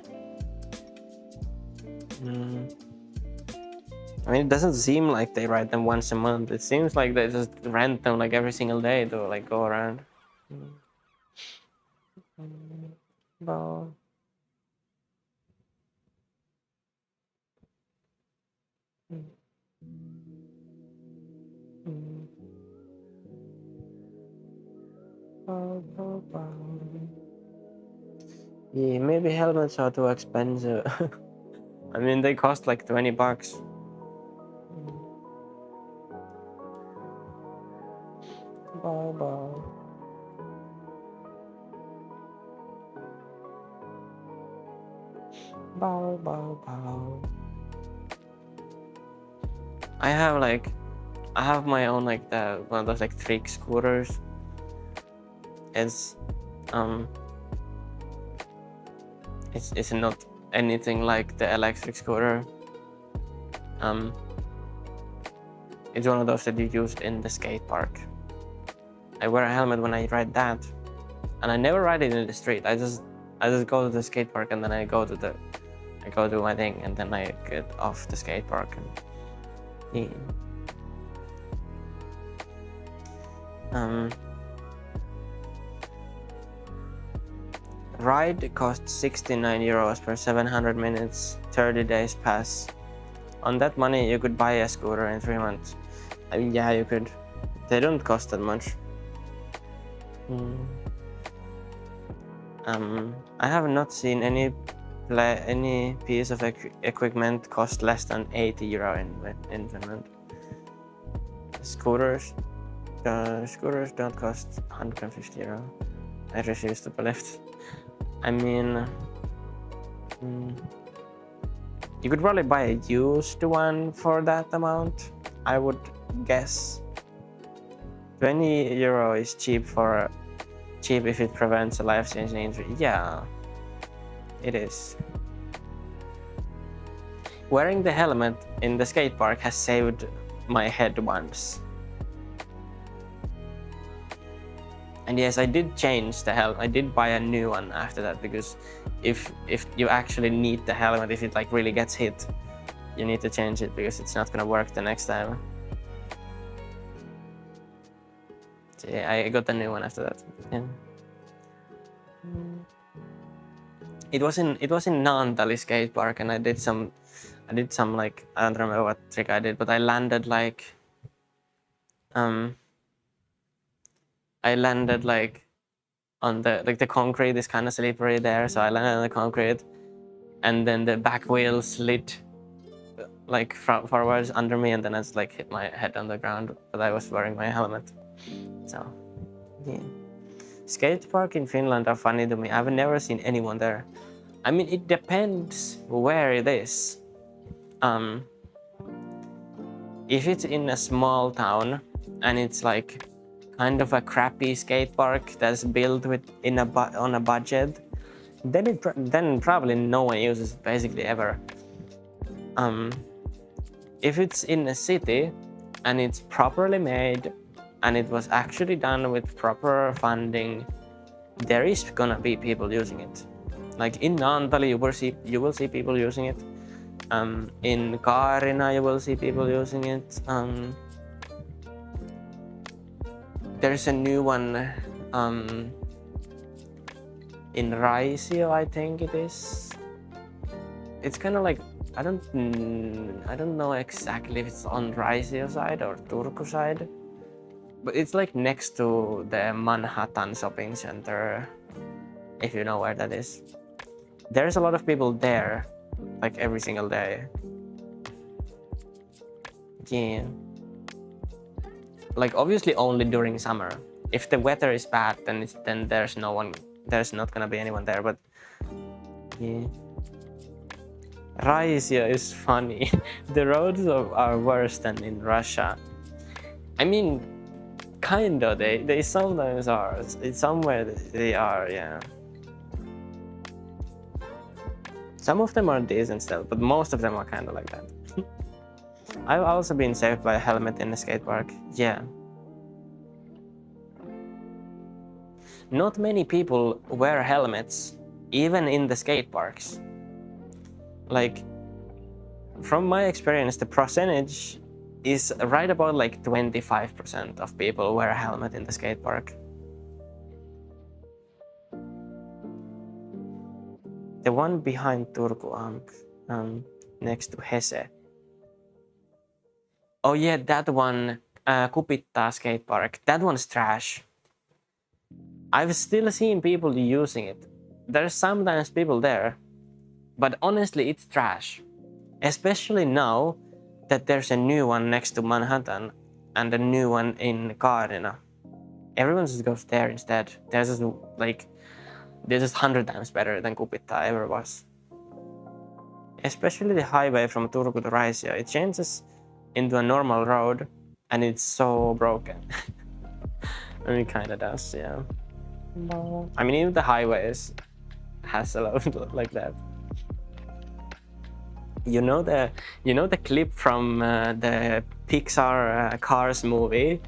I mean, it doesn't seem like they ride them once a month. It seems like they just rent them like every single day to like go around. Bow. Bow, bow, bow. Yeah, maybe helmets are too expensive. I mean, they cost like $20. Bow, bow. Bow, bow, bow. I have my own like one of those like trick scooters. It's it's not anything like the electric scooter. It's one of those that you use in the skate park. I wear a helmet when I ride that, and I never ride it in the street. I just go to the skate park and then I go do my thing and then I get off the skate park and yeah. Ride costs 69 euros per 700 minutes, 30 days pass. On that money, you could buy a scooter in 3 months. I mean, yeah, you could. They don't cost that much. I have not seen any piece of equipment cost less than 80 euro in Finland. Scooters don't cost 150 euro. I refuse to believe it. I mean, you could probably buy a used one for that amount. I would guess 20 euro is cheap if it prevents a life-changing injury. Yeah, it is. Wearing the helmet in the skate park has saved my head once. And yes, I did change the helmet. I did buy a new one after that because if you actually need the helmet, if it like really gets hit, you need to change it because it's not gonna work the next time. So yeah, I got a new one after that. Yeah. It was in Naantali skate park, and I did some like, I don't remember what trick I did, but I landed like on the concrete is kind of slippery there, so I landed on the concrete, and then the back wheel slid like forwards under me, and then I just like hit my head on the ground, but I was wearing my helmet. So yeah, skate park in Finland are funny to me. I've never seen anyone there. I mean, it depends where it is. If it's in a small town and it's like kind of a crappy skate park that's built on a budget, then probably no one uses it basically ever. If it's in a city and it's properly made and it was actually done with proper funding, there is gonna be people using it. Like in Naantali, you will see people using it. In Kaarina, you will see people using it. There's a new one in Raisio, I think it is. It's kind of like, I don't know exactly if it's on Raisio side or Turku side, But it's like next to the Manhattan shopping center, if you know where that is. There's a lot of people there, like every single day. Yeah. Like obviously only during summer. If the weather is bad, then there's no one. There's not gonna be anyone there. But yeah. Russia is funny. The roads are worse than in Russia. I mean, kinda. They sometimes are. It's somewhere they are. Yeah. Some of them are decent still, but most of them are kind of like that. I've also been saved by a helmet in the skate park. Yeah. Not many people wear helmets, even in the skate parks. Like, from my experience, the percentage is right about like 25% of people wear a helmet in the skate park. The one behind Turku next to Hese. Oh yeah, that one, Kupittaa skate park. That one's trash. I've still seen people using it. There's sometimes people there, but honestly, it's trash. Especially now that there's a new one next to Manhattan and a new one in Kaarina. Everyone just goes there instead. This is 100 times better than Kupittaa ever was. Especially the highway from Turku to Raisio. It changes into a normal road and it's so broken. I mean, it kind of does, yeah. I mean, even the highways has a lot like that. You know the clip from the Pixar Cars movie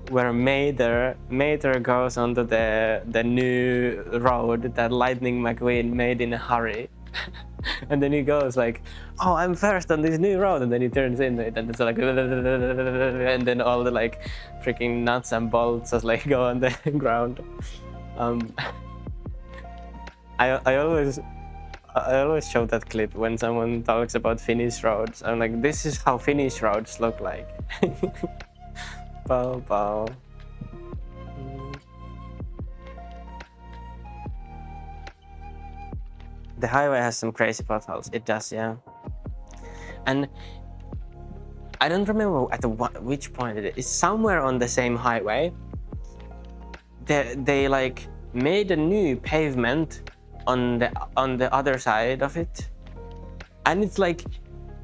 where Mater goes onto the new road that Lightning McQueen made in a hurry. And then he goes like, oh, I'm first on this new road, and then he turns into it and it's like, and then all the like freaking nuts and bolts just like go on the ground. I always show that clip when someone talks about Finnish roads. I'm like, this is how Finnish roads look like. Bow, bow. The highway has some crazy potholes. It does, yeah. And I don't remember at which point it is. It's somewhere on the same highway. They like made a new pavement on the other side of it, and it's like,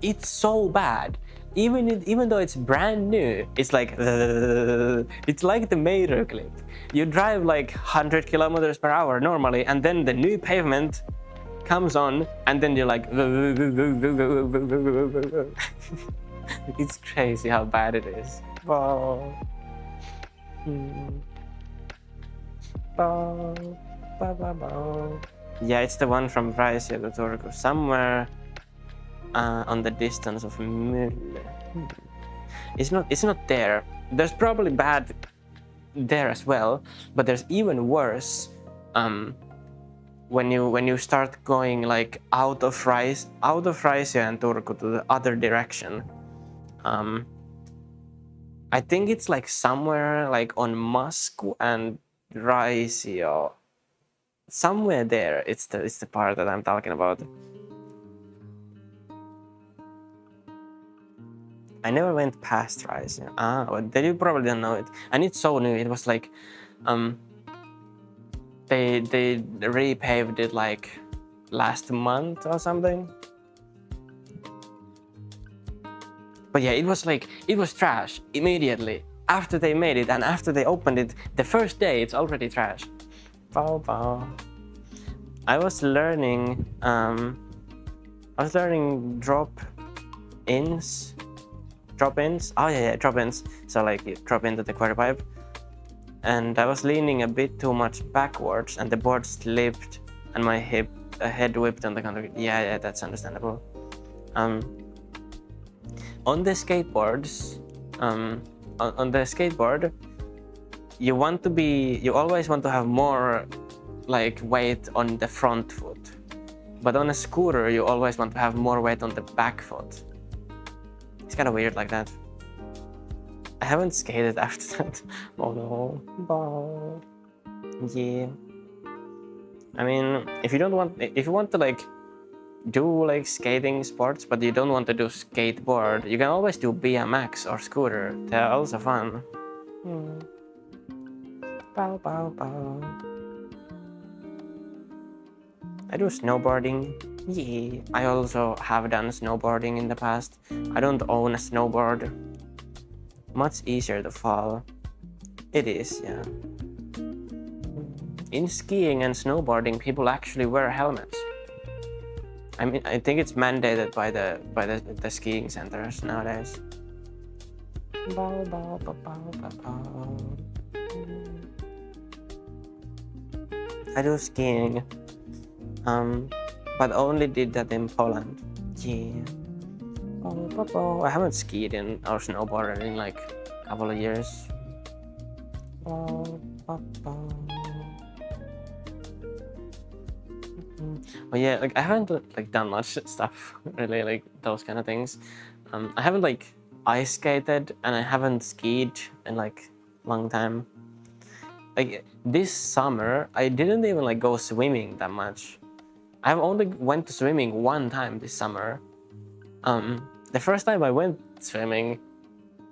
it's so bad. Even though it's brand new, it's like it's like the Mater clip. You drive like 100 kilometers per hour normally, and then the new pavement comes on, and then you're like it's crazy how bad it is. Bow. Bow. Bow, bow, bow. Yeah, it's the one from Raisio to Turku, somewhere on the distance of Mylle. It's not there. There's probably bad there as well, but there's even worse when you start going like out of Raisio and Turku to the other direction. I think it's like somewhere like on Masku and Raisio. Somewhere there, it's the part that I'm talking about. I never went past Raisio. But then you probably don't know it. And it's so new. It was like, they repaved it like last month or something. But yeah, it was trash immediately after they made it, and after they opened it, the first day it's already trash. Bow, bow. I was learning drop-ins. Oh yeah, drop-ins. So like you drop into the quarter pipe, and I was leaning a bit too much backwards, and the board slipped, and my head whipped on the concrete. Yeah, that's understandable. On the skateboards, on the skateboard, you always want to have more like weight on the front foot, but on a scooter you always want to have more weight on the back foot. It's kind of weird like that. I haven't skated after that. Oh no. Bau. Yeah. I mean, if you want to like do like skating sports, but you don't want to do skateboard, you can always do BMX or scooter. They're also fun. Bow, bow, bow. I do snowboarding. Yeah. I also have done snowboarding in the past. I don't own a snowboard. Much easier to fall. It is, yeah. In skiing and snowboarding, people actually wear helmets. I mean, I think it's mandated by the skiing centers nowadays. Bow, bow, bow, bow, bow, bow. I do skiing, but only did that in Poland. Yeah. Bow, bow, bow. I haven't skied or snowboarded in like a couple of years. Bow, bow, bow. But yeah, like I haven't like done much stuff really, like those kind of things. I haven't like ice skated and I haven't skied in like long time. Like this summer, I didn't even like go swimming that much. I've only went to swimming one time this summer. The first time I went swimming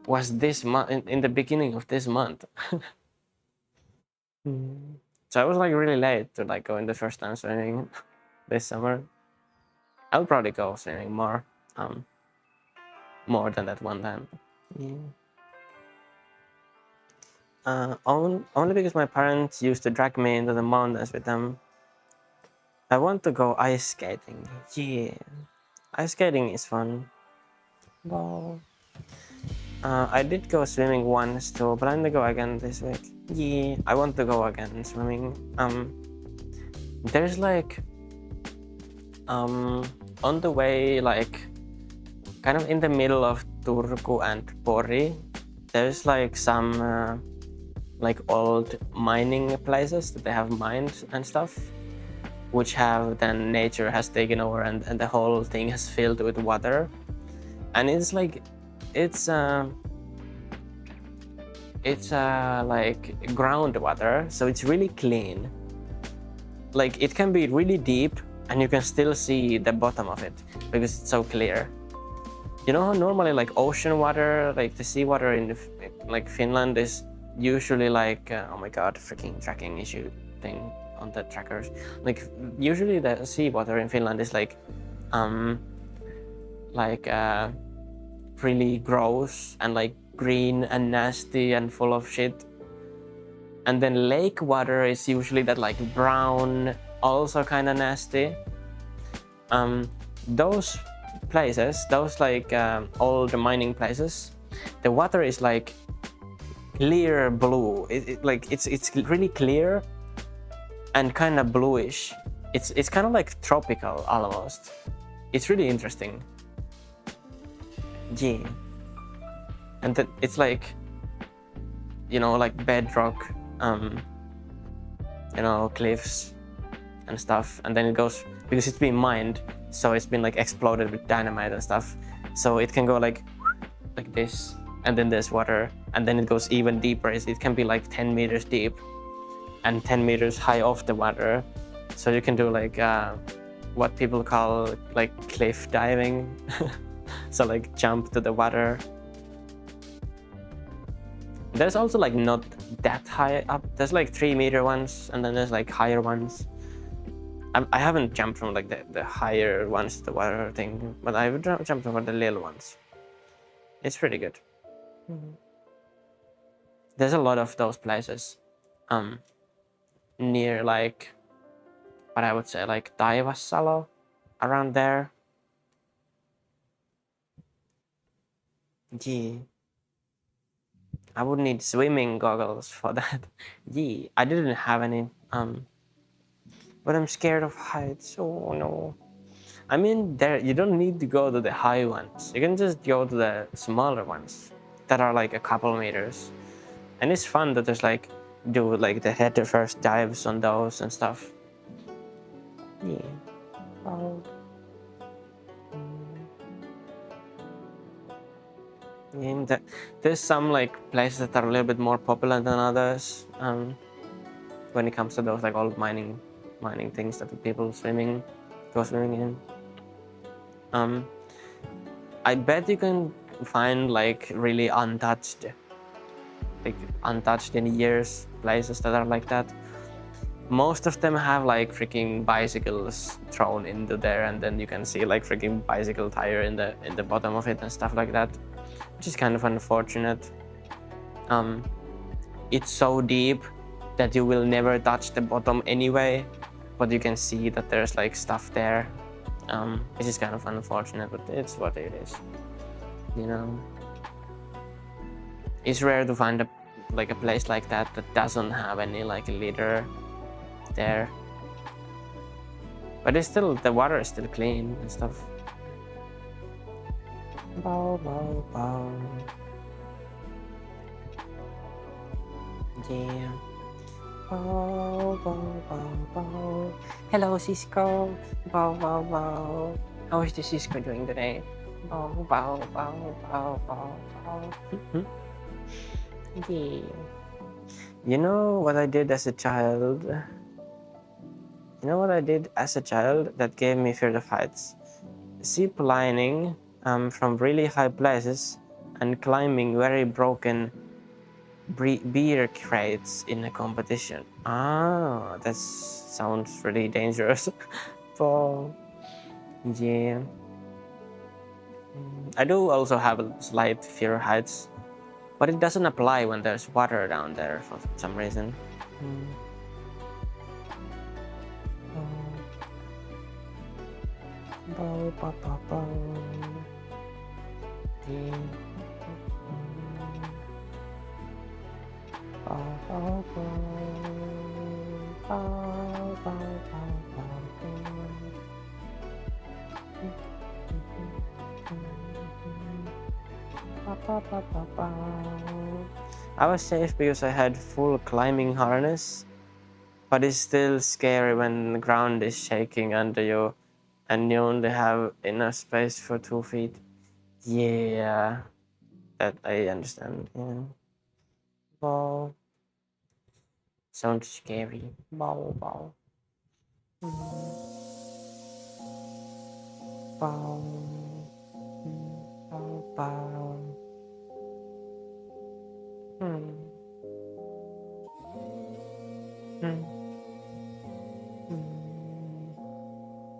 was this month, in the beginning of this month. So I was like really late to like going the first time swimming this summer. I'll probably go swimming more than that one time. Yeah. Only because my parents used to drag me into the mountains with them. I want to go ice skating. Yeah, ice skating is fun. Wow. I did go swimming once too, but I'm gonna go again this week. Yeah, I want to go again swimming. There's like on the way, like kind of in the middle of Turku and Pori, there's like some like old mining places that they have mined and stuff, which have then nature has taken over and the whole thing has filled with water. And it's like it's like groundwater, so it's really clean. Like it can be really deep and you can still see the bottom of it because it's so clear. You know how normally like ocean water, like the seawater in like Finland is usually like oh my god, freaking tracking issue thing on the trackers. Like usually the seawater in Finland is like really gross and like green and nasty and full of shit. And then lake water is usually that like brown, also kind of nasty. Those places, those like old mining places, the water is like clear blue. It's really clear and kind of bluish. It's kind of like tropical almost. It's really interesting. Yeah. And that it's like, you know, like bedrock, you know, cliffs and stuff, and then it goes, because it's been mined, so it's been like exploded with dynamite and stuff, so it can go like this, and then there's water, and then it goes even deeper. It can be like 10 meters deep and 10 meters high off the water, so you can do like what people call like cliff diving. So like jump to the water. There's also like not that high up. There's like 3-meter ones, and then there's like higher ones. I haven't jumped from like the higher ones to the water thing, but I've jumped over the little ones. It's pretty good. There's a lot of those places near like what I would say like Taivassalo, around there. Yeah. I would need swimming goggles for that. Yeah, I didn't have any. But I'm scared of heights. Oh no. I mean, there you don't need to go to the high ones. You can just go to the smaller ones that are like a couple meters, and it's fun to just like do like the head first dives on those and stuff. Yeah. Oh. There's some like places that are a little bit more popular than others. When it comes to those like old mining things that the people go swimming in. I bet you can find like really untouched in years places that are like that. Most of them have like freaking bicycles thrown into there, and then you can see like freaking bicycle tire in the bottom of it and stuff like that, which is kind of unfortunate. It's so deep that you will never touch the bottom anyway, but you can see that there's like stuff there, which is kind of unfortunate, but it's what it is, you know. It's rare to find a place like that doesn't have any like leader there, but it's still, the water is still clean and stuff. Bow, bow, bow. Yeah. Bow, bow, bow, bow. Hello, Cisco. Bow, bow, bow. How is the Cisco doing today? Bow, bow, bow, bow, bow, bow. Yeah. You know what I did as a child? That gave me fear of heights? Zip lining from really high places and climbing very broken beer crates in a competition. Ah, that sounds really dangerous. But yeah, I do also have a slight fear of heights, but it doesn't apply when there's water down there for some reason. Bow, bow, bow, bow. Yeah. Bow, bow, bow. Bow, bow, bow, bow, bow. I was safe because I had full climbing harness, but it's still scary when the ground is shaking under you and you only have enough space for 2 feet. Yeah, that I understand. Yeah. Bow. Sounds scary. Bow, bow. Bow. Bow, bow.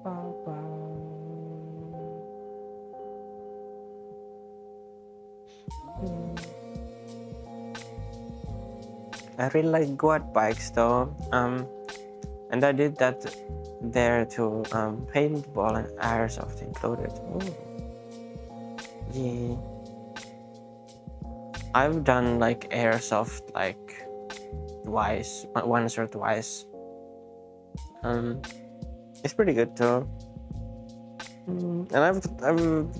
Bow, bow. I really like quad bikes though, and I did that there too. Paintball and airsoft included. Ooh. Yeah, I've done like airsoft like once or twice. It's pretty good too. And I've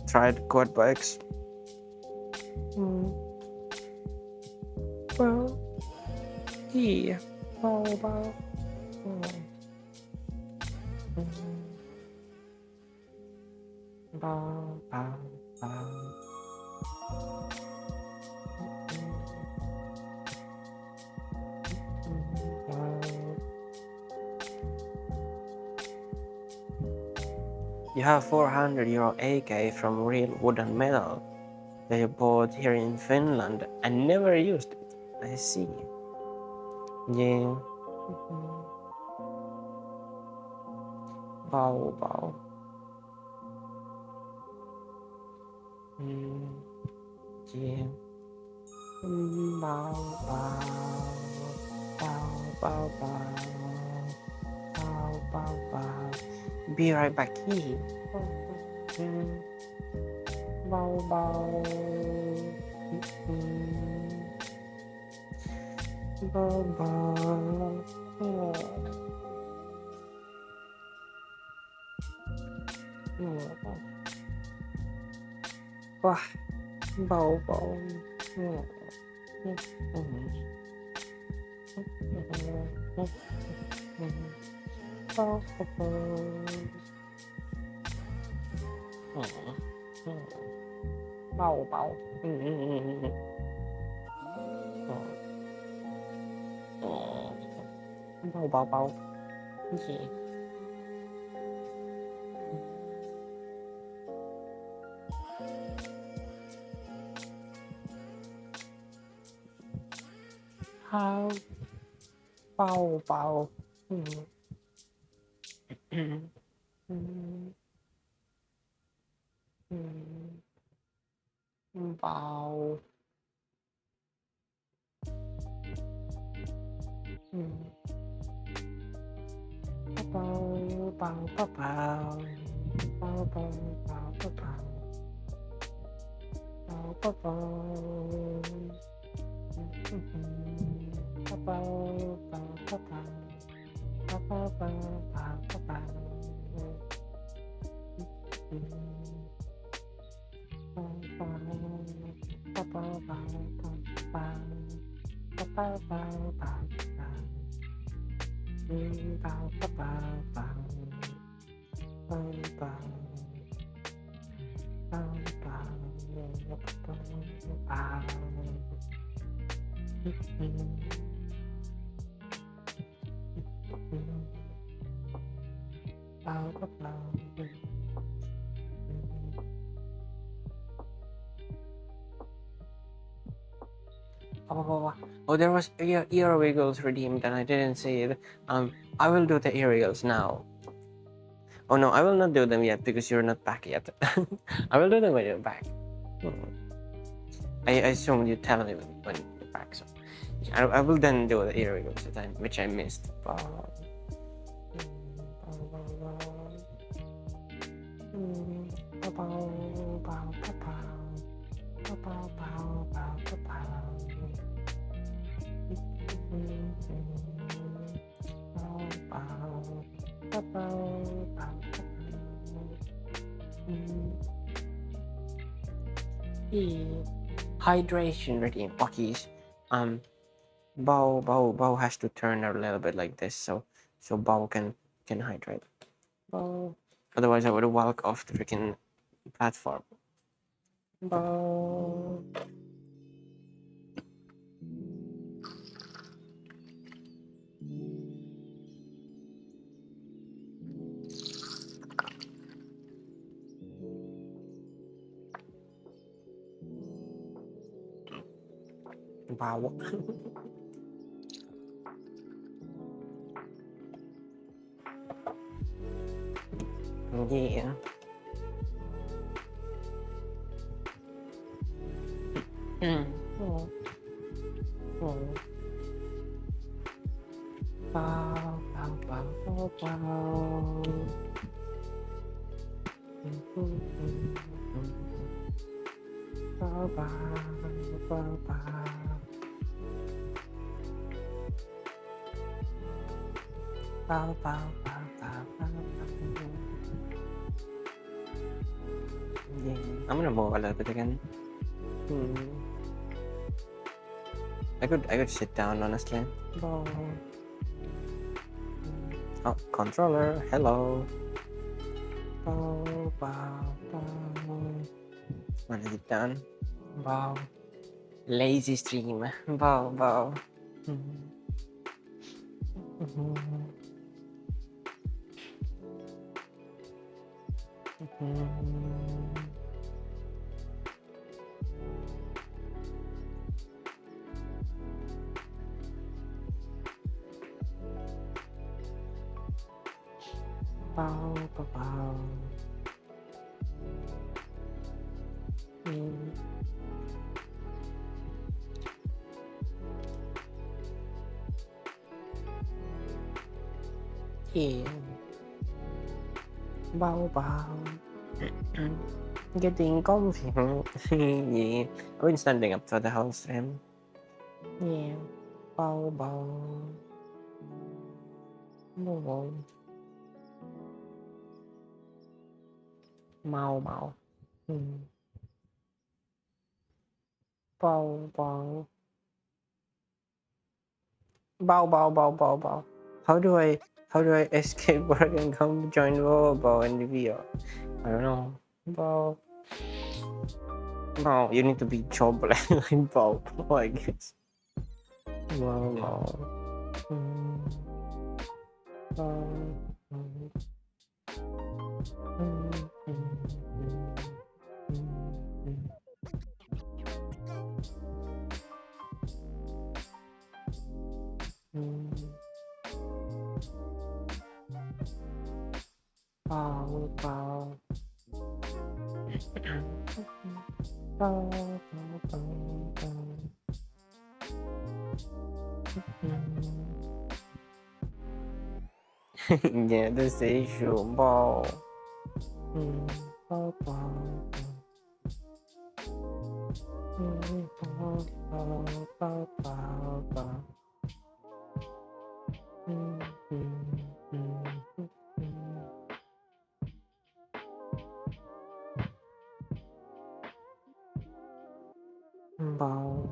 tried quad bikes. Well, yeah. Bow, bow. Bow, bow, bow. You have 400 euro AK from real wood and metal that you bought here in Finland and never used it. I see. Yeah. Bow, bow. Yeah. Bow, bow. Bow, bow, bow. Bow, bow, bow. Be right back here. Bow, bow. Bow, bow. Wah, bow, bow. Bow, bow. Bau, bau. Oh. Bau, bau, bau. Yeah. How? Bau, bau. Bau. Bau, bau, bau, bau. Bau, bau, bau, bau, bau. Bau, bau, bau. Bau, bau, bau, bau. Bau, bau, bau, bau, bau. Oh, there was ear wiggles redeemed and I didn't see it. I will do the ear wiggles now. Oh no, I will not do them yet because you're not back yet. I will do them when you're back. I assumed you tell me when you're back, so I will then do the ear wiggles which I missed. Hydration redeem. Buckies. Bau has to turn a little bit like this so Bau can hydrate. Bau. Otherwise I would walk off the freaking platform. Bau. Bau. Yeah. Oh. Bau, bau, bau, bau, bau. Bau, bau, bau, bau. Bau, bau, bau, bau, bau. Yeah. I'm gonna move a little bit again. I could sit down honestly. Bau. Oh, controller, hello. Bau, bau, bau. Wanna sit down? Bau. Lazy stream. Bau, bau. Bau, bau, bau. Yeah. Bau, bau. Getting comfy. Yeah. I've been standing up for the whole stream. Yeah. Bau, bau. Bau, bau. Mau, mau. Bau, bau. Bau, bau, bau, bau, bau. How do I escape work and come join Bau in the VR? I don't know. Bau. No, you need to be job like Bau, I guess. No. Bau. Yeah, that's the issue. Bau. Bau.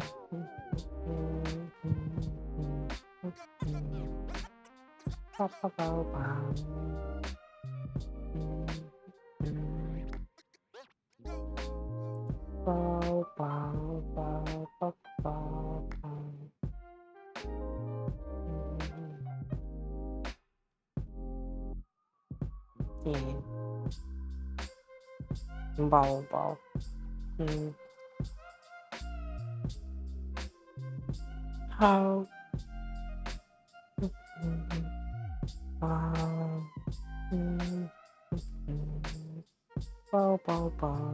Yeah. Bau. How? Bau. Bau.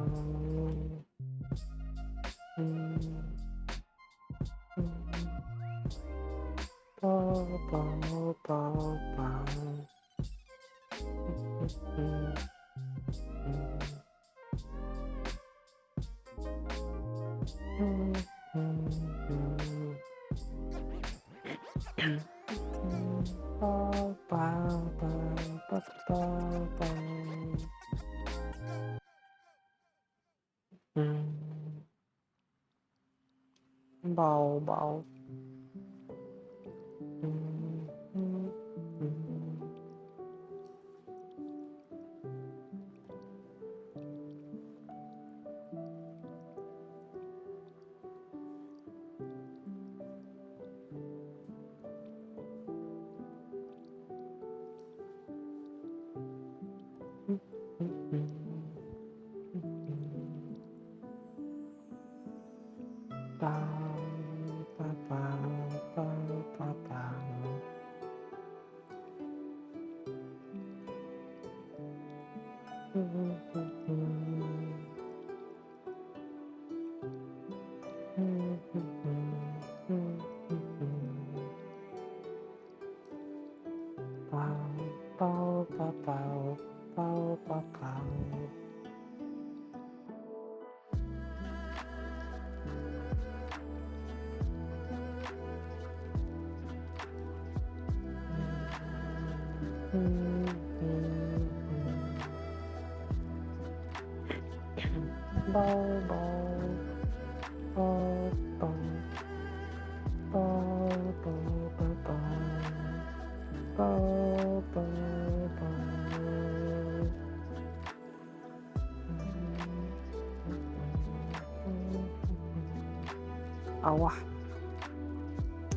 Awah.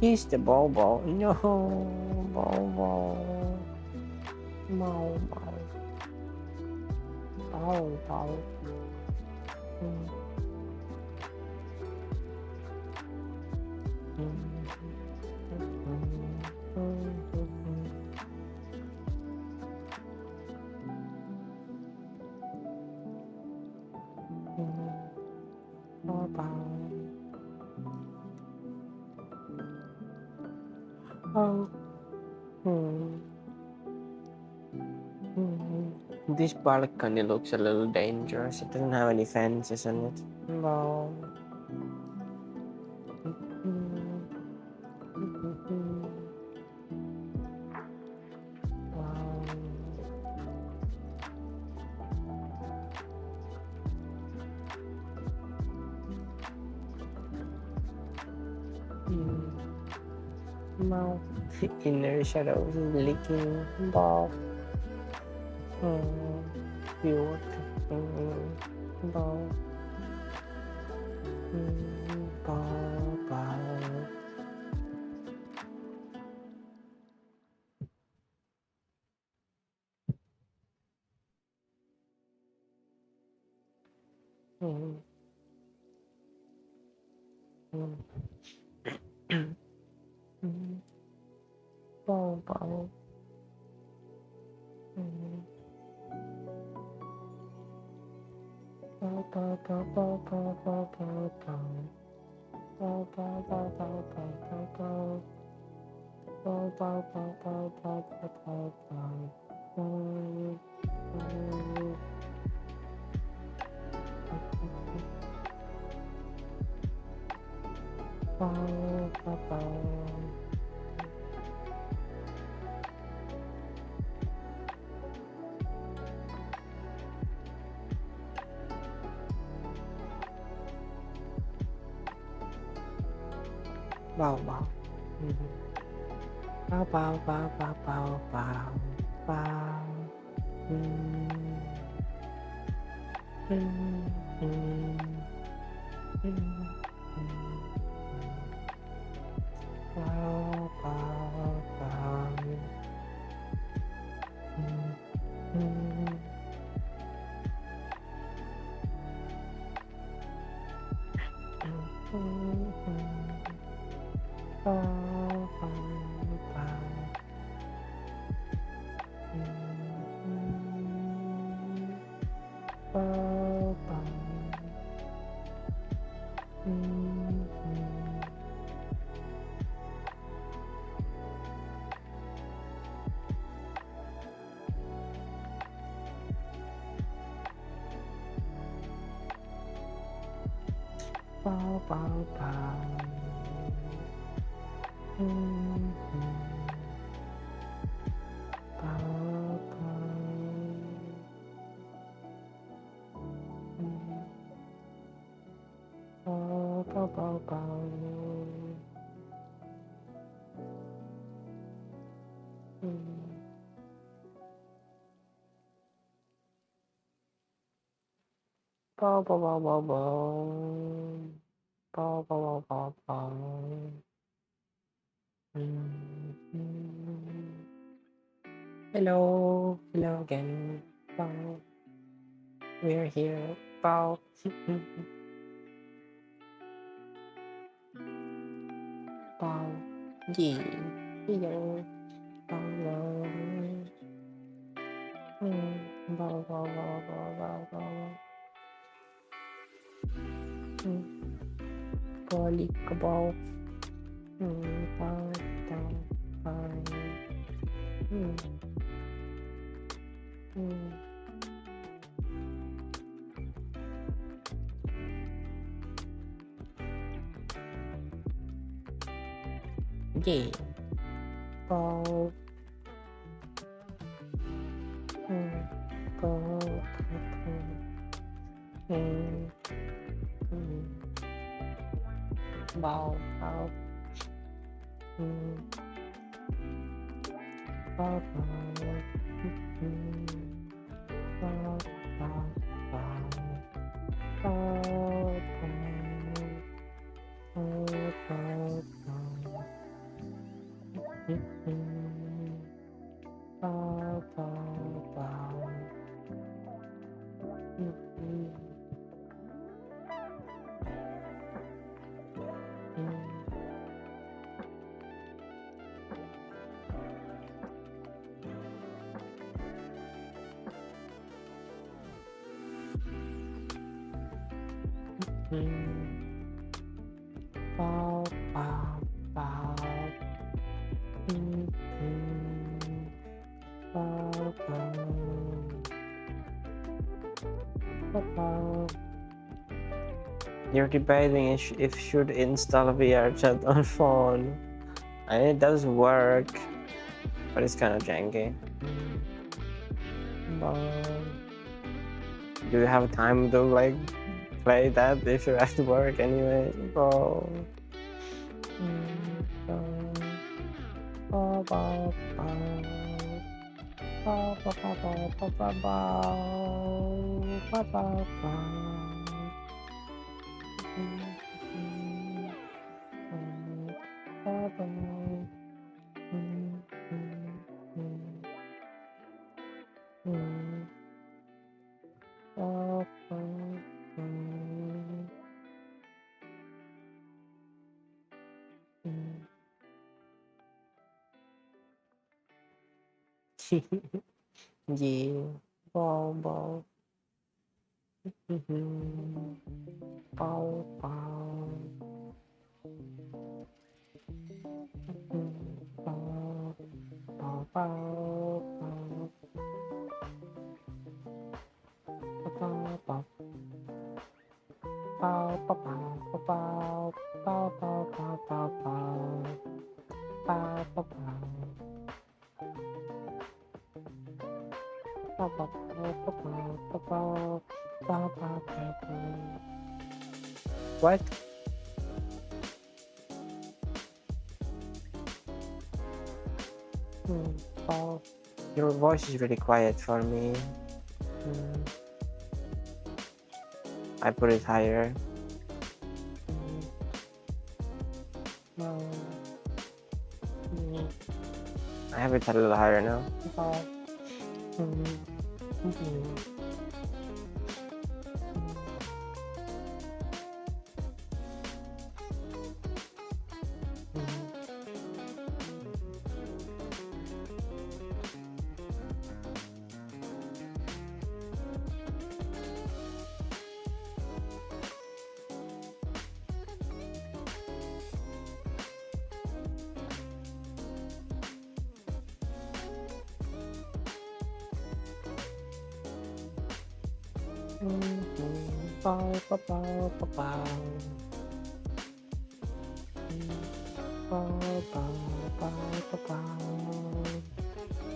Kiss the Bobo. No, Bobo. Mau. Bau. This balcony looks a little dangerous. It doesn't have any fences on it. No. Mau. Inner shadows leaking. Bau. Cute. Bau. Hello, hello again. Bau. We're here. Bau. Bau. Yeah. Hello. Bau. Bau, bau, bau, bau, bau, bau. Balik ka bau. Bau, bau, bau. Yeah. Bau. Bau. Bau. Bau. Bau. You're debating if should install VR chat on phone. And it does work, but it's kind of janky. Do you have time to like play that if you're at work anyway, bro? Yeah, ball, ball. Ball, ball. Ball, ball, ball, ball, ball. Bow, bow, bow, bow, bow, bow, bow, bow, bow, bow, bow, bow, bow, bow, bow, bow, bow, bow, bow. What? Bow. Your voice is really quiet for me. I put it higher. I have it a little higher now. Bow, bow, bow, bow, bow. Bow, bow, bow, bow, bow.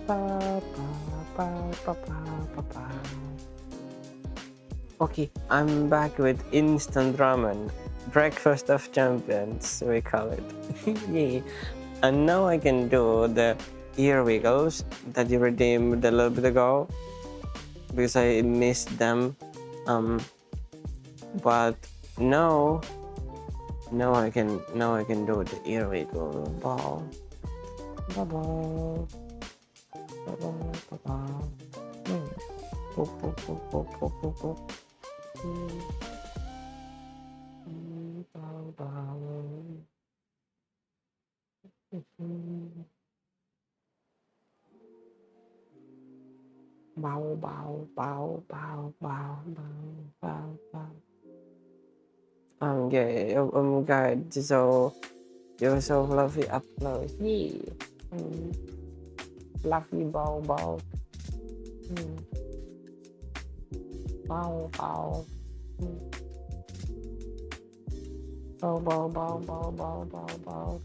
Bow, bow, bow, bow, bow, bow. Okay, I'm back with instant ramen. Breakfast of champions, we call it. Yeah. And now I can do the ear wiggles that you redeemed a little bit ago because I missed them. But now I can do the ear wiggle. Bow, bow, bow, bow, bow, bow. Boop, boop, boop, boop, boop, boop, boop. Bow, bow. Bow, bow, bow, bow, bow, bow, bow. Yeah, God, you're so fluffy up close. Yeah. Fluffy bow, bow. Bow, bow. Bow, bow, bow, bow, bow, bow, bow.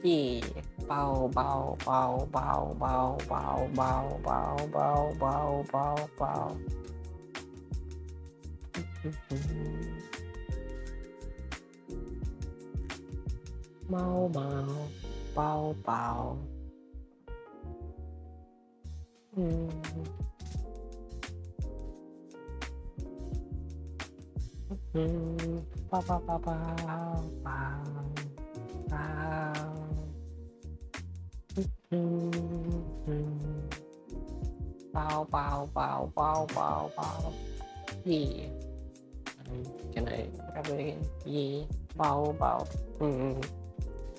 Yeah. Bow, bow, bow, bow, bow, bow, bow, bow, bow, bow, bow, bow. Bow, bow, bow, bow. Bow, bow, bow, bow, bow, bow. Bow, bow, bow, bow, bow, bow. Yeah. Can I grab it again? Yeah. Bow, bow.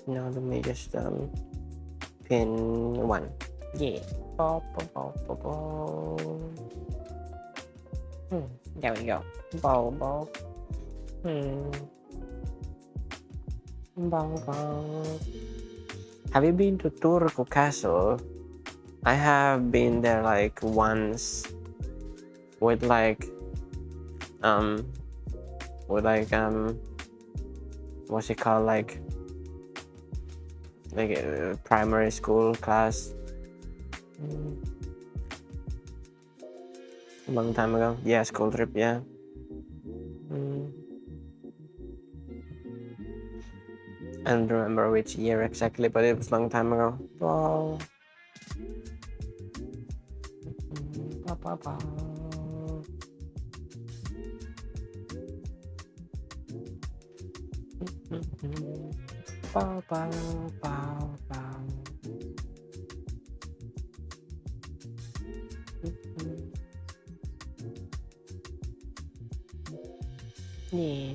Now let me just pin one. Yeah. Bow, bow, bow, bow, bow. There we go. Bow, bow. Bow, bow. Have you been to Turku Castle? I have been there like once with like what's it called, like a primary school class a long time ago. Yeah, school trip. Yeah. I don't remember which year exactly, but it was a long time ago. Wow. Yeah.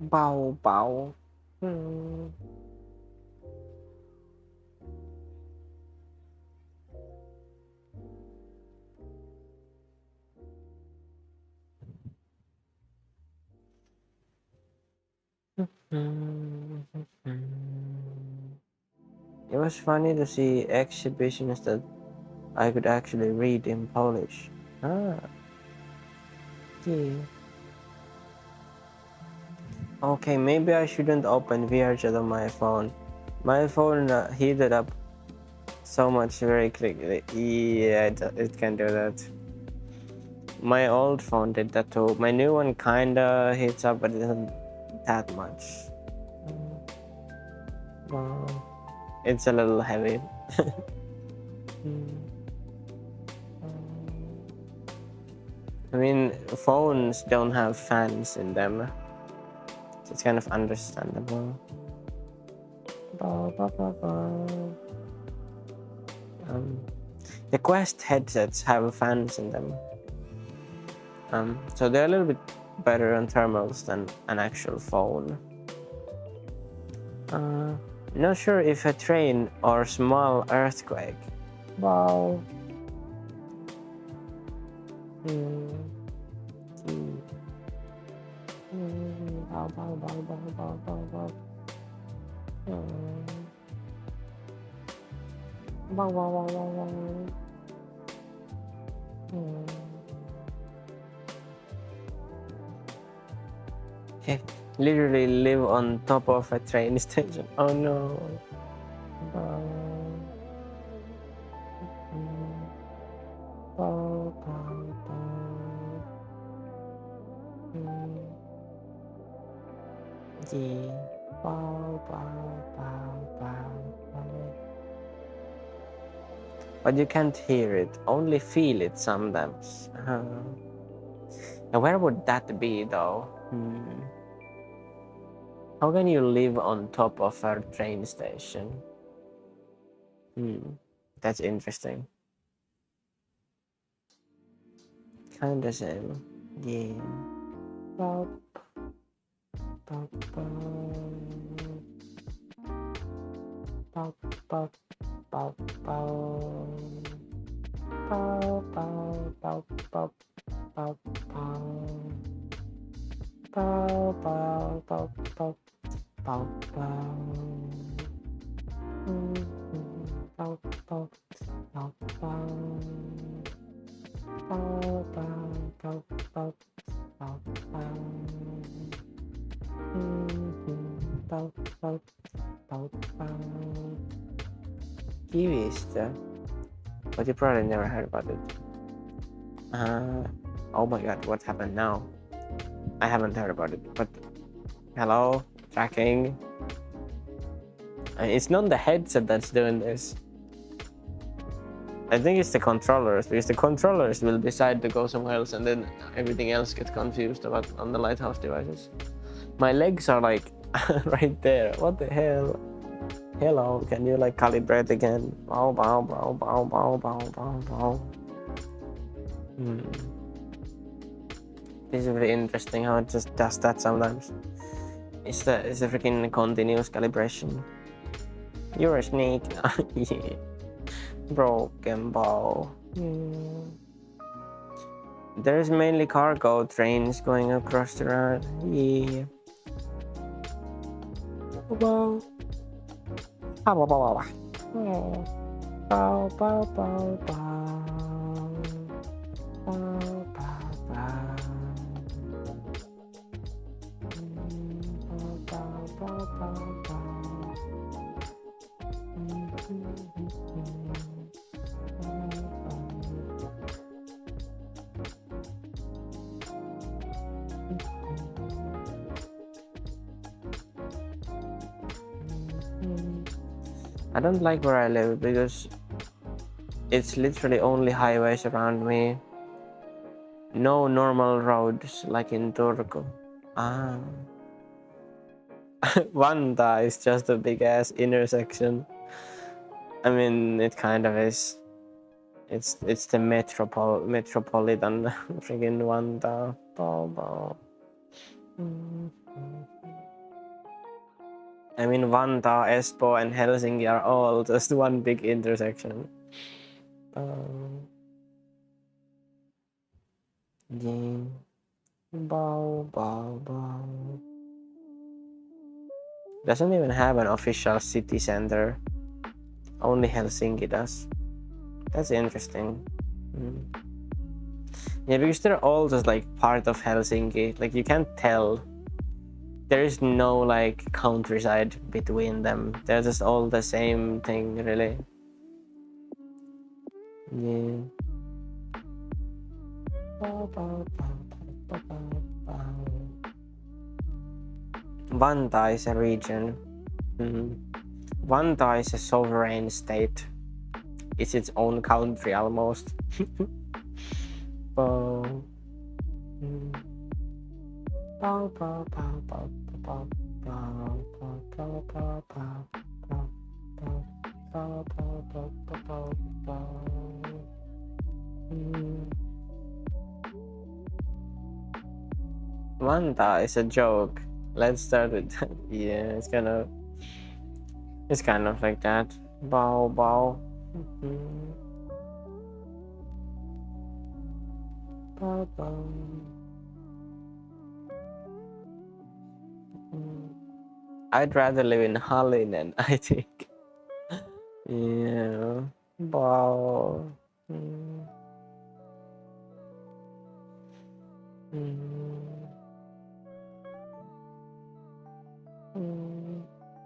Bau, bau. It was funny to see exhibitions that I could actually read in Polish. Ah, yeah. Okay, maybe I shouldn't open VRChat on my phone. My phone heated up so much very quickly. Yeah, it can do that. My old phone did that too. My new one kinda heats up, but it isn't that much. It's a little heavy. I mean, phones don't have fans in them, so it's kind of understandable. The Quest headsets have fans in them, so they're a little bit better on thermals than an actual phone. Not sure if a train or small earthquake. Wow. Literally live on top of a train station. Oh no. But you can't hear it, only feel it sometimes. And where would that be though? How can you live on top of a train station? That's interesting. Kinda same. Yeah. Pop. Pop, pop. Pop, pop, pop, pop. Pop, pop, pop, pop, pop. Pop, pop, pop, pop, pop. Pop, pop, pop, pop. Kiwista, but you probably never heard about it. Oh my god, what happened now? I haven't heard about it, but hello, tracking. It's not the headset that's doing this. I think it's the controllers, because the controllers will decide to go somewhere else and then everything else gets confused about on the lighthouse devices. My legs are like right there. What the hell? Hello, can you like calibrate again? Bow, bow, bow, bow, bow, bow, bow, bow. This is really interesting how it just does that sometimes. It's the freaking continuous calibration. You're a snake. Yeah. Broken bow. There's mainly cargo trains going across the road. Yeah. Bow. Bow, bow, bow, bow. Bow, bow, bow, bow. Bow, bow, bow. Bow, bow, bow, bow. I don't like where I live because it's literally only highways around me. No normal roads like in Turku. Ah. Vanta is just a big ass intersection. I mean, it kind of is. It's the metropolitan friggin' Vanta. Bow. I mean, Vanta, Espoo, and Helsinki are all just one big intersection. Yeah. Bow. Doesn't even have an official city center. Only Helsinki does. That's interesting. Yeah, because they're all just like part of Helsinki. Like you can't tell. There is no like countryside between them. They're just all the same thing, really. Yeah. Vanta is a region. Vanta is a sovereign state. It's its own country almost. Vanta is a joke. Let's start with that. Yeah, it's kind of like that. Bow. I'd rather live in Hallinen, I think. Yeah. Bow.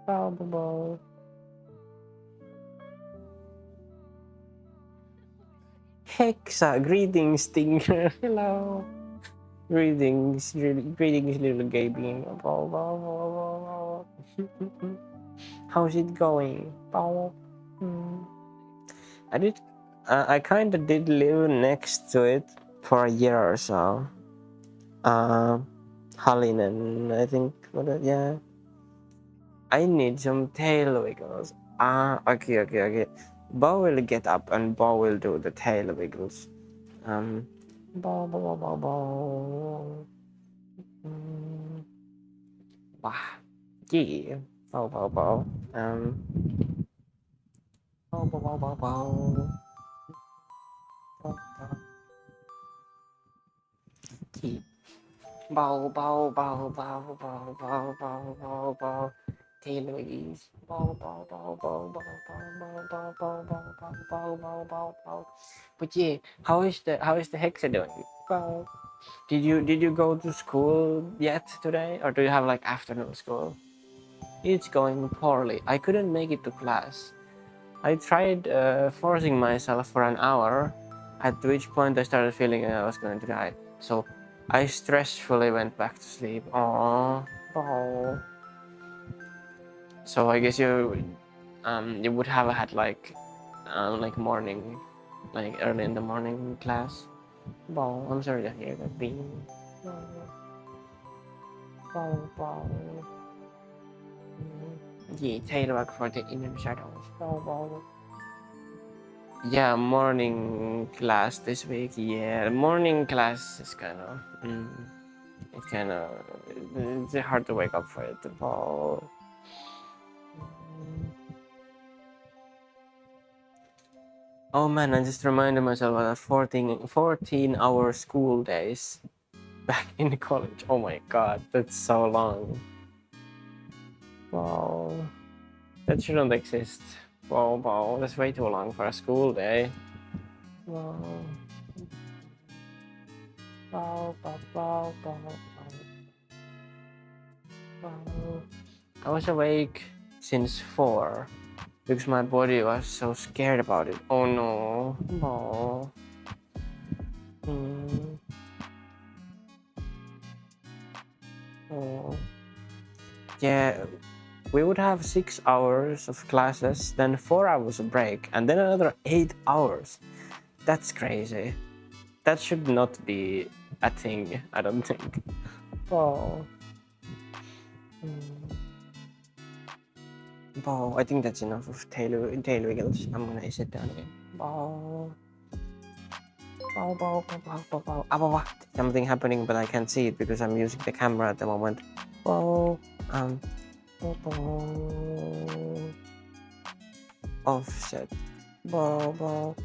Bow. Hexa, greetings, Stinger. Hello. Greetings, little gay being. How's it going? I kind of did live next to it for a year or so. Hallinen, I think. Yeah. I need some tail wiggles. Okay. Bo will get up and Bo will do the tail wiggles. Bow. Yeah. Bow. Bow. Bow. Yeah. Bow. Tail wiggles. Bow. But yeah, how is the Hexa doing? Bow. Did you go to school yet today, or do you have like afternoon school? It's going poorly. I couldn't make it to class. I tried forcing myself for an hour, at which point I started feeling I was going to die. So I stressfully went back to sleep. Oh. So I guess you would have had like morning, like early in the morning class. I'm sorry to hear that, Bean. Yeah, tailwork for the inner shadows. Yeah, morning class this week. Yeah, morning class is kind of it's hard to wake up for it. Oh man, I just reminded myself of that 14-hour school days back in college. Oh my god, that's so long. Wow, that shouldn't exist. Wow, that's way too long for a school day. Wow. I was awake since 4 because my body was so scared about it. Oh no. Oh. Yeah, we would have 6 hours of classes, then 4 hours of break, and then another 8 hours. That's crazy. That should not be a thing, I don't think. Oh. Bow. I think that's enough of tail wiggles. I'm gonna sit down again. Bow. Bow, bow, bow, bow, bow, bow. Ah, bow, bow. Something happening, but I can't see it because I'm using the camera at the moment. Bow. Bow, bow. Offset. Bow, bow.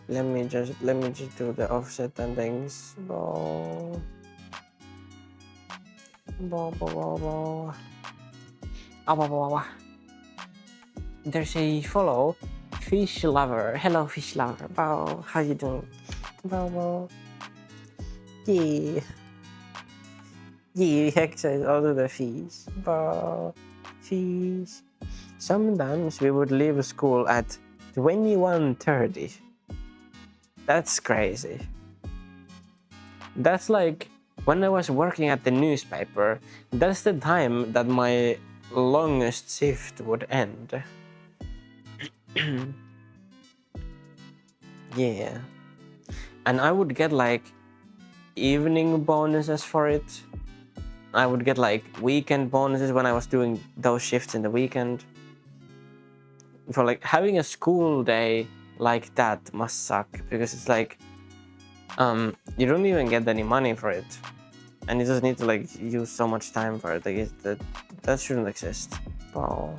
Let me just do the offset and things. Bow. Bow, bow, bow, bow. Ah, bow, bow, bow. There's a follow, fish lover. Hello, fish lover. Bow, how you doing? Bow, bow. Yeah. Yeah, exercise all of the fish. Bow, fish. Sometimes we would leave school at 21:30. That's crazy. That's like when I was working at the newspaper. That's the time that my longest shift would end. Yeah, and I would get like evening bonuses for it. I would get like weekend bonuses when I was doing those shifts in the weekend. For like having a school day like that must suck because it's like you don't even get any money for it, and you just need to like use so much time for it. Like that shouldn't exist. Bow.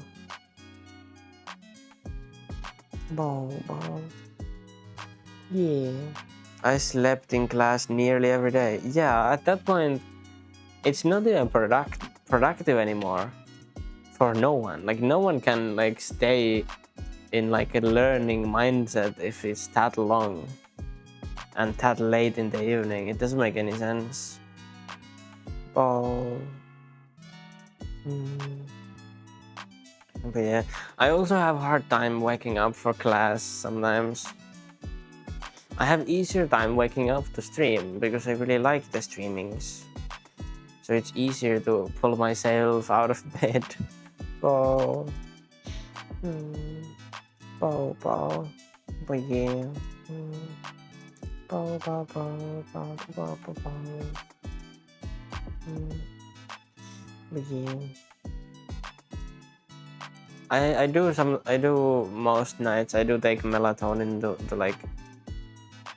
Bow, bow. Yeah. I slept in class nearly every day. Yeah, at that point, it's not even productive anymore for no one. Like no one can like stay in like a learning mindset if it's that long and that late in the evening. It doesn't make any sense. Bow. But yeah, I also have a hard time waking up for class sometimes. I have easier time waking up to stream because I really like the streamings. So it's easier to pull myself out of bed. Bow. Bow, bow. But yeah. Bow, bow, bow, bow, bow, bow, bow. But yeah. I do most nights I do take melatonin to like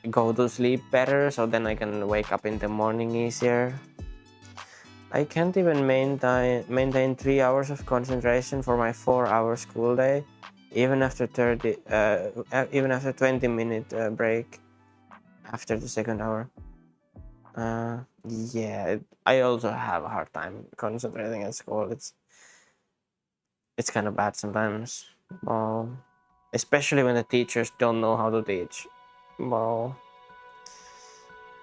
go to sleep better, so then I can wake up in the morning easier. I can't even maintain 3 hours of concentration for my 4-hour school day, even after 20-minute break after the second hour. Yeah, I also have a hard time concentrating at school. It's kind of bad sometimes. Especially when the teachers don't know how to teach. Well,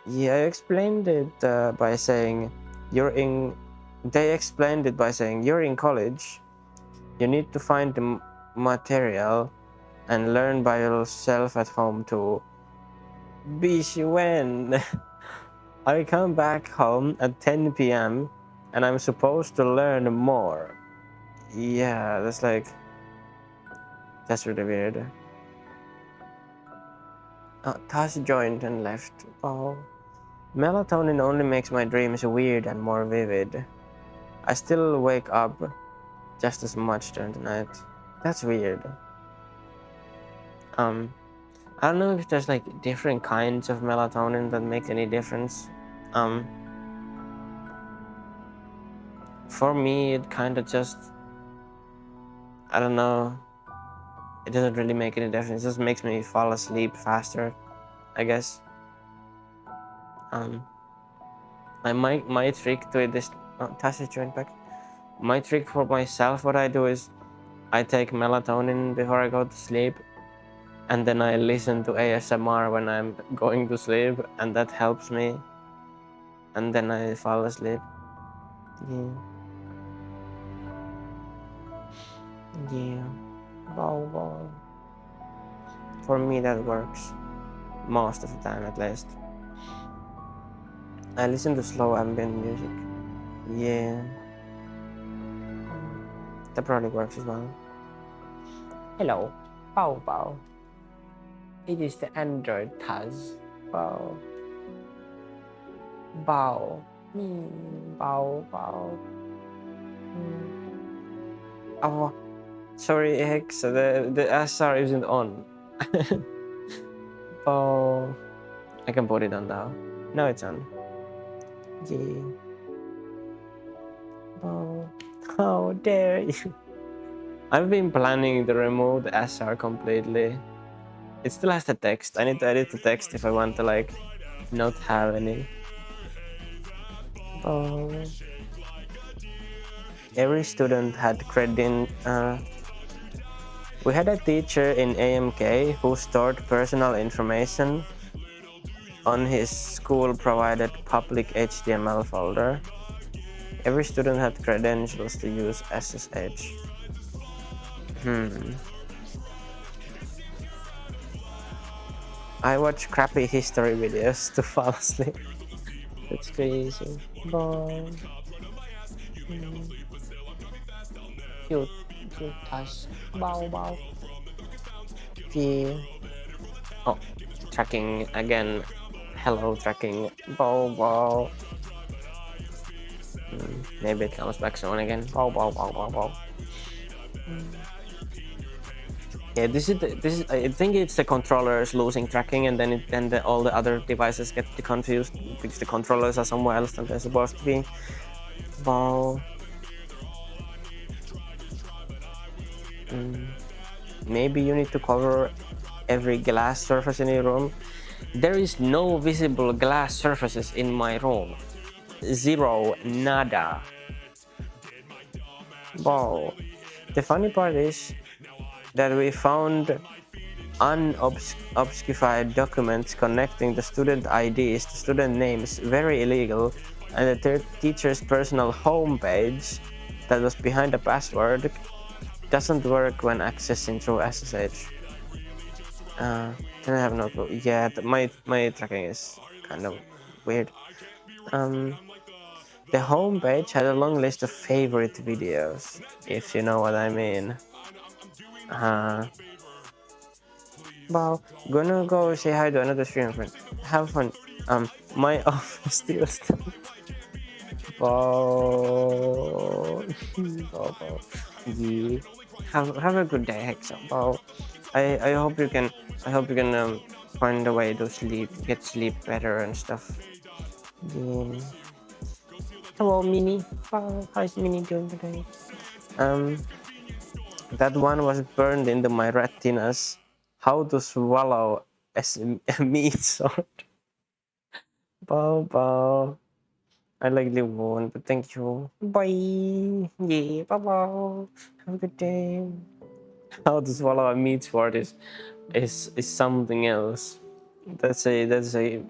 yeah, I explained it by saying they explained it by saying you're in college. You need to find the material and learn by yourself at home too. Bish when I come back home at 10 p.m. and I'm supposed to learn more. Yeah, that's really weird. Tash joined and left. Oh. Melatonin only makes my dreams weird and more vivid. I still wake up just as much during the night. That's weird. I don't know if there's like different kinds of melatonin that make any difference. For me, it kind of just, I don't know. It doesn't really make any difference. It just makes me fall asleep faster, I guess. My trick to it is, Tasha joined back. My trick for myself, what I do is, I take melatonin before I go to sleep, and then I listen to ASMR when I'm going to sleep, and that helps me. And then I fall asleep. Yeah. Bow, bow. For me, that works. Most of the time, at least. I listen to slow ambient music. Yeah. That probably works as well. Hello, Bau Bau. It is the Android Taz. Bau. Bau. Bau Bau. Oh, sorry, Hex. The SR isn't on. Bau. I can put it on now. Now it's on. Yeah. Bau. How dare you? I've been planning to remove the SR completely. It still has the text. I need to edit the text if I want to like not have any. Oh. Every student had credit. We had a teacher in AMK who stored personal information on his school-provided public HTML folder. Every student had credentials to use SSH. I watch crappy history videos to fall asleep. That's crazy. Bye. Cute touch. Bow bow. Yeah. Oh, tracking again. Hello, tracking. Bow bow. Maybe it comes back soon again. Bow bow bow bow bow. Yeah, this is. I think it's the controllers losing tracking, and then all the other devices get confused because the controllers are somewhere else than they're supposed to be. Bow. Maybe you need to cover every glass surface in your room. There is no visible glass surfaces in my room. Zero, nada. Wow. The funny part is that we found unobfuscated documents connecting the student IDs to student names very illegal, and the teacher's personal homepage that was behind a password doesn't work when accessing through SSH. Then I have no clue. Yeah, my tracking is kind of weird. The homepage had a long list of favorite videos, if you know what I mean. Well, gonna go say hi to another streamer friend. Have fun. My office still. Bow. Bow. Yeah. Have a good day, Hexa. Bow. I hope you can find a way to get sleep better and stuff. Yeah. Hello, Minnie. Wow, how's Minnie doing today? That one was burned into my retinas. How to swallow a meat sword. Bow. I likely won't, but thank you. Bye. Yeah, bye. Have a good day. How to swallow a meat sword is something else. That's a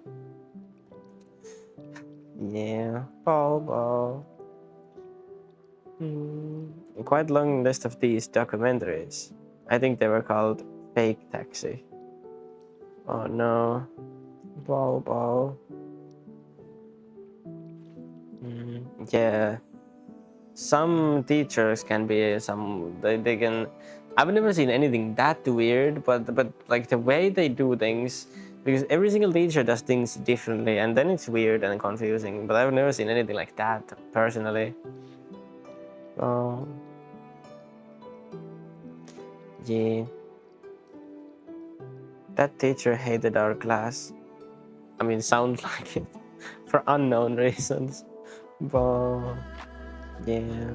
yeah. Bow. Quite long list of these documentaries. I think they were called Fake Taxi. Oh no. Bow. Yeah. Some teachers can be they can. I've never seen anything that weird, but like the way they do things, because every single teacher does things differently, and then it's weird and confusing. But I've never seen anything like that personally. Oh. Yeah. That teacher hated our class. I mean, sounds like it for unknown reasons. But yeah.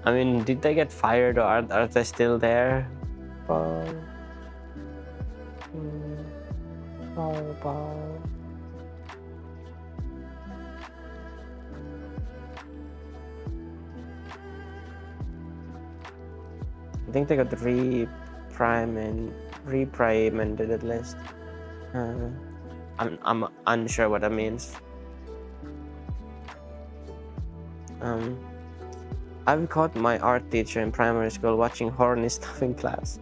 I mean, did they get fired or are they still there? Bow. I think they got reprimanded at least. I'm unsure what that means. I've caught my art teacher in primary school watching horny stuff in class.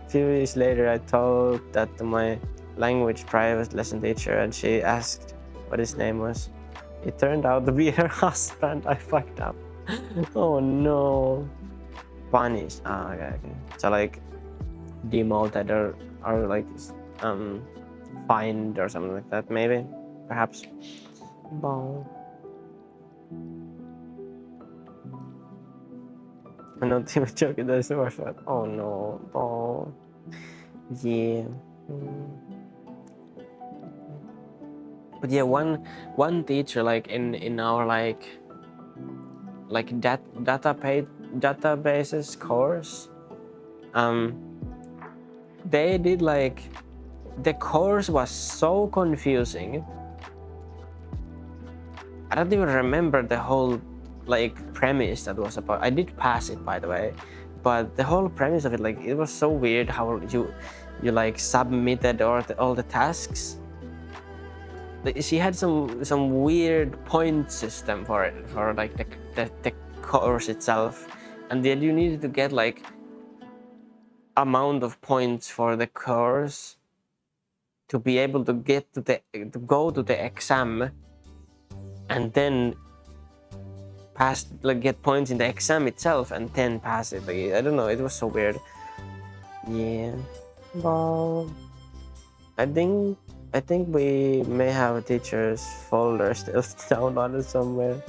A few years later, I told that to my language private lesson teacher, and she asked what his name was. It turned out to be her husband. I fucked up. Oh no. Punish. Ah, okay. So like demoted or like fined or something like that, maybe, perhaps. Ball. I'm not even joking. That's the worst one. Oh no, ball. Yeah. But yeah, one teacher like in our like databases course, they did like the course was so confusing. I don't even remember the whole like premise that was about. I did pass it, by the way, but the whole premise of it, like, it was so weird how you like submitted all the tasks. Like, she had some weird point system for it, for like the course itself, and then you needed to get like amount of points for the course to be able to get to go to the exam, and then pass, like, get points in the exam itself and then pass it. Like, I don't know, it was so weird. Yeah. Well, I think we may have a teacher's folder still downloaded somewhere.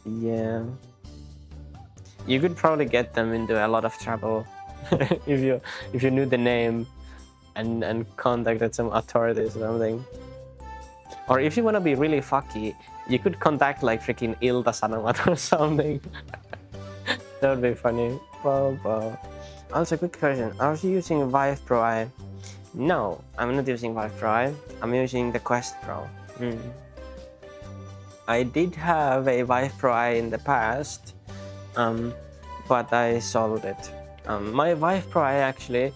Yeah. You could probably get them into a lot of trouble if you knew the name and contacted some authorities or something. Or if you want to be really fucky, you could contact like freaking Ilta Sanomat or something. That would be funny. Wow. Also, quick question. Are you using Vive Pro I? No, I'm not using Vive Pro I. I'm using the Quest Pro. I did have a Vive Pro I in the past, but I sold it. My Vive Pro I, actually,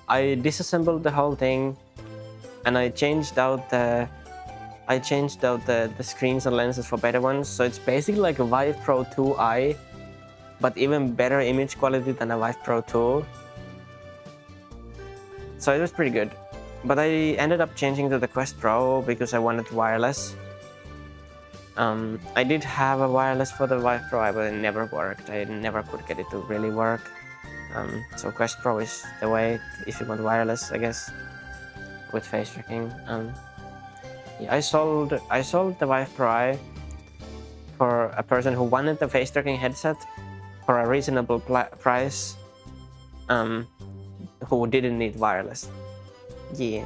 I disassembled the whole thing, and I changed out the screens and lenses for better ones. So it's basically like a Vive Pro 2i, but even better image quality than a Vive Pro 2. So it was pretty good. But I ended up changing to the Quest Pro because I wanted wireless. I did have a wireless for the Vive Pro, but it never worked. I never could get it to really work. So Quest Pro is the way if you want wireless, I guess, with face tracking. Yeah, I sold the Vive Pro I for a person who wanted the face tracking headset for a reasonable price, who didn't need wireless. Yeah.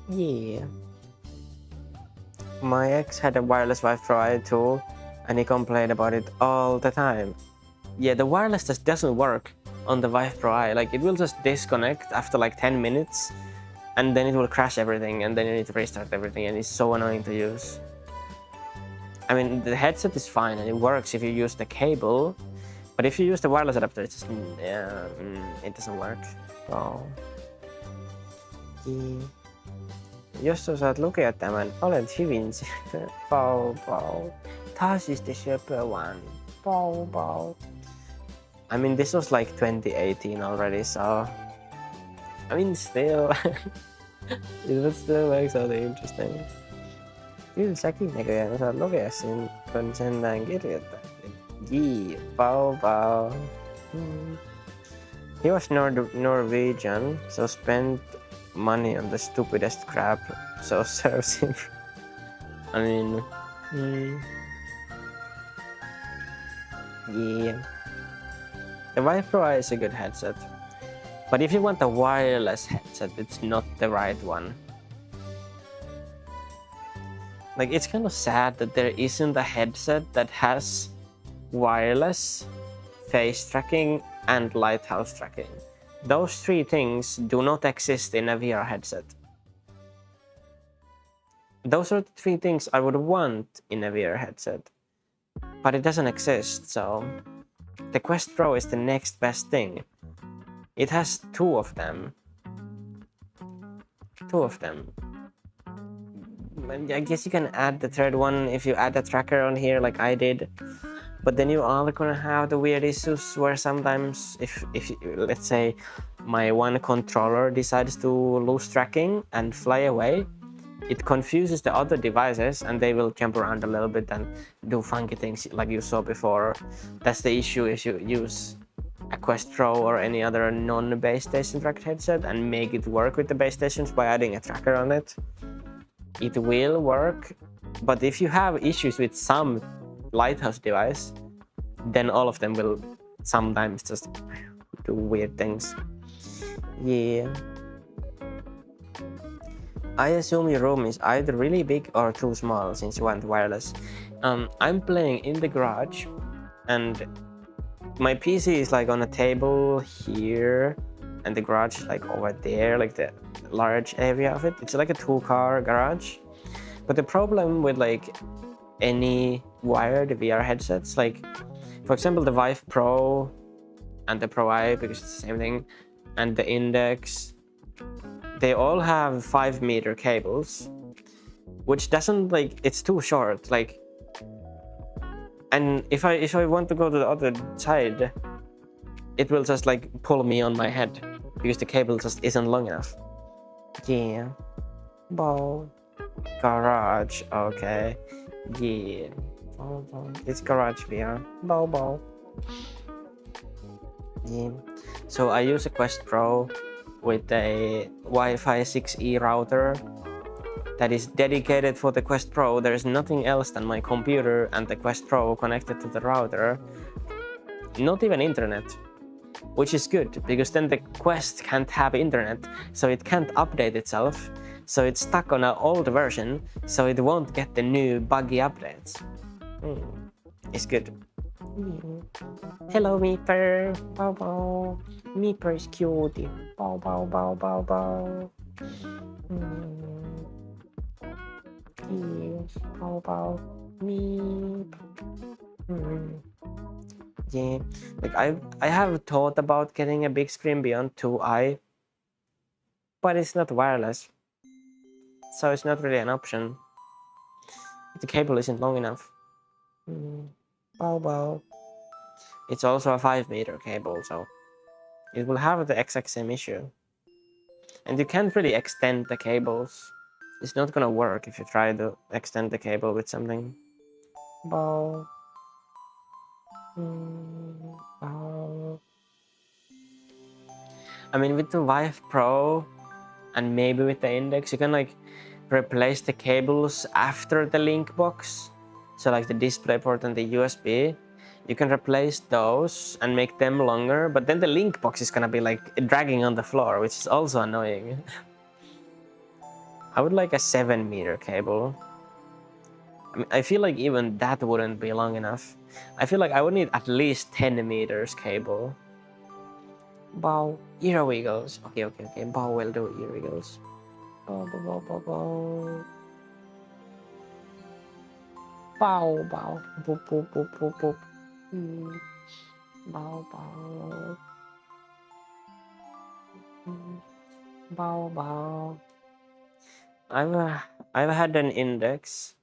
Yeah. My ex had a wireless Vive Pro I too, and he complained about it all the time. Yeah, the wireless just doesn't work on the Vive Pro I. Like, it will just disconnect after like 10 minutes, and then it will crash everything, and then you need to restart everything, and it's so annoying to use. I mean, the headset is fine, and it works if you use the cable, but if you use the wireless adapter, it's just, it doesn't work. Oh. Yeah. Jos sä saat lukea tämän, olet hyvin Bau. Taas is the Shepherd one. Bau. I mean, this was like 2018 already, so... I mean, still... it would still make something interesting. Kyllä säkin näköjään osaat lukea sen, kun sen näin kirjoittaa. Jee, Bau. He was Norwegian, so spent money on the stupidest crap, so serves him. I mean, yeah. The Vive Pro is a good headset, but if you want a wireless headset, it's not the right one. Like, it's kind of sad that there isn't a headset that has wireless, face tracking, and lighthouse tracking. Those three things do not exist in a VR headset. Those are the three things I would want in a VR headset, but it doesn't exist, so the Quest Pro is the next best thing. It has two of them. I guess you can add the third one if you add a tracker on here like I did. But then you are gonna have the weird issues where sometimes if let's say my one controller decides to lose tracking and fly away, it confuses the other devices and they will jump around a little bit and do funky things like you saw before. That's the issue if you use a Quest Pro or any other non-base station tracked headset and make it work with the base stations by adding a tracker on it. It will work, but if you have issues with some Lighthouse device, then all of them will sometimes just do weird things. Yeah. I assume your room is either really big or too small since you want wireless. I'm playing in the garage and my PC is like on a table here and the garage is like over there, like the large area of it. It's like a 2-car garage. But the problem with like any wired VR headsets, like for example the Vive Pro and the Pro I, because it's the same thing, and the Index, they all have 5-meter cables, which doesn't like, it's too short, like, and if I want to go to the other side, it will just like pull me on my head because the cable just isn't long enough. Yeah. Bau. Garage. Okay. Yeah. It's garage VR. Bau. Yeah. So I use a Quest Pro with a Wi-Fi 6E router that is dedicated for the Quest Pro. There is nothing else than my computer and the Quest Pro connected to the router. Not even internet, which is good because then the Quest can't have internet, so it can't update itself. So it's stuck on an old version, so it won't get the new buggy updates. It's good. Hello, Meeper. Bau. Meeper is cute. Bau. Yes, Bau. Meep. Yeah, like I have thought about getting a big screen beyond 2i, but it's not wireless, so it's not really an option. The cable isn't long enough. Bau. It's also a 5-meter cable, so it will have the exact same issue. And you can't really extend the cables. It's not gonna work if you try to extend the cable with something. Bau. I mean, with the Vive Pro and maybe with the Index, you can like replace the cables after the link box. So like the display port and the USB, you can replace those and make them longer, but then the link box is gonna be like dragging on the floor, which is also annoying. I would like a 7-meter cable. I mean, I feel like even that wouldn't be long enough. I feel like I would need at least 10 meters cable. Bau. Ear wiggles. Okay. Bau will do ear wiggles. Bau. Boop. Bau. I've had an Index.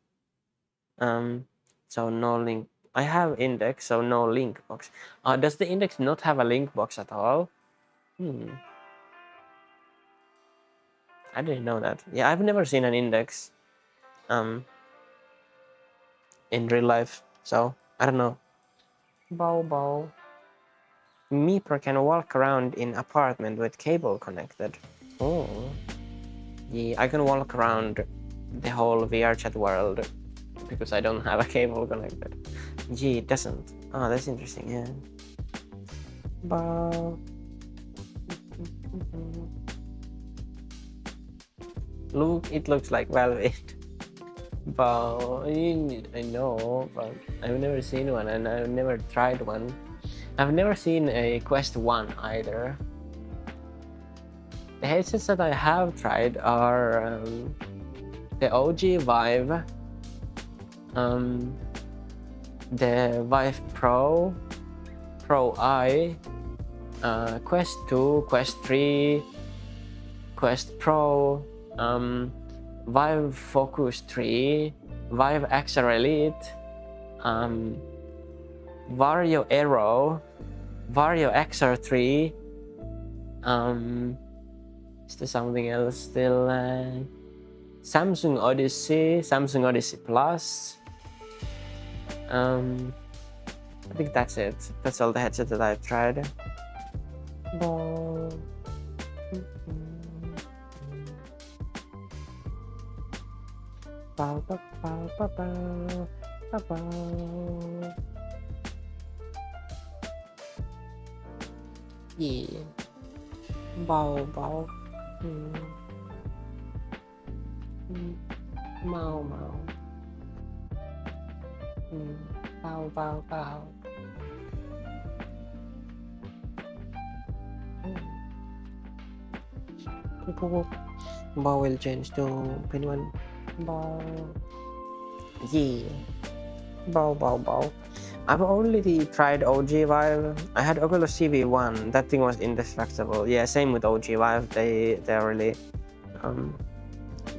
So no link. I have Index, so no link box. Does the Index not have a link box at all? I didn't know that. Yeah, I've never seen an Index in real life, so I don't know. Bau. Meeper can walk around in apartment with cable connected. Oh. Yeah, I can walk around the whole VR chat world because I don't have a cable connected. Yeah, it doesn't. Oh, that's interesting, yeah. Bau. Look, it looks like velvet. Bau. I know, but I've never seen one and I've never tried one. I've never seen a Quest 1 either. The headsets that I have tried are the OG Vive, the Vive Pro, Pro I, Quest 2, Quest 3, Quest Pro, Vive Focus 3, Vive XR Elite, Vario Aero, Vario XR3, is there something else still? Samsung Odyssey, Samsung Odyssey Plus. I think that's it. That's all the headsets that I've tried. Bow. Bow, bow, bow, bow, bow, bow, bow. Yeah. Bow, bow. Mau, mau. Bow, bow, bow. Bow will change to Penguin. Bow. Yeah. Bow, bow, bow. I've only tried OG Vive. I had Oculus CV1. That thing was indestructible. Yeah, same with OG Vive. They're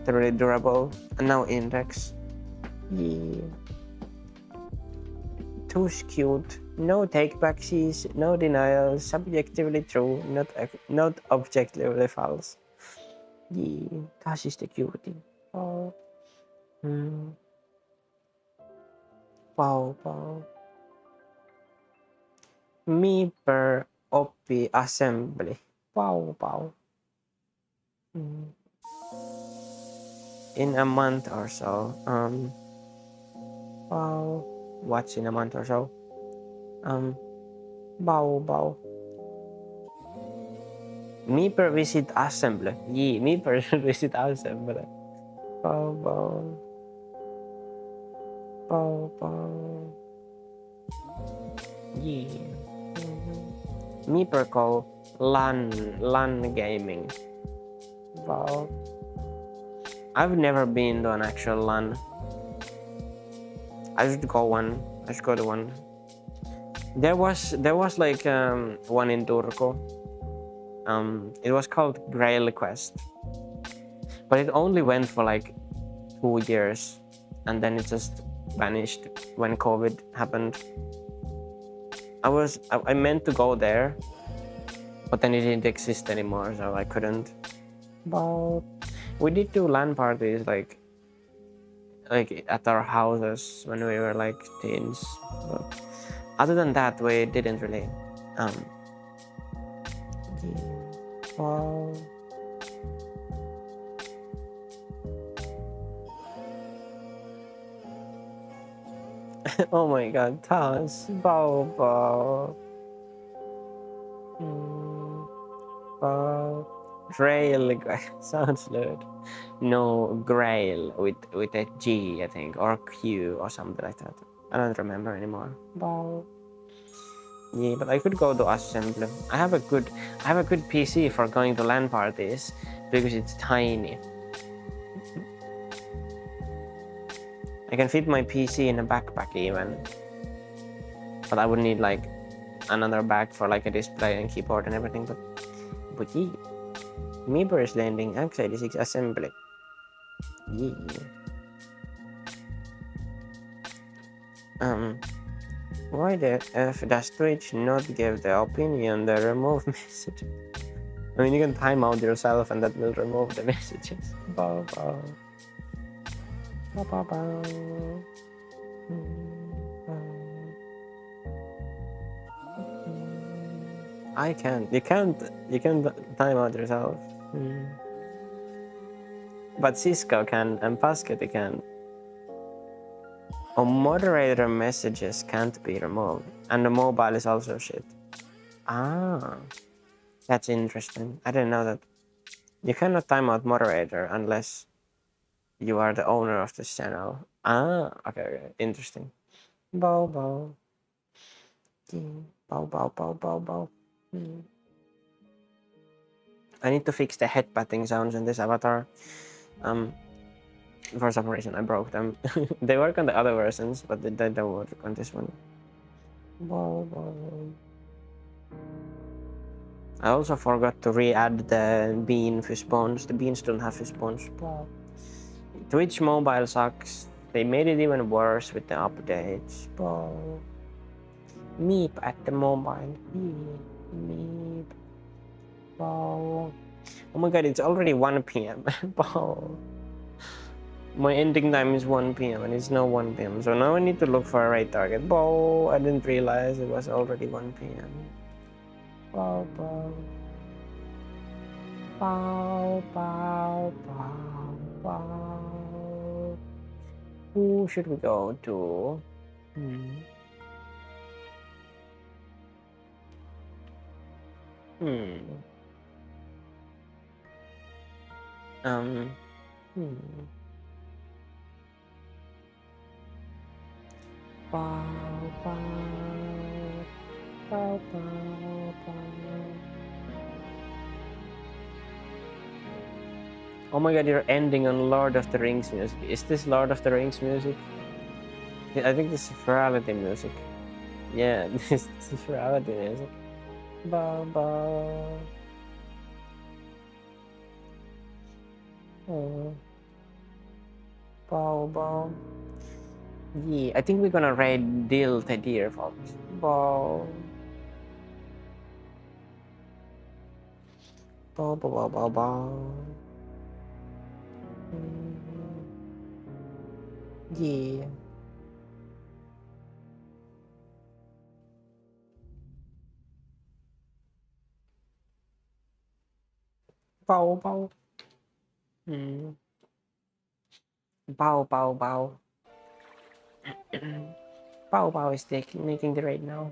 really durable. And now Index. Yeah. Too skewed. No take-backsies, no denials, subjectively true, not objectively false. Yeah, das ist the cutie. Oh. Wow, wow. Me per OP assembly. Wow, wow. In a month or so. Wow. What's in a month or so? Bow, bow. Me per visit assembly. Yeah, me per visit assembly. Bow, bow. Bow, bow. Yeah. Me per call LAN gaming. Wow. I've never been to an actual LAN. I should go one. I should go to one. There was like one in Turku. It was called Grail Quest, but it only went for like 2 years, and then it just vanished when COVID happened. I meant to go there, but then it didn't exist anymore, so I couldn't. But we did do LAN parties like at our houses when we were like teens. But other than that, we didn't really. Wow. Oh my god, Thomas. Bow, bow. Bow. Grail sounds good. No, Grail with a G, I think, or Q or something like that. I don't remember anymore. Bow. Yeah, but I could go to assembly. I have a good PC for going to LAN parties because it's tiny. I can fit my PC in a backpack even, but I would need like another bag for like a display and keyboard and everything. But yeah, Meeper is landing x86 assembly. Yeah. Why the F does Twitch not give the opinion the remove message? I mean, you can time out yourself and that will remove the messages. Bow, bow. Bow, bow, bow. I can't. You can't time out yourself. But Cisco can and Pasquetti can. Oh, moderator messages can't be removed, and the mobile is also shit. Ah, that's interesting. I didn't know that. You cannot time out moderator unless you are the owner of this channel. Ah, okay. Interesting. Bow, bow. Bow, bow, bow, bow, bow. I need to fix the head patting sounds in this avatar. For some reason I broke them. They work on the other versions, but they don't work on this one. Bow, bow. I also forgot to re-add the bean fishbones. The beans don't have fishbones. Wow. Twitch mobile sucks. They made it even worse with the updates. Wow. Meep at the mobile. Meep. Wow. Oh my god, it's already 1 p.m. Wow. My ending time is 1 p.m. and it's now 1 p.m. So now I need to look for a right target. Bow, I didn't realize it was already 1 p.m. Bow, bow. Bow, bow, bow, bow. Who should we go to? Hmm. Hmm. Bow, bow, bow, bow, bow. Oh my god, you're ending on Lord of the Rings music. Is this Lord of the Rings music? I think this is virality music. Yeah, this is virality music. Bow, bow. Oh. Bow, bow. Yeah, I think we're gonna raid Dill the Deer, folks. Bow. Bow, bow, bow, bow, bow. Yeah. Bow, bow. Bow, bow, bow. Bow, bow is making the raid now.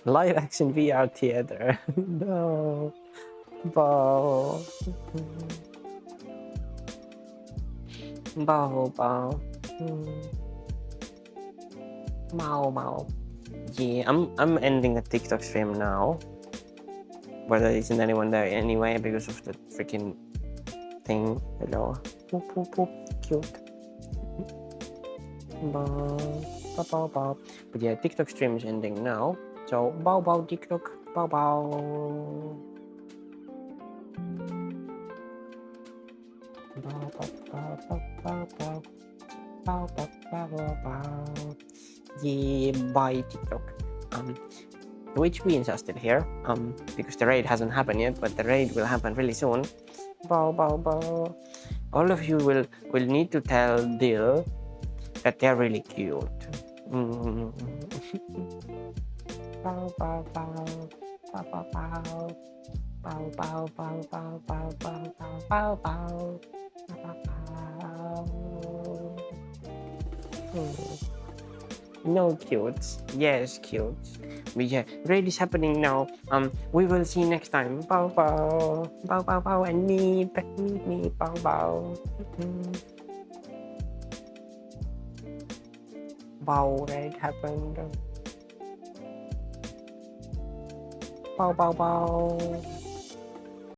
Live action VR theater. No. Bow. Bow, bow. Mau, mau. Yeah, I'm ending the TikTok stream now. But there isn't anyone there anyway because of the freaking thing. Hello. Poop, poop, poop. Cute. Bow, bow, bow, bow. But yeah, TikTok stream is ending now. So bow, bow, TikTok. Bow, bow. Bow, bow, bow, bow, bow, bow. Bow, bow, bow, bow, bow. Yeah, bye TikTok. Twitch queens are still here. Because the raid hasn't happened yet, but the raid will happen really soon. Bow, bow, bow. All of you will need to tell Dill that they're really cute. Bow, bow, bow. Bow, bow, bow. Bow, bow, bow, bow, bow, bow, bow, bow, bow. No cutes. Yes, cutes. But yeah, raid is happening now. We will see next time. Bow bow. Bow bow bow and me. Me. Bow bow. Bow, raid happened. Bow bow bow.